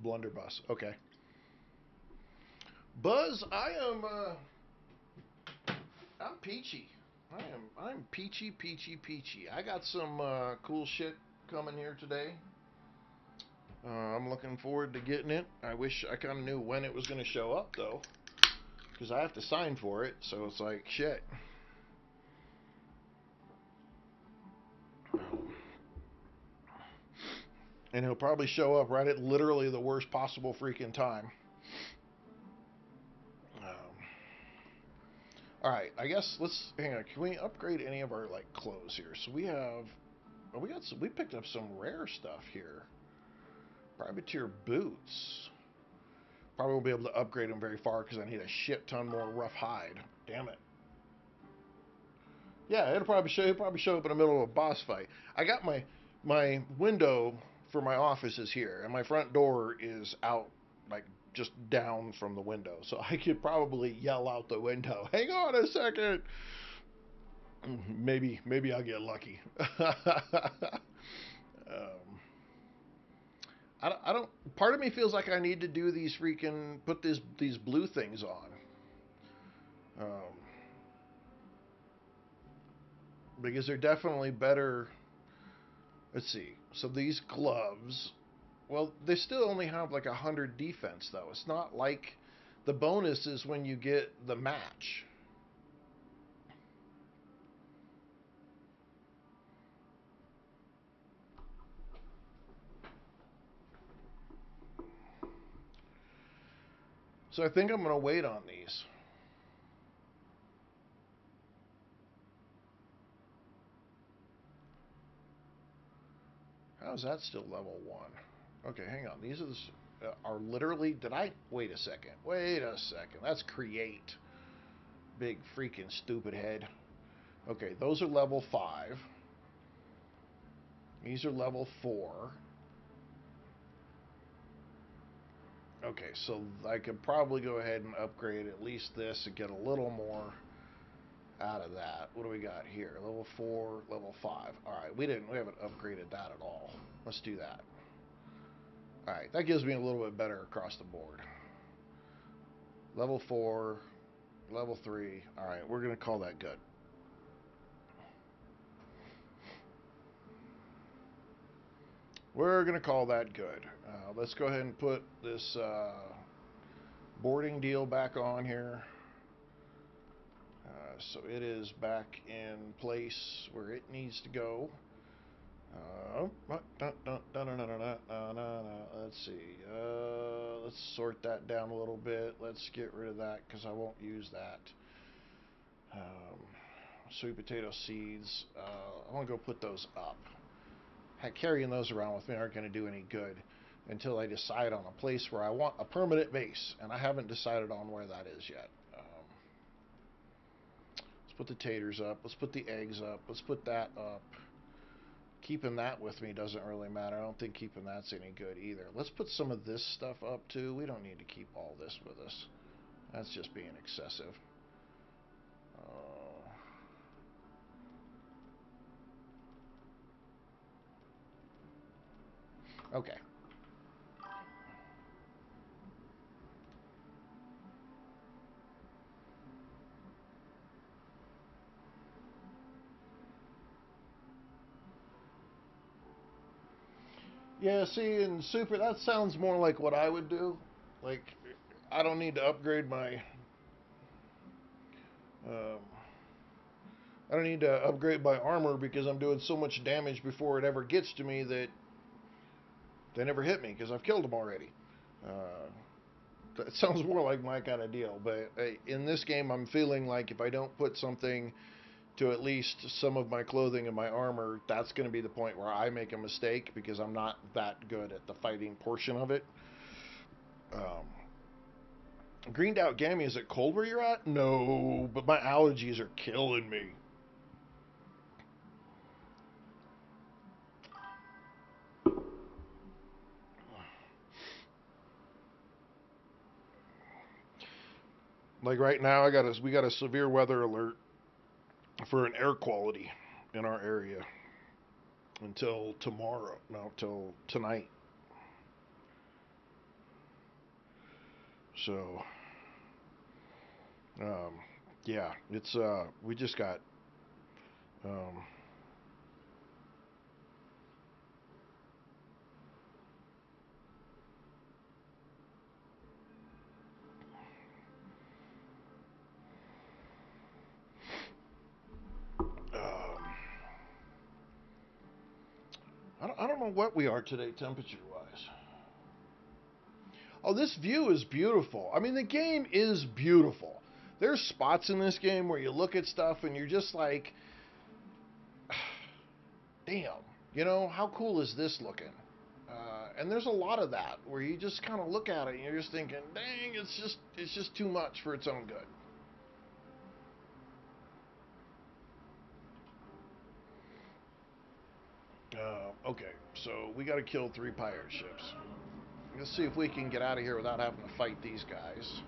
A: Blunderbuss. Okay. Buzz, I'm peachy. I'm peachy. I got some cool shit coming here today. I'm looking forward to getting it. I wish I kind of knew when it was going to show up though, because I have to sign for it. So it's like shit. And he'll probably show up right at literally the worst possible freaking time. All right, I guess let's hang on. Can we upgrade any of our like clothes here? So we have, we picked up some rare stuff here. Privateer boots. Probably won't be able to upgrade them very far because I need a shit ton more rough hide. Damn it. Yeah, it'll probably show up in the middle of a boss fight. I got my window for my office is here, and my front door is out, like just down from the window, so I could probably yell out the window, "Hang on a second." Maybe I'll get lucky. I don't. Part of me feels like I need to do these freaking put these blue things on. Um, because they're definitely better. Let's see. So these gloves, well, they still only have like 100 defense though. It's not like the bonus is when you get the match. So I think I'm going to wait on these. How is that still level 1? Okay, hang on. These are literally... Did I... Wait a second. Wait a second. That's create. Big freaking stupid head. Okay, those are level 5. These are level 4. Okay, so I could probably go ahead and upgrade at least this and get a little more out of that. What do we got here? Level 4, level 5. Alright, we haven't upgraded that at all. Let's do that. Alright, that gives me a little bit better across the board. Level 4, level 3. Alright, we're going to call that good. We're going to call that good. Let's go ahead and put this boarding deal back on here. So it is back in place where it needs to go. Let's see. Let's sort that down a little bit. Let's get rid of that because I won't use that. Sweet potato seeds. I want to go put those up. Heck, carrying those around with me aren't going to do any good until I decide on a place where I want a permanent base, and I haven't decided on where that is yet. Let's put the taters up. Let's put the eggs up. Let's put that up. Keeping that with me doesn't really matter. I don't think keeping that's any good either. Let's put some of this stuff up too. We don't need to keep all this with us. That's just being excessive. Okay. Yeah, see, in Super, that sounds more like what I would do. Like, I don't need to upgrade my... Um, I don't need to upgrade my armor because I'm doing so much damage before it ever gets to me that they never hit me because I've killed them already. That sounds more like my kind of deal. But in this game, I'm feeling like if I don't put something to at least some of my clothing and my armor, that's going to be the point where I make a mistake because I'm not that good at the fighting portion of it. Greened out Gammy, is it cold where you're at? No, but my allergies are killing me. Like right now, we got a severe weather alert for an air quality in our area until tomorrow. No, till tonight. So, yeah, it's we just got um, I don't know what we are today, temperature wise. Oh, this view is beautiful. I mean, the game is beautiful. There's spots in this game where you look at stuff and you're just like, damn, you know, how cool is this looking? And there's a lot of that where you just kind of look at it and you're just thinking, dang, it's just too much for its own good. Okay, so we got to kill 3 pirate ships. Let's see if we can get out of here without having to fight these guys.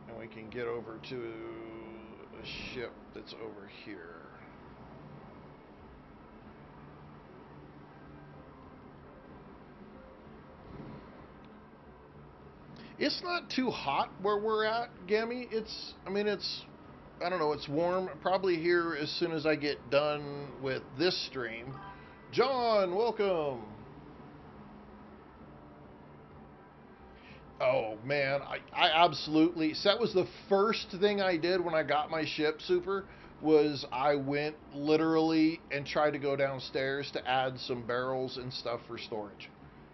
A: And we can get over to a ship that's over here. It's not too hot where we're at, Gammy. I don't know, it's warm. Probably here as soon as I get done with this stream. John, welcome. Oh man, I absolutely. So that was the first thing I did when I got my ship, Super. Was I went literally and tried to go downstairs to add some barrels and stuff for storage.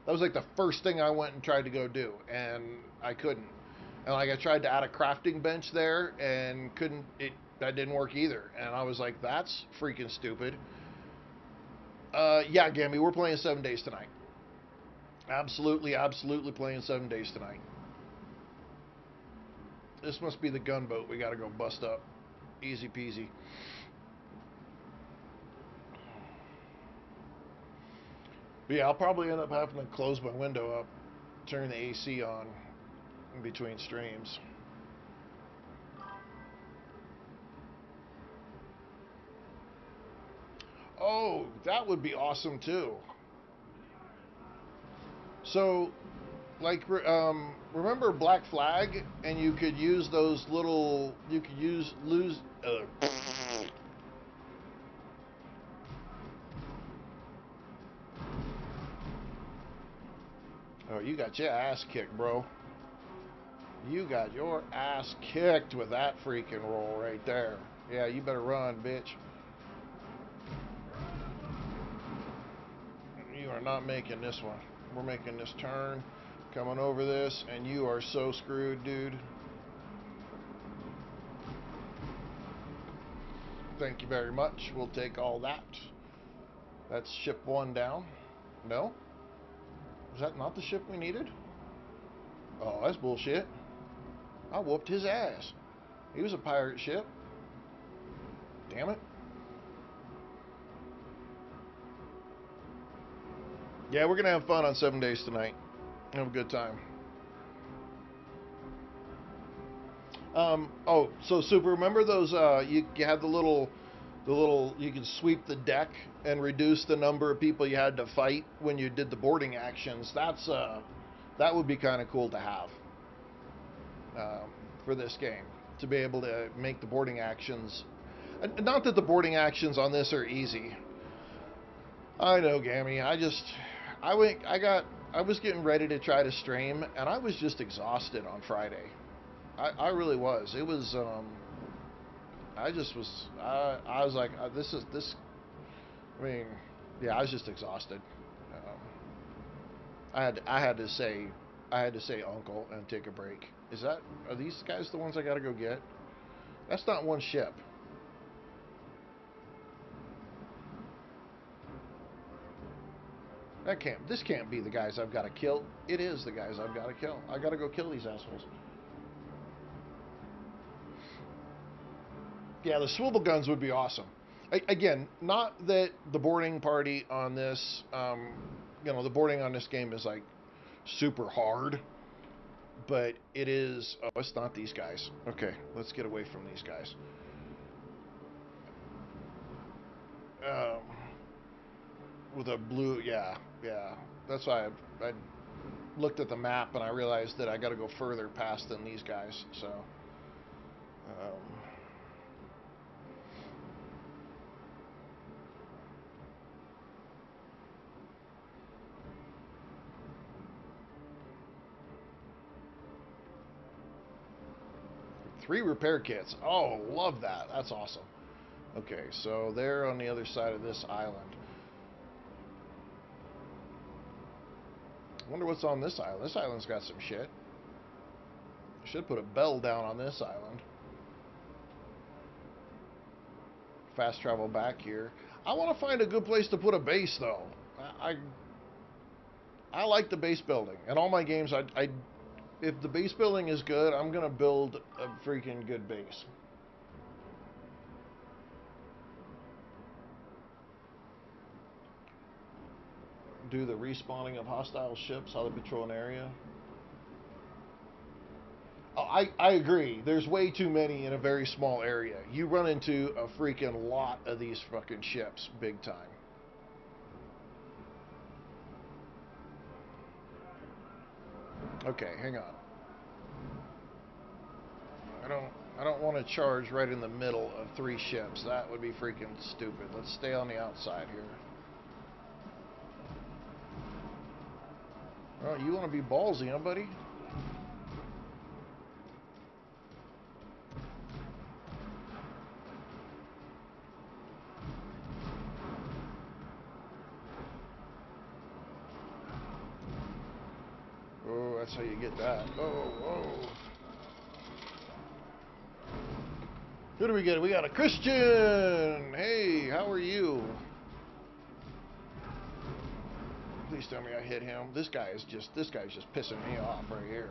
A: That was like the first thing I went and tried to go do, and I couldn't. And like I tried to add a crafting bench there and couldn't. It that didn't work either. And I was like, that's freaking stupid. Yeah, Gammy, we're playing 7 days tonight. Absolutely, absolutely playing 7 days tonight. This must be the gunboat we got to go bust up. Easy peasy. But yeah, I'll probably end up having to close my window up, turn the AC on in between streams. Oh, that would be awesome too. So, like, remember Black Flag, and you could use those little, you could use lose. Oh, you got your ass kicked, bro. You got your ass kicked with that freaking roll right there. Yeah, you better run, bitch. You are not making this one. We're making this turn, coming over this, and you are so screwed, dude. Thank you very much. We'll take all that. That's ship one down. No? Was that not the ship we needed? Oh, that's bullshit. I whooped his ass. He was a pirate ship. Damn it. Yeah, we're going to have fun on 7 days tonight. Have a good time. Oh, so Super, remember those, you had you could sweep the deck and reduce the number of people you had to fight when you did the boarding actions. That would be kind of cool to have for this game, to be able to make the boarding actions. Not that the boarding actions on this are easy. I know, Gammy. I was getting ready to try to stream, and I was just exhausted on Friday. I really was. It was, I was like, this. I mean, yeah, I was just exhausted. Um, I had to say uncle and take a break. Are these guys the ones I got to go get? That's not one ship. This can't be the guys I've got to kill. It is the guys I've got to kill. I got to go kill these assholes. Yeah, the swivel guns would be awesome. Again, not that the boarding party on this, the boarding on this game is like super hard, but it is. Oh, it's not these guys. Okay, let's get away from these guys. Um, with a blue, yeah, yeah. That's why I looked at the map and I realized that I got to go further past than these guys. So. Um, 3 repair kits. Oh, love that. That's awesome. Okay, so they're on the other side of this island. Wonder what's on this island. This island's got some shit. Should put a bell down on this island. Fast travel back here. I want to find a good place to put a base, though. I like the base building. In all my games, if the base building is good, I'm gonna build a freaking good base. Do the respawning of hostile ships, how they patrol an area. Oh, I agree. There's way too many in a very small area. You run into a freaking lot of these fucking ships, big time. Okay, hang on. I don't I don't want to charge right in the middle of 3 ships. That would be freaking stupid. Let's stay on the outside here. Oh, you want to be ballsy, huh, buddy? that's how you get that. Oh, whoa. Who do we get? We got a Christian. Hey, how are you? Please tell me I hit him. This guy's just pissing me off right here.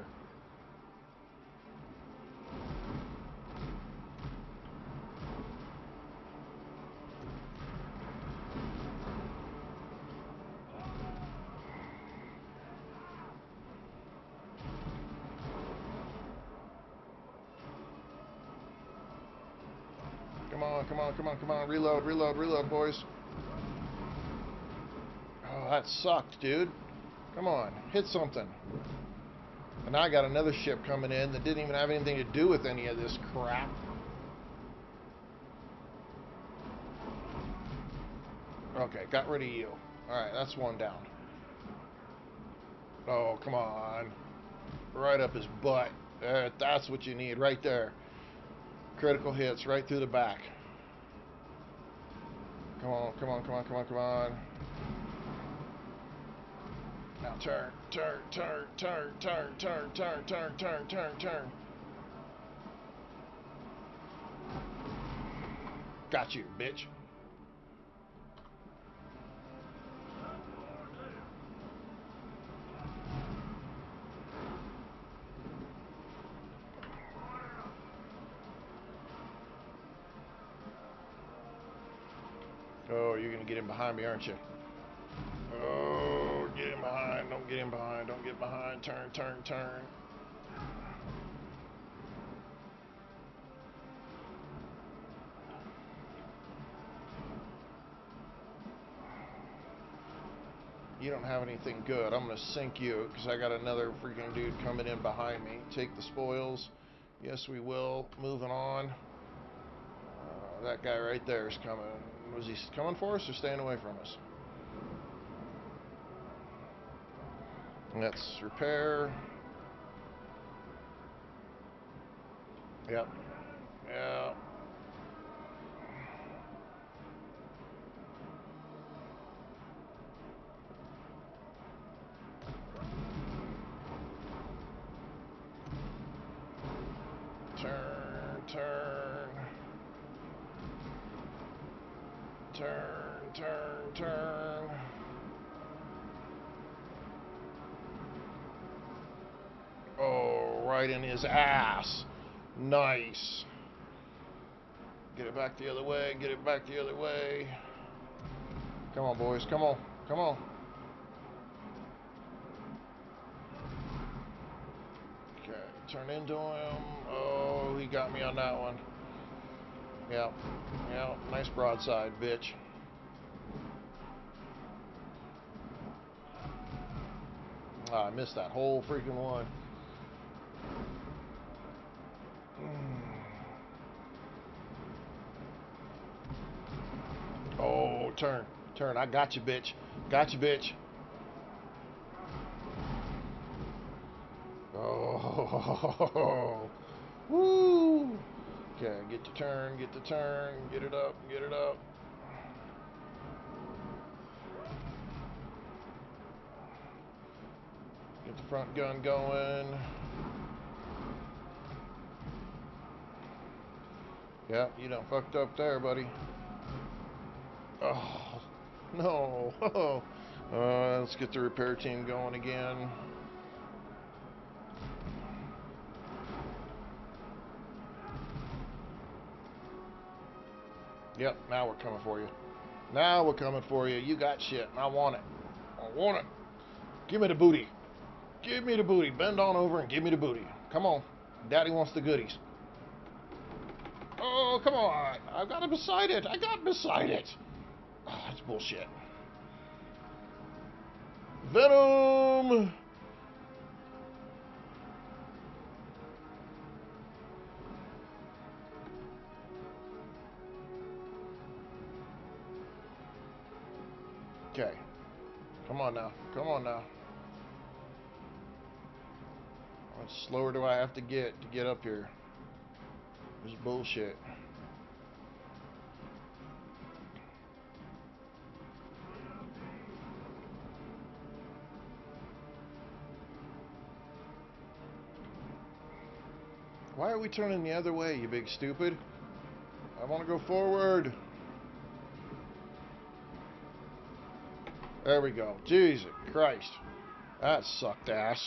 A: Come on. Reload, boys. Oh, that sucked, dude. Come on, hit something. And now I got another ship coming in that didn't even have anything to do with any of this crap. Okay, got rid of you. Alright, that's one down. Oh, come on. Right up his butt. That's what you need right there. Critical hits right through the back. Come on. Now turn. Got you, bitch. Oh, you're gonna get in behind me, aren't you? Oh, get in behind. Don't get in behind. Don't get behind. Turn. You don't have anything good. I'm going to sink you because I got another freaking dude coming in behind me. Take the spoils. Yes, we will. Moving on. That guy right there is coming. Was he coming for us or staying away from us? Let's repair. Yep. Yeah. Turn. Oh, right in his ass. Nice. Get it back the other way. Come on, boys. Come on. Okay, turn into him. Oh, he got me on that one. Yep. Nice broadside, bitch. Ah, I missed that whole freaking one. Oh, turn. I got you, bitch. Oh, woo. Okay, get the turn. Get it up. Get the front gun going. Yeah, you done fucked up there, buddy. Oh, no. Let's get the repair team going again. Yep, now we're coming for you. You got shit, and I want it. Give me the booty. Bend on over and give me the booty. Come on. Daddy wants the goodies. Oh, come on. I got beside it. Oh, that's bullshit. Venom! Okay. Come on now. How much slower do I have to get up here? This is bullshit. Why are we turning the other way, you big stupid? I want to go forward. There we go. Jesus Christ. That sucked ass.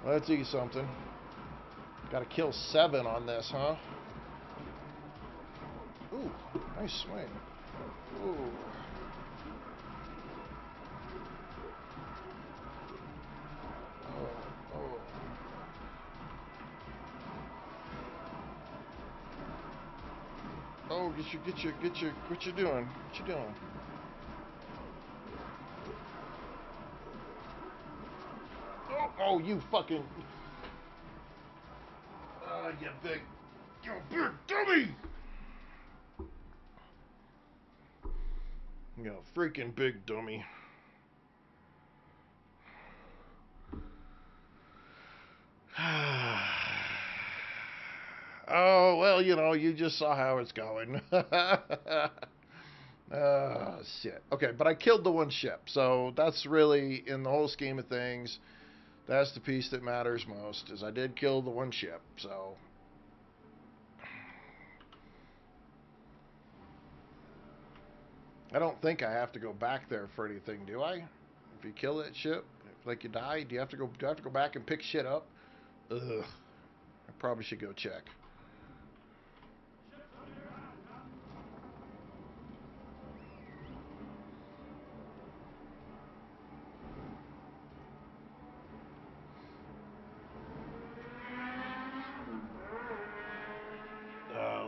A: Let's eat something. Got to kill 7 on this, huh? Ooh, nice swing. Ooh. Oh, oh. Oh, what you doing? What you doing? Oh, you fucking. You big dummy! You freaking big dummy. Oh, well, you just saw how it's going. Shit. Okay, but I killed the one ship, so that's really, in the whole scheme of things, that's the piece that matters most, is I did kill the one ship, so. I don't think I have to go back there for anything, do I? If you kill that ship, like you die, do I have to go back and pick shit up? Ugh. I probably should go check.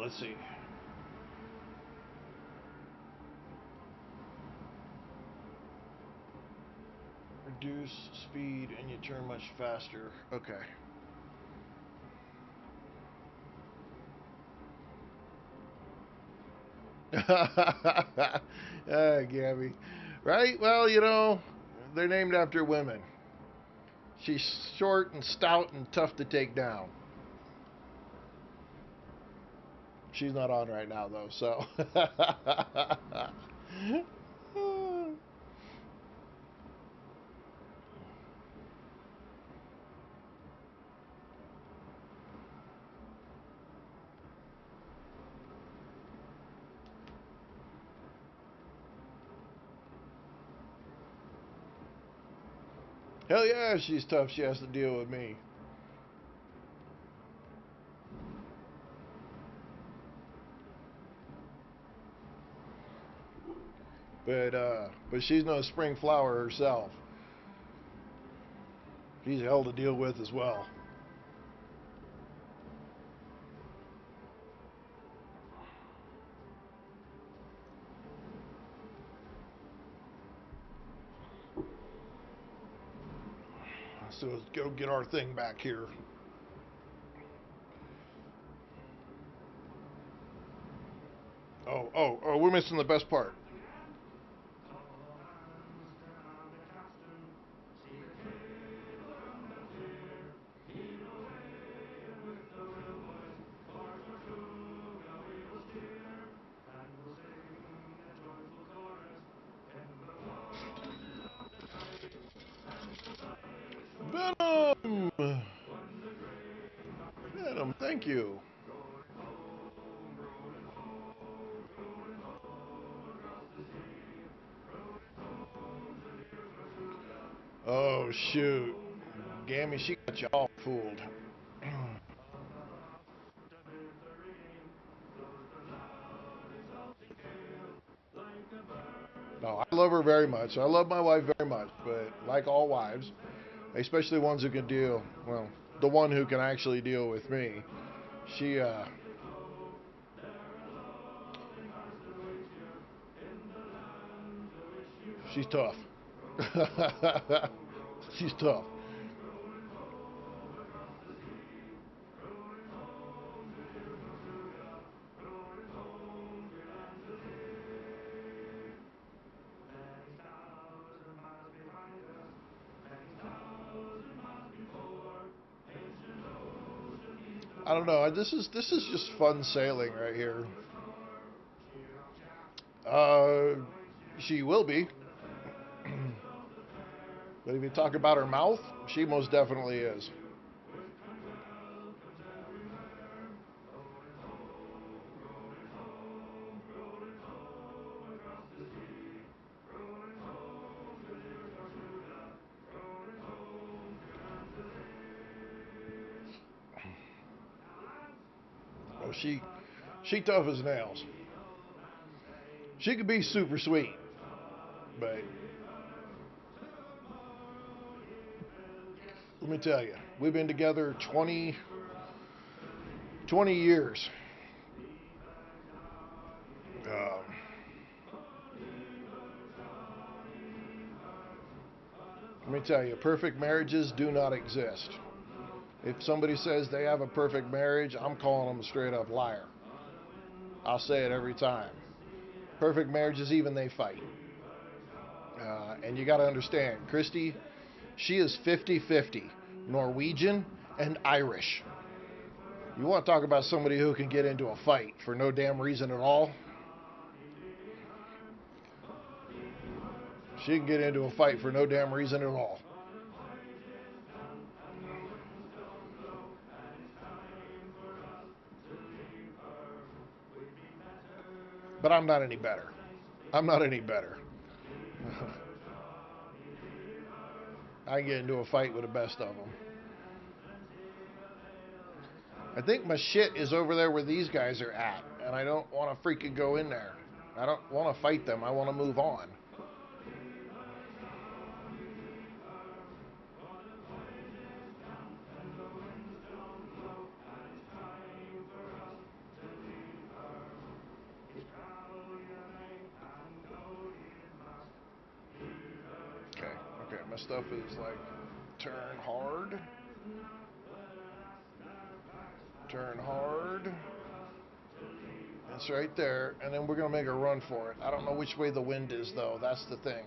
A: Let's see. Reduce speed and you turn much faster. Okay. Gabby. Right? Well, they're named after women. She's short and stout and tough to take down. She's not on right now, though, so. Hell yeah, she's tough. She has to deal with me. But she's no spring flower herself. She's hell to deal with as well. So let's go get our thing back here. Oh, we're missing the best part. Venom! Venom, thank you. Oh, shoot. Gammy, she got you all fooled. No, I love her very much. I love my wife very much, but like all wives, especially ones who can deal, well, the one who can actually deal with me, she, she's tough. She's tough. I don't know. This is just fun sailing right here. Uh, she will be. But if you talk about her mouth, she most definitely is. Oh, she tough as nails. She could be super sweet, but let me tell you, we've been together 20 years. Um, Let me tell you, perfect marriages do not exist. If somebody says they have a perfect marriage, I'm calling them a straight up liar. I'll say it every time. Perfect marriages, even they fight. And you got to understand, Christy, she is 50-50 Norwegian and Irish. You want to talk about somebody who can get into a fight for no damn reason at all? She can get into a fight for no damn reason at all. But I'm not any better. I'm not any better. I can get into a fight with the best of them. I think my shit is over there where these guys are at, and I don't want to freaking go in there. I don't want to fight them. I want to move on. Okay, okay. My stuff is like turn hard, turn hard. It's right there, and then we're gonna make a run for it. I don't know which way the wind is though. That's the thing.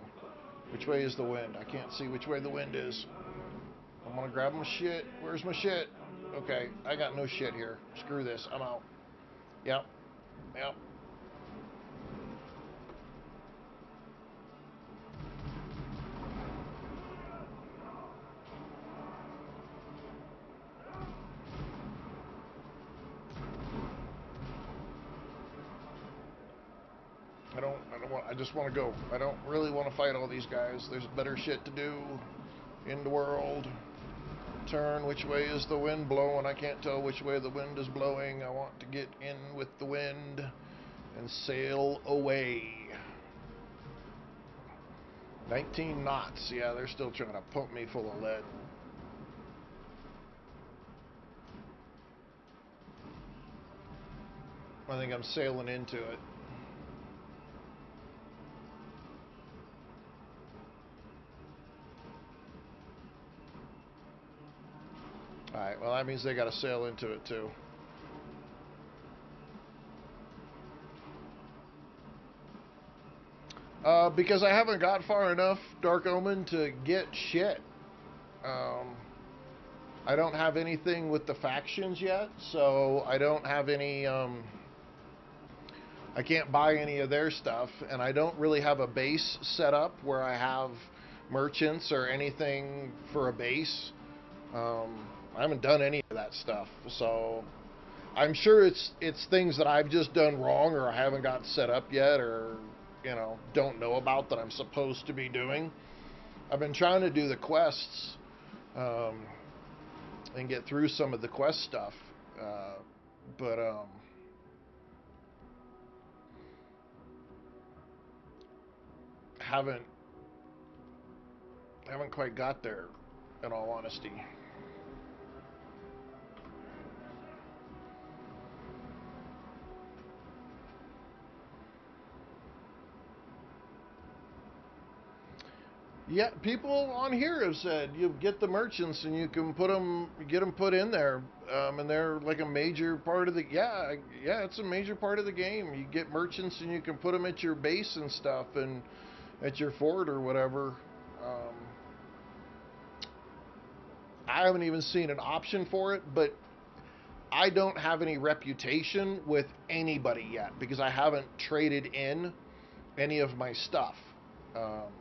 A: Which way is the wind? I can't see which way the wind is. I'm gonna grab my shit. Where's my shit? Okay, I got no shit here. Screw this. I'm out. Yep. Yep. I just want to go. I don't really want to fight all these guys. There's better shit to do in the world. Turn. Which way is the wind blowing? I can't tell which way the wind is blowing. I want to get in with the wind and sail away. 19 knots. Yeah, they're still trying to pump me full of lead. I think I'm sailing into it. Alright, well, that means they got to sail into it too. Because I haven't got far enough, Dark Omen, to get shit. Um, I don't have anything with the factions yet, so I don't have any. I can't buy any of their stuff, and I don't really have a base set up where I have merchants or anything for a base. I haven't done any of that stuff, so I'm sure it's things that I've just done wrong or I haven't got set up yet, or don't know about that I'm supposed to be doing. I've been trying to do the quests um, and get through some of the quest stuff, but haven't haven't quite got there. In all honesty. Yeah, people on here have said you get the merchants and you can get them put in there, and they're like a major part of the. Yeah, it's a major part of the game. You get merchants and you can put them at your base and stuff, and at your fort or whatever. Um, I haven't even seen an option for it, but I don't have any reputation with anybody yet because I haven't traded in any of my stuff um,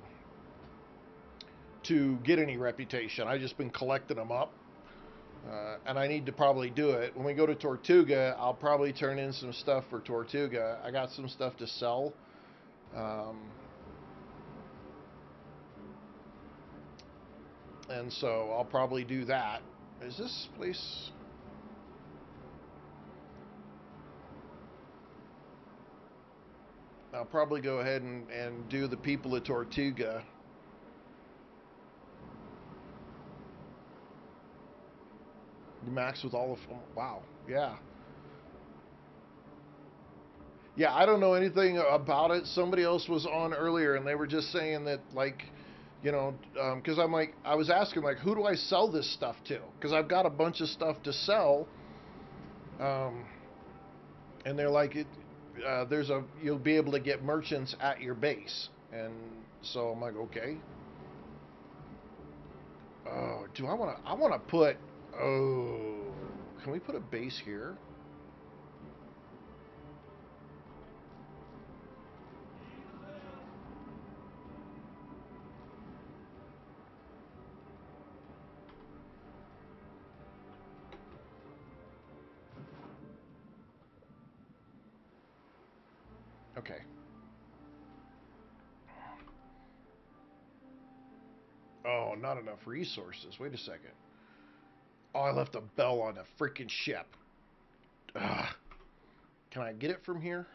A: to get any reputation. I've just been collecting them up. And I need to probably do it. When we go to Tortuga, I'll probably turn in some stuff for Tortuga. I got some stuff to sell. Um, and so I'll probably do that. Is this place... I'll probably go ahead and do the people at Tortuga. Max with all of them. Wow. Yeah. Yeah, I don't know anything about it. Somebody else was on earlier, and they were just saying that, like, you know, because I'm like, I was asking, like, who do I sell this stuff to? Because I've got a bunch of stuff to sell, um, and they're like, you'll be able to get merchants at your base, and so I'm like, okay. Oh, I want to put, oh, can we put a base here? Okay. Oh, not enough resources. Wait a second. Oh, I left a bell on a freaking ship. Ugh. Can I get it from here?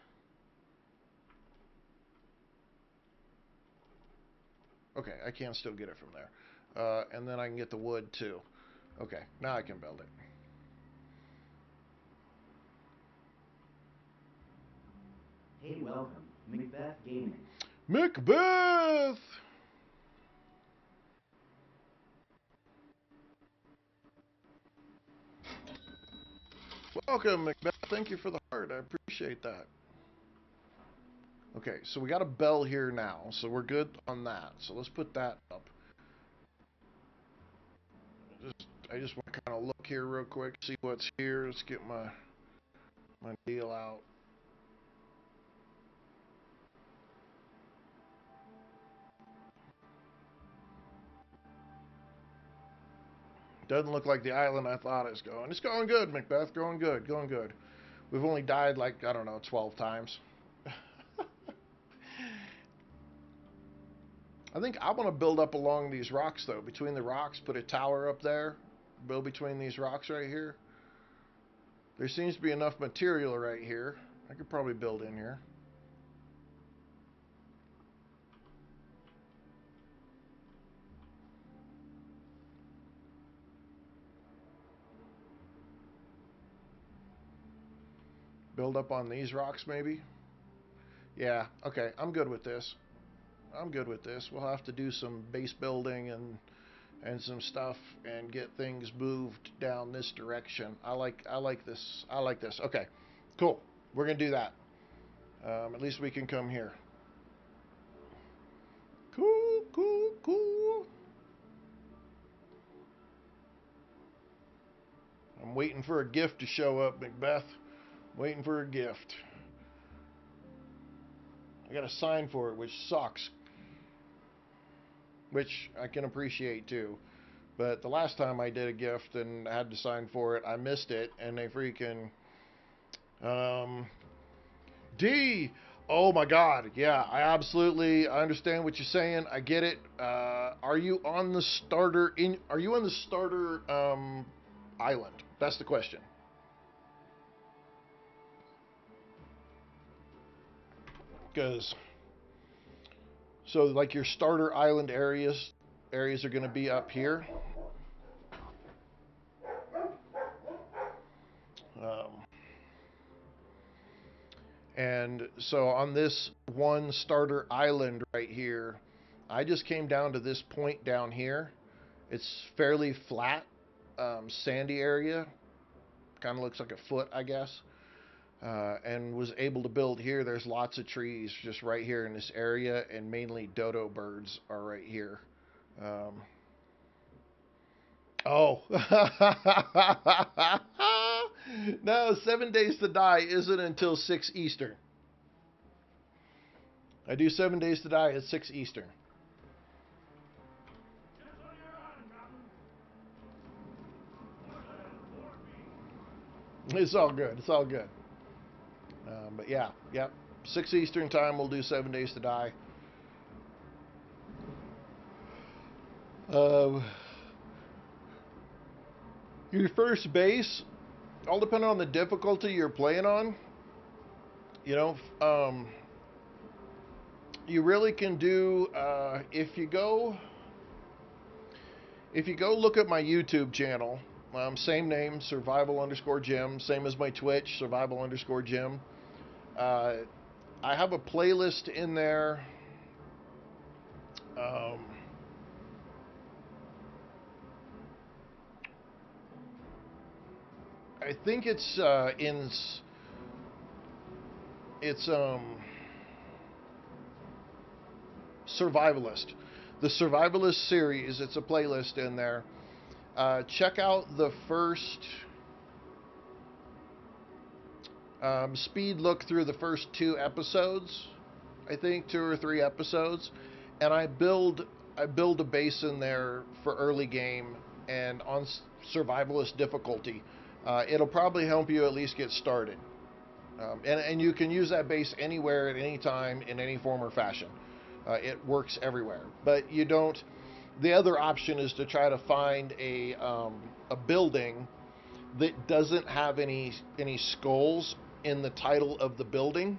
A: Okay, I can still get it from there. And then I can get the wood too. Okay, now I can build it.
C: Hey, welcome, Macbeth Gaming.
A: Macbeth! Welcome, Macbeth. Thank you for the heart. I appreciate that. Okay, so we got a bell here now, so we're good on that. So let's put that up. I just want to kind of look here real quick, see what's here. Let's get my deal out. Doesn't look like the island I thought it was going. It's going good, Macbeth. Going good, going good. We've only died like, I don't know, 12 times. I think I want to build up along these rocks, though. Between the rocks, put a tower up there. Build between these rocks right here. There seems to be enough material right here. I could probably build in here. Build up on these rocks, maybe? Yeah, okay. I'm good with this. I'm good with this. We'll have to do some base building and some stuff and get things moved down this direction. I like this. I like this. Okay, cool. We're gonna do that. At least we can come here. Cool, cool, cool. I'm waiting for a gift to show up, Macbeth. Waiting for a gift. I got to sign for it, which sucks. Which I can appreciate too. But the last time I did a gift and I had to sign for it, I missed it, and they freaking um, D. Oh my God! Yeah, I understand what you're saying. I get it. Are you on the starter? Are you on the starter island? That's the question. Because so like your starter island areas are going to be up here. Um, And so on this one starter island right here, I just came down to this point down here. It's fairly flat, sandy area. Kind of looks like a foot, I guess. And was able to build here. There's lots of trees just right here in this area, and mainly dodo birds are right here. Um, oh. No, 7 days to die isn't until 6 Eastern. I do 7 Days to Die at 6 Eastern. It's all good. It's all good. But yeah, yep. 6 Eastern time, we'll do 7 Days to Die. Uh, your first base, all depending on the difficulty you're playing on. You know, you really can do if you go look at my YouTube channel, same name, survival_Jim, same as my Twitch, survival_Jim. I have a playlist in there. I think it's Survivalist. The Survivalist series, it's a playlist in there. Check out the first speed look through the first 2 episodes, I think 2 or 3 episodes, and I build a base in there for early game and on survivalist difficulty. It'll probably help you at least get started, and you can use that base anywhere at any time in any form or fashion. It works everywhere, but you don't. The other option is to try to find a building that doesn't have any skulls in the title of the building.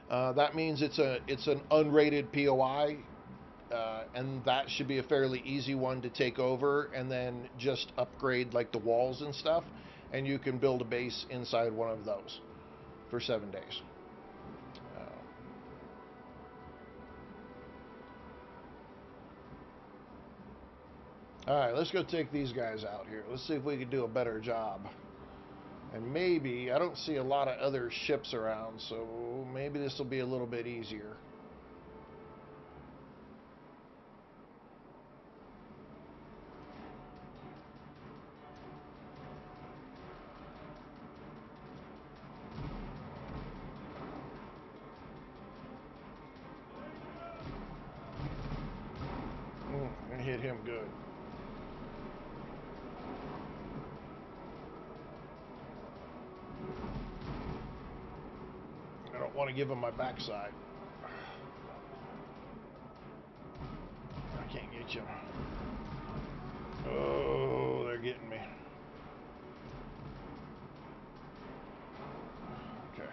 A: That means it's an unrated POI, and that should be a fairly easy one to take over, and then just upgrade like the walls and stuff, and you can build a base inside one of those for 7 days. All right, let's go take these guys out here. Let's see if we can do a better job. And maybe, I don't see a lot of other ships around, so maybe this will be a little bit easier. I hit him good. I don't want to give him my backside. I can't get you. Oh, they're getting me. Okay.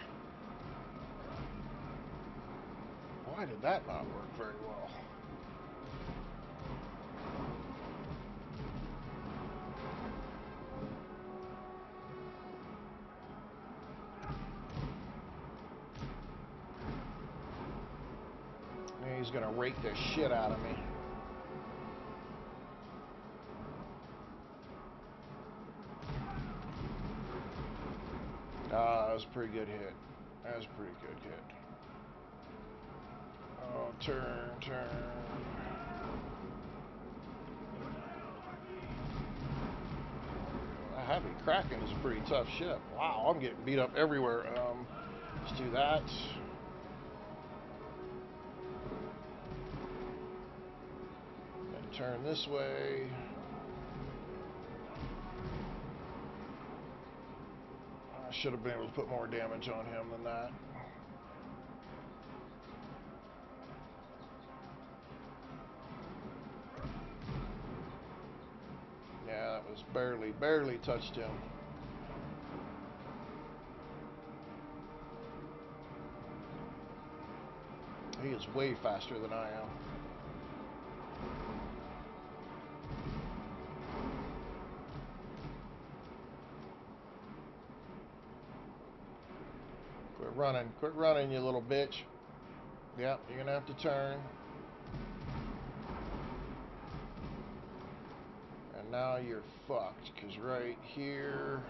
A: Why did that not work very well? He's gonna rake the shit out of me. That was a pretty good hit. That was a pretty good hit. Oh, turn. A heavy Kraken is a pretty tough ship. Wow, I'm getting beat up everywhere. Let's do that. Then turn this way. I should have been able to put more damage on him than that. Yeah, that was barely touched him. He is way faster than I am. Quit running, you little bitch. Yep, you're gonna have to turn. And now you're fucked, because right here...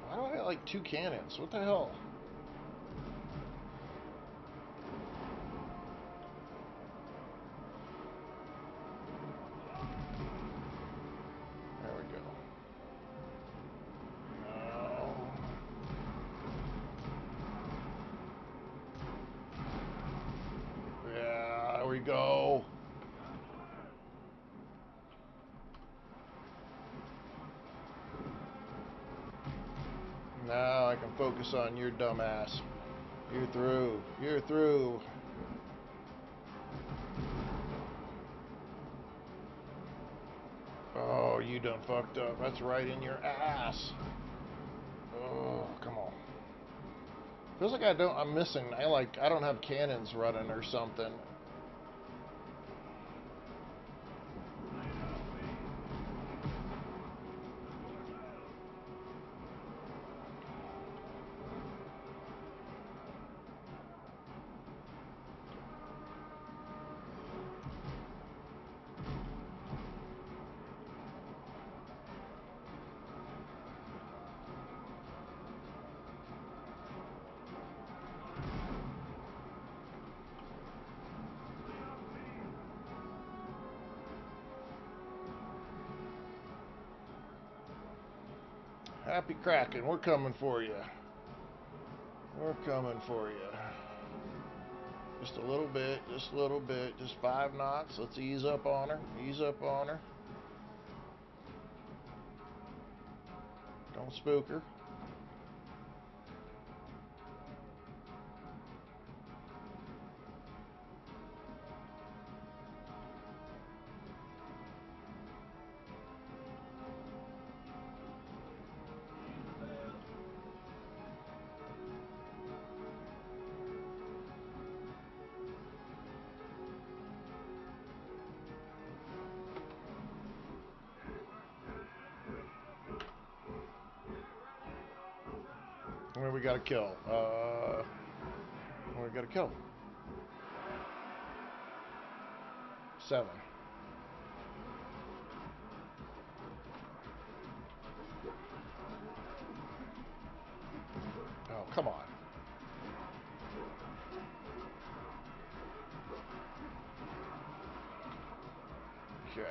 A: Why do I like 2 cannons? What the hell? There we go. go. Now I can focus on your dumbass. You're through. You're through. Oh, you done fucked up. That's right in your ass. Oh, come on. Feels like I'm missing. I don't have cannons running or something. Happy cracking. We're coming for you. We're coming for you. Just a little bit, just a little bit, just 5 knots. Let's ease up on her. Ease up on her. Don't spook her. Where we got to kill? Where we got to kill? 7. Oh, come on. Okay.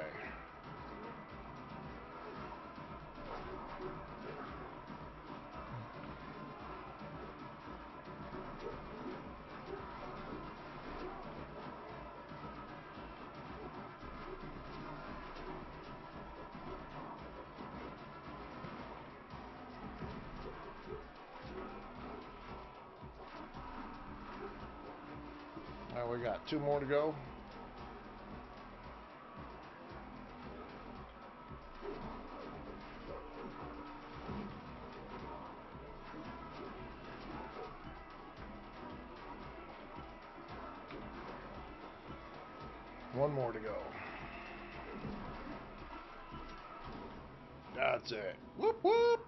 A: Now we got 2 more to go. One more to go. That's it. Whoop whoop.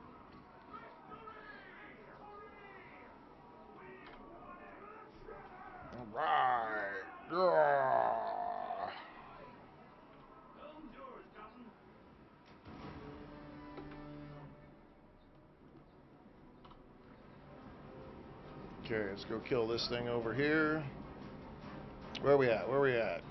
A: All right. Yeah. Okay, let's go kill this thing over here. Where are we at? Where are we at?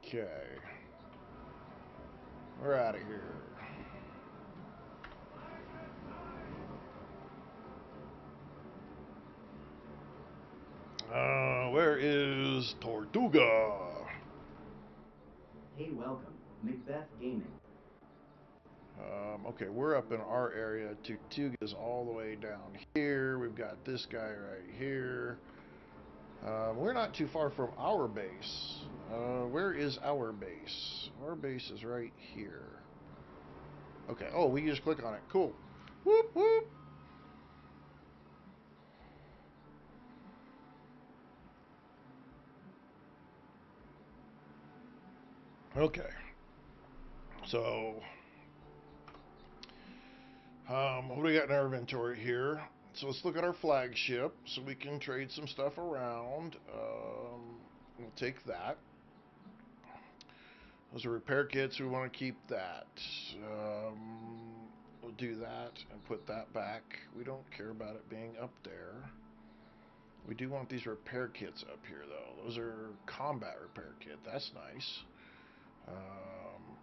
A: Okay. We're out of here. Where is Tortuga?
C: Hey, welcome, Macbeth Gaming.
A: Okay, we're up in our area. Tortuga's all the way down here. We've got this guy right here. We're not too far from our base. Where is our base? Our base is right here. Okay. Oh, we can just click on it. Cool. Whoop whoop. Okay. So, what do we got in our inventory here? So let's look at our flagship so we can trade some stuff around. We'll take that. Those are repair kits. We want to keep that. We'll do that and put that back. We don't care about it being up there. We do want these repair kits up here, though. Those are combat repair kit. That's nice.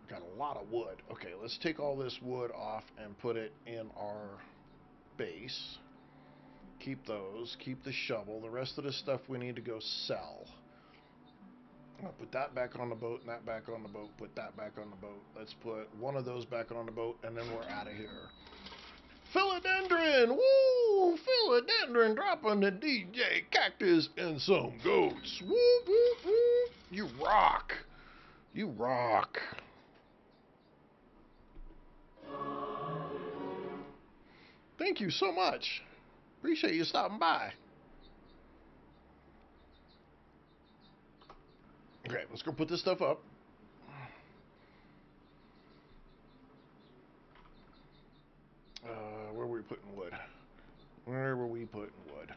A: Got a lot of wood. Okay, let's take all this wood off and put it in our base. Keep those. Keep the shovel. The rest of the stuff we need to go sell. I'll put that back on the boat and that back on the boat. Put that back on the boat. Let's put one of those back on the boat, and then we're out of here. Philodendron! Woo! Philodendron dropping the DJ cactus and some goats. Woo, woo, woo! You rock! You rock! Thank you so much. Appreciate you stopping by. Okay, let's go put this stuff up. Where were we putting wood? Where were we putting wood?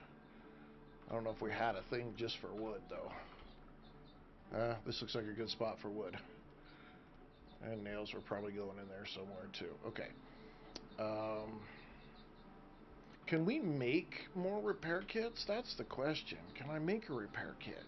A: I don't know if we had a thing just for wood, though. This looks like a good spot for wood. And nails were probably going in there somewhere, too. Okay. Can we make more repair kits? That's the question. Can I make a repair kit?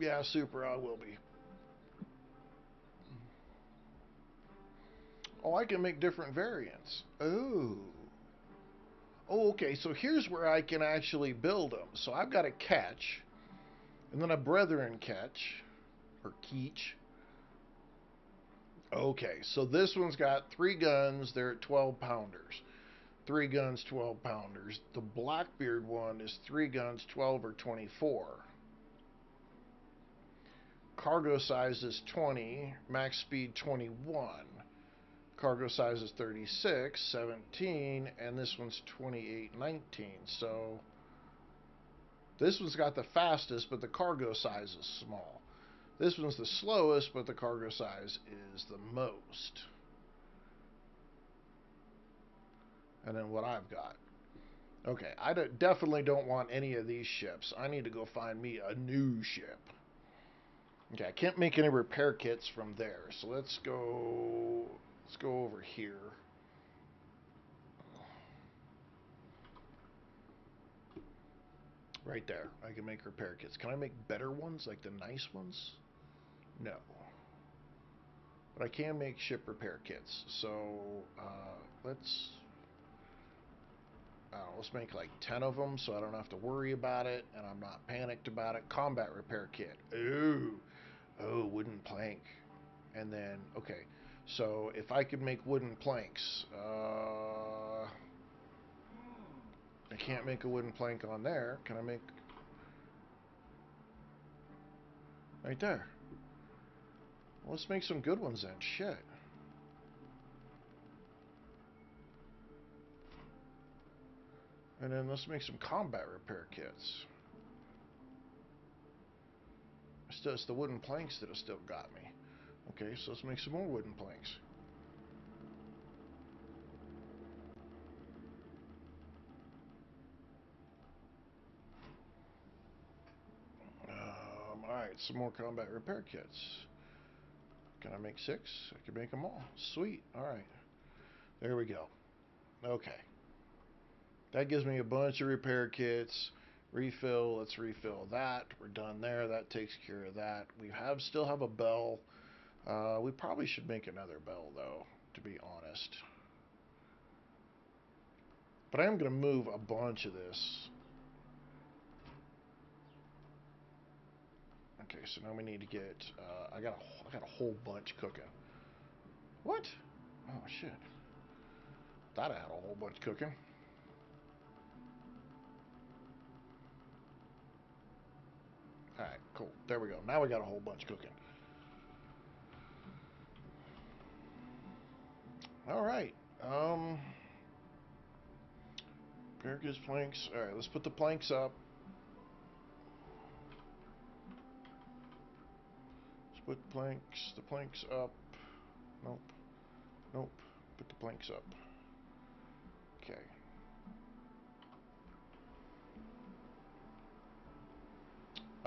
A: Yeah, super, I will be. Oh, I can make different variants. Oh. Oh, okay, so here's where I can actually build them. So I've got a catch, and then a brethren catch, or keech. Okay, so this one's got 3 guns, they're at 12 pounders. 3 guns, 12 pounders. The Blackbeard one is 3 guns, 12 or 24. Cargo size is 20, max speed 21. Cargo size is 36, 17, and this one's 28, 19. So this one's got the fastest, but the cargo size is small. This one's the slowest, but the cargo size is the most. And then what I've got. Okay, I definitely don't want any of these ships. I need to go find me a new ship. Okay, I can't make any repair kits from there, so let's go over here. Right there, I can make repair kits. Can I make better ones, like the nice ones? No. But I can make ship repair kits, so let's make like 10 of them so I don't have to worry about it and I'm not panicked about it. Combat repair kit. Ooh. Oh, wooden plank. And then, okay, so if I could make wooden planks, I can't make a wooden plank on there. Can I make... Right there. Well, let's make some good ones then. Shit. And then let's make some combat repair kits. It's the wooden planks that have still got me. Okay, so let's make some more wooden planks. Alright, some more combat repair kits. Can I make 6? I can make them all. Sweet. Alright. There we go. Okay. That gives me a bunch of repair kits. Refill. Let's refill that. We're done there. That takes care of that. We still have a bell. We probably should make another bell, though, to be honest. But I am going to move a bunch of this. Okay, so now we need to get... I got a whole bunch cooking. What? Oh, shit. Thought I had a whole bunch cooking. Alright, cool. There we go. Now we got a whole bunch cooking. Alright. Parakeets, planks. Alright, let's put the planks up. Let's put the planks up. Nope. Nope. Put the planks up. Okay.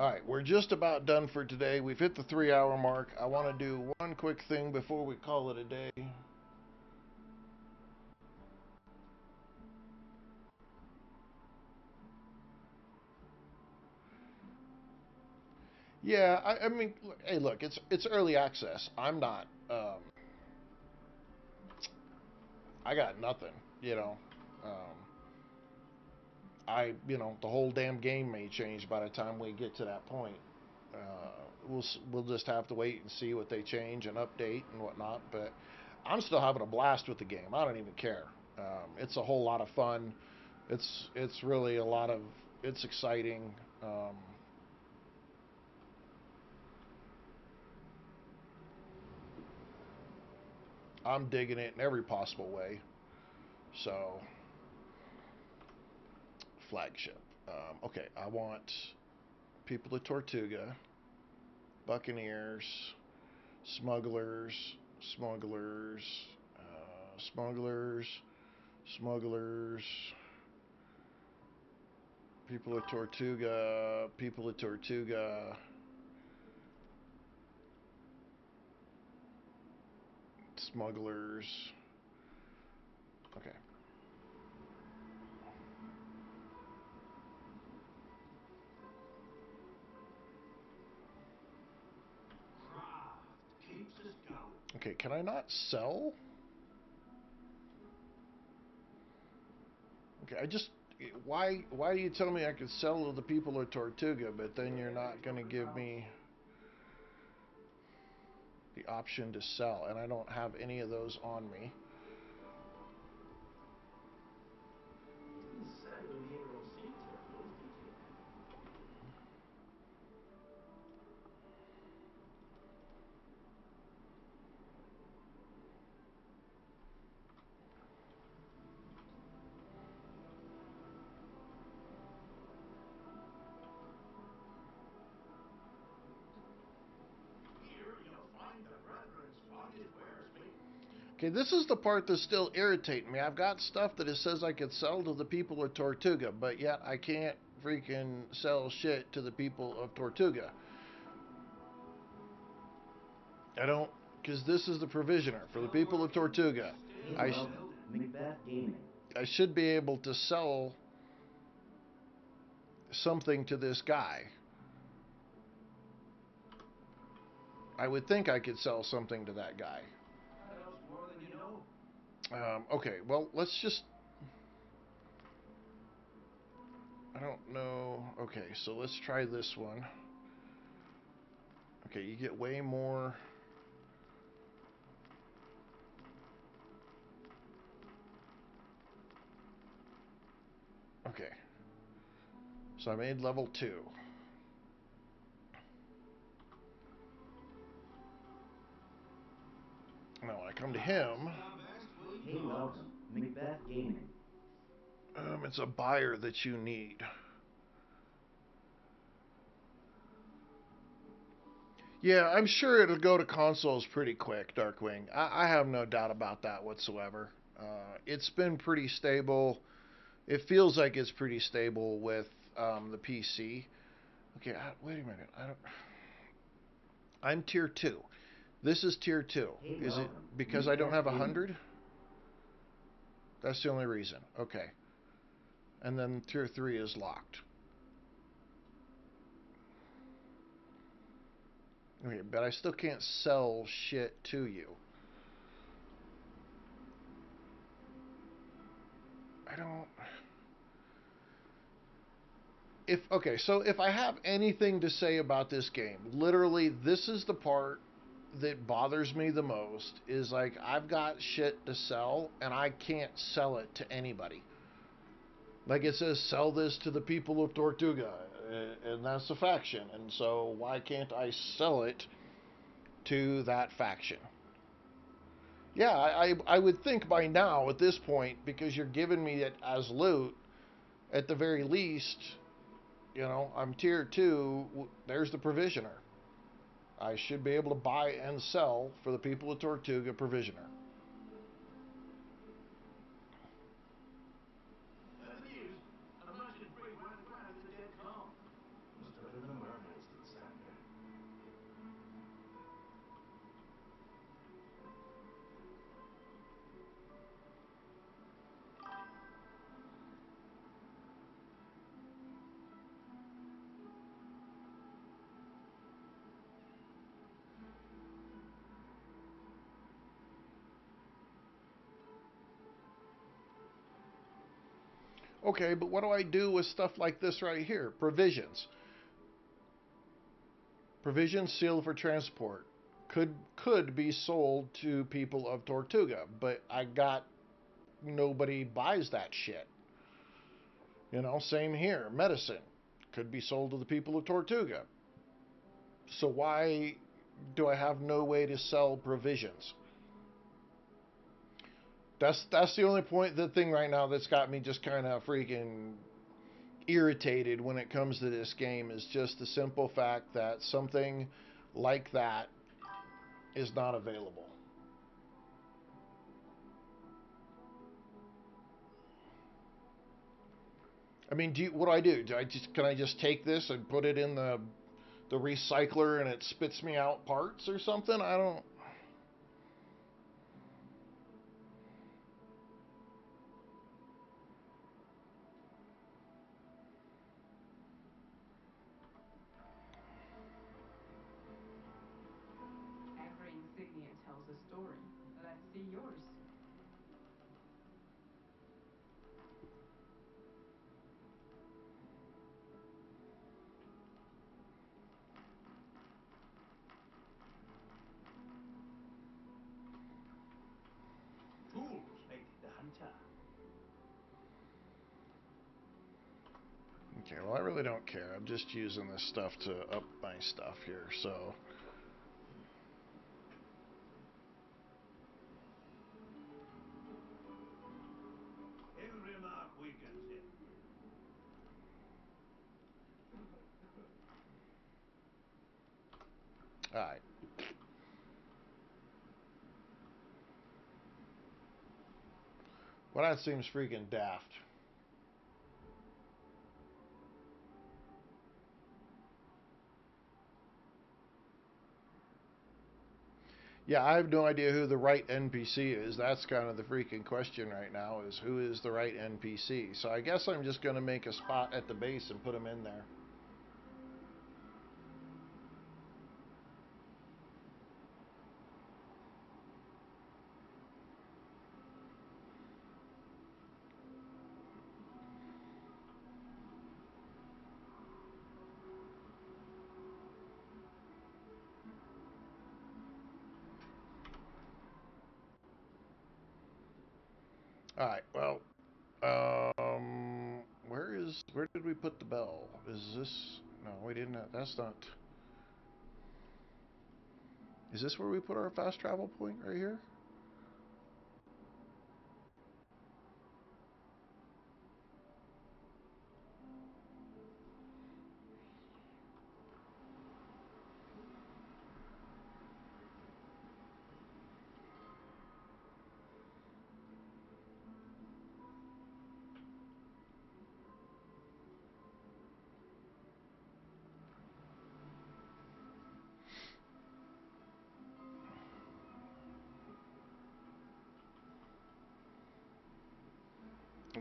A: All right, we're just about done for today. We've hit the 3 hour mark. I want to do one quick thing before we call it a day. Yeah, I mean, hey, look, it's early access. I'm not. I got nothing. You know, um, the whole damn game may change by the time we get to that point. We'll just have to wait and see what they change and update and whatnot. But I'm still having a blast with the game. I don't even care. It's a whole lot of fun. It's really a lot of it's exciting. I'm digging it in every possible way. So flagship. Okay, I want people of Tortuga, Buccaneers, smugglers, smugglers, smugglers, smugglers, people of Tortuga, people of Tortuga, smugglers. Okay.
B: Craft keeps us going.
A: Okay, can I not sell? Okay, why do you tell me I could sell to the people of Tortuga, but then you're not going to give me the option to sell, and I don't have any of those on me.
B: Here you'll find the brethren's finest wares, mate.
A: Okay, this is the part that's still irritating me. I've got stuff that it says I could sell to the people of Tortuga, but yet I can't freaking sell shit to the people of Tortuga. I don't, because this is the provisioner for the people of Tortuga.
C: Hey,
A: I,
C: welcome, Macbeth Gaming.
A: I should be able to sell something to this guy. I would think I could sell something to that guy.
B: That knows more than you know.
A: Okay, well, let's just. I don't know. Okay, so let's try this one. Okay, you get way more. Okay. So I made level 2. Now when I come to him,
C: Hey, welcome, Macbeth Gaming.
A: it's a buyer that you need. Yeah, I'm sure it'll go to consoles pretty quick, Darkwing. I have no doubt about that whatsoever. It's been pretty stable. It feels like it's pretty stable with the PC. Okay, wait a minute. I'm tier 2. This is tier 2.
C: Hey,
A: Is it
C: welcome,
A: because I don't
C: Macbeth
A: have
C: Gaming.
A: 100? That's the only reason. Okay. And then tier 3 is locked. Okay, but I still can't sell shit to you. I don't. So if I have anything to say about this game, literally, this is the part that bothers me the most. Is like I've got shit to sell and I can't sell it to anybody. Like it says, sell this to the people of Tortuga, and that's a faction. And so why can't I sell it to that faction? Yeah, I would think by now at this point, because you're giving me it as loot, at the very least, I'm tier 2. There's the provisioner. I should be able to buy and sell for the people of Tortuga provisioner.
B: The news. A merchant freight ran aground in the Dead Calm. Must have been the mermaids.
A: Okay, but what do I do with stuff like this right here? Provisions. Provisions sealed for transport. Could be sold to people of Tortuga, but I got nobody buys that shit. You know, same here. Medicine could be sold to the people of Tortuga. So why do I have no way to sell provisions? That's the only point. The thing right now that's got me just kind of freaking irritated when it comes to this game is just the simple fact that something like that is not available. I mean, what do I do? Can I just take this and put it in the recycler and it spits me out parts or something? I don't.
D: Every insignia tells a story. Let's see yours.
C: Fools make the hunter.
A: Okay, well, I really don't care. I'm just using this stuff to up my stuff here, so.
B: Every mark weakens him.
A: Alright. Well, that seems freaking daft. Yeah, I have no idea who the right NPC is. That's kind of the freaking question right now, is who is the right NPC. So I guess I'm just going to make a spot at the base and put him in there. All right. Well, where did we put the bell? Is this? No, we didn't. That's not. Is this where we put our fast travel point right here?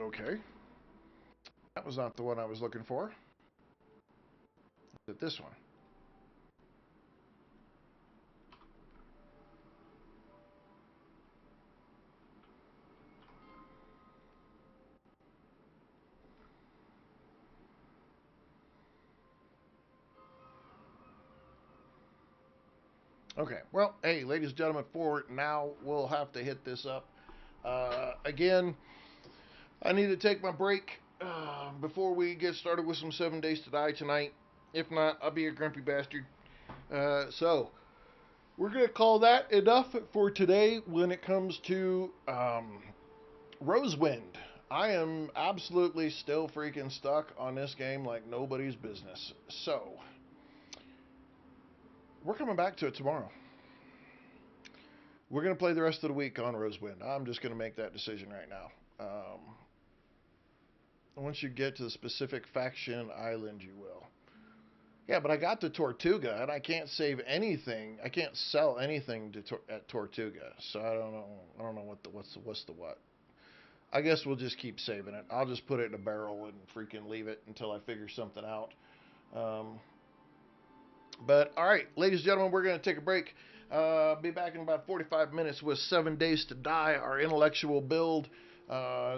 A: Okay. That was not the one I was looking for. Is it this one? Okay. Well, hey, ladies and gentlemen, for now, we'll have to hit this up. Again, I need to take my break before we get started with some 7 Days to Die tonight. If not, I'll be a grumpy bastard. So, we're going to call that enough for today when it comes to Rosewind. I am absolutely still freaking stuck on this game like nobody's business. So, we're coming back to it tomorrow. We're going to play the rest of the week on Rosewind. I'm just going to make that decision right now. Once you get to the specific faction island, you will. Yeah, but I got to Tortuga and I can't save anything. I can't sell anything at Tortuga. So I don't know. I don't know what's the what. I guess we'll just keep saving it. I'll just put it in a barrel and freaking leave it until I figure something out. But all right, ladies and gentlemen, we're going to take a break. Be back in about 45 minutes with 7 Days to Die, our intellectual build.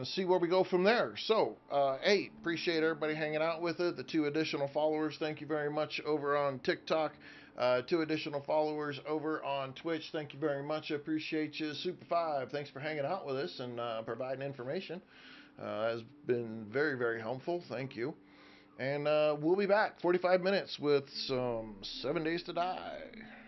A: see where we go from there. So, hey, appreciate everybody hanging out with it. The 2 additional followers, thank you very much over on TikTok. 2 additional followers over on Twitch, thank you very much. I appreciate you. Super 5, thanks for hanging out with us and providing information. Has been very, very helpful. Thank you. And we'll be back 45 minutes with some 7 Days to Die.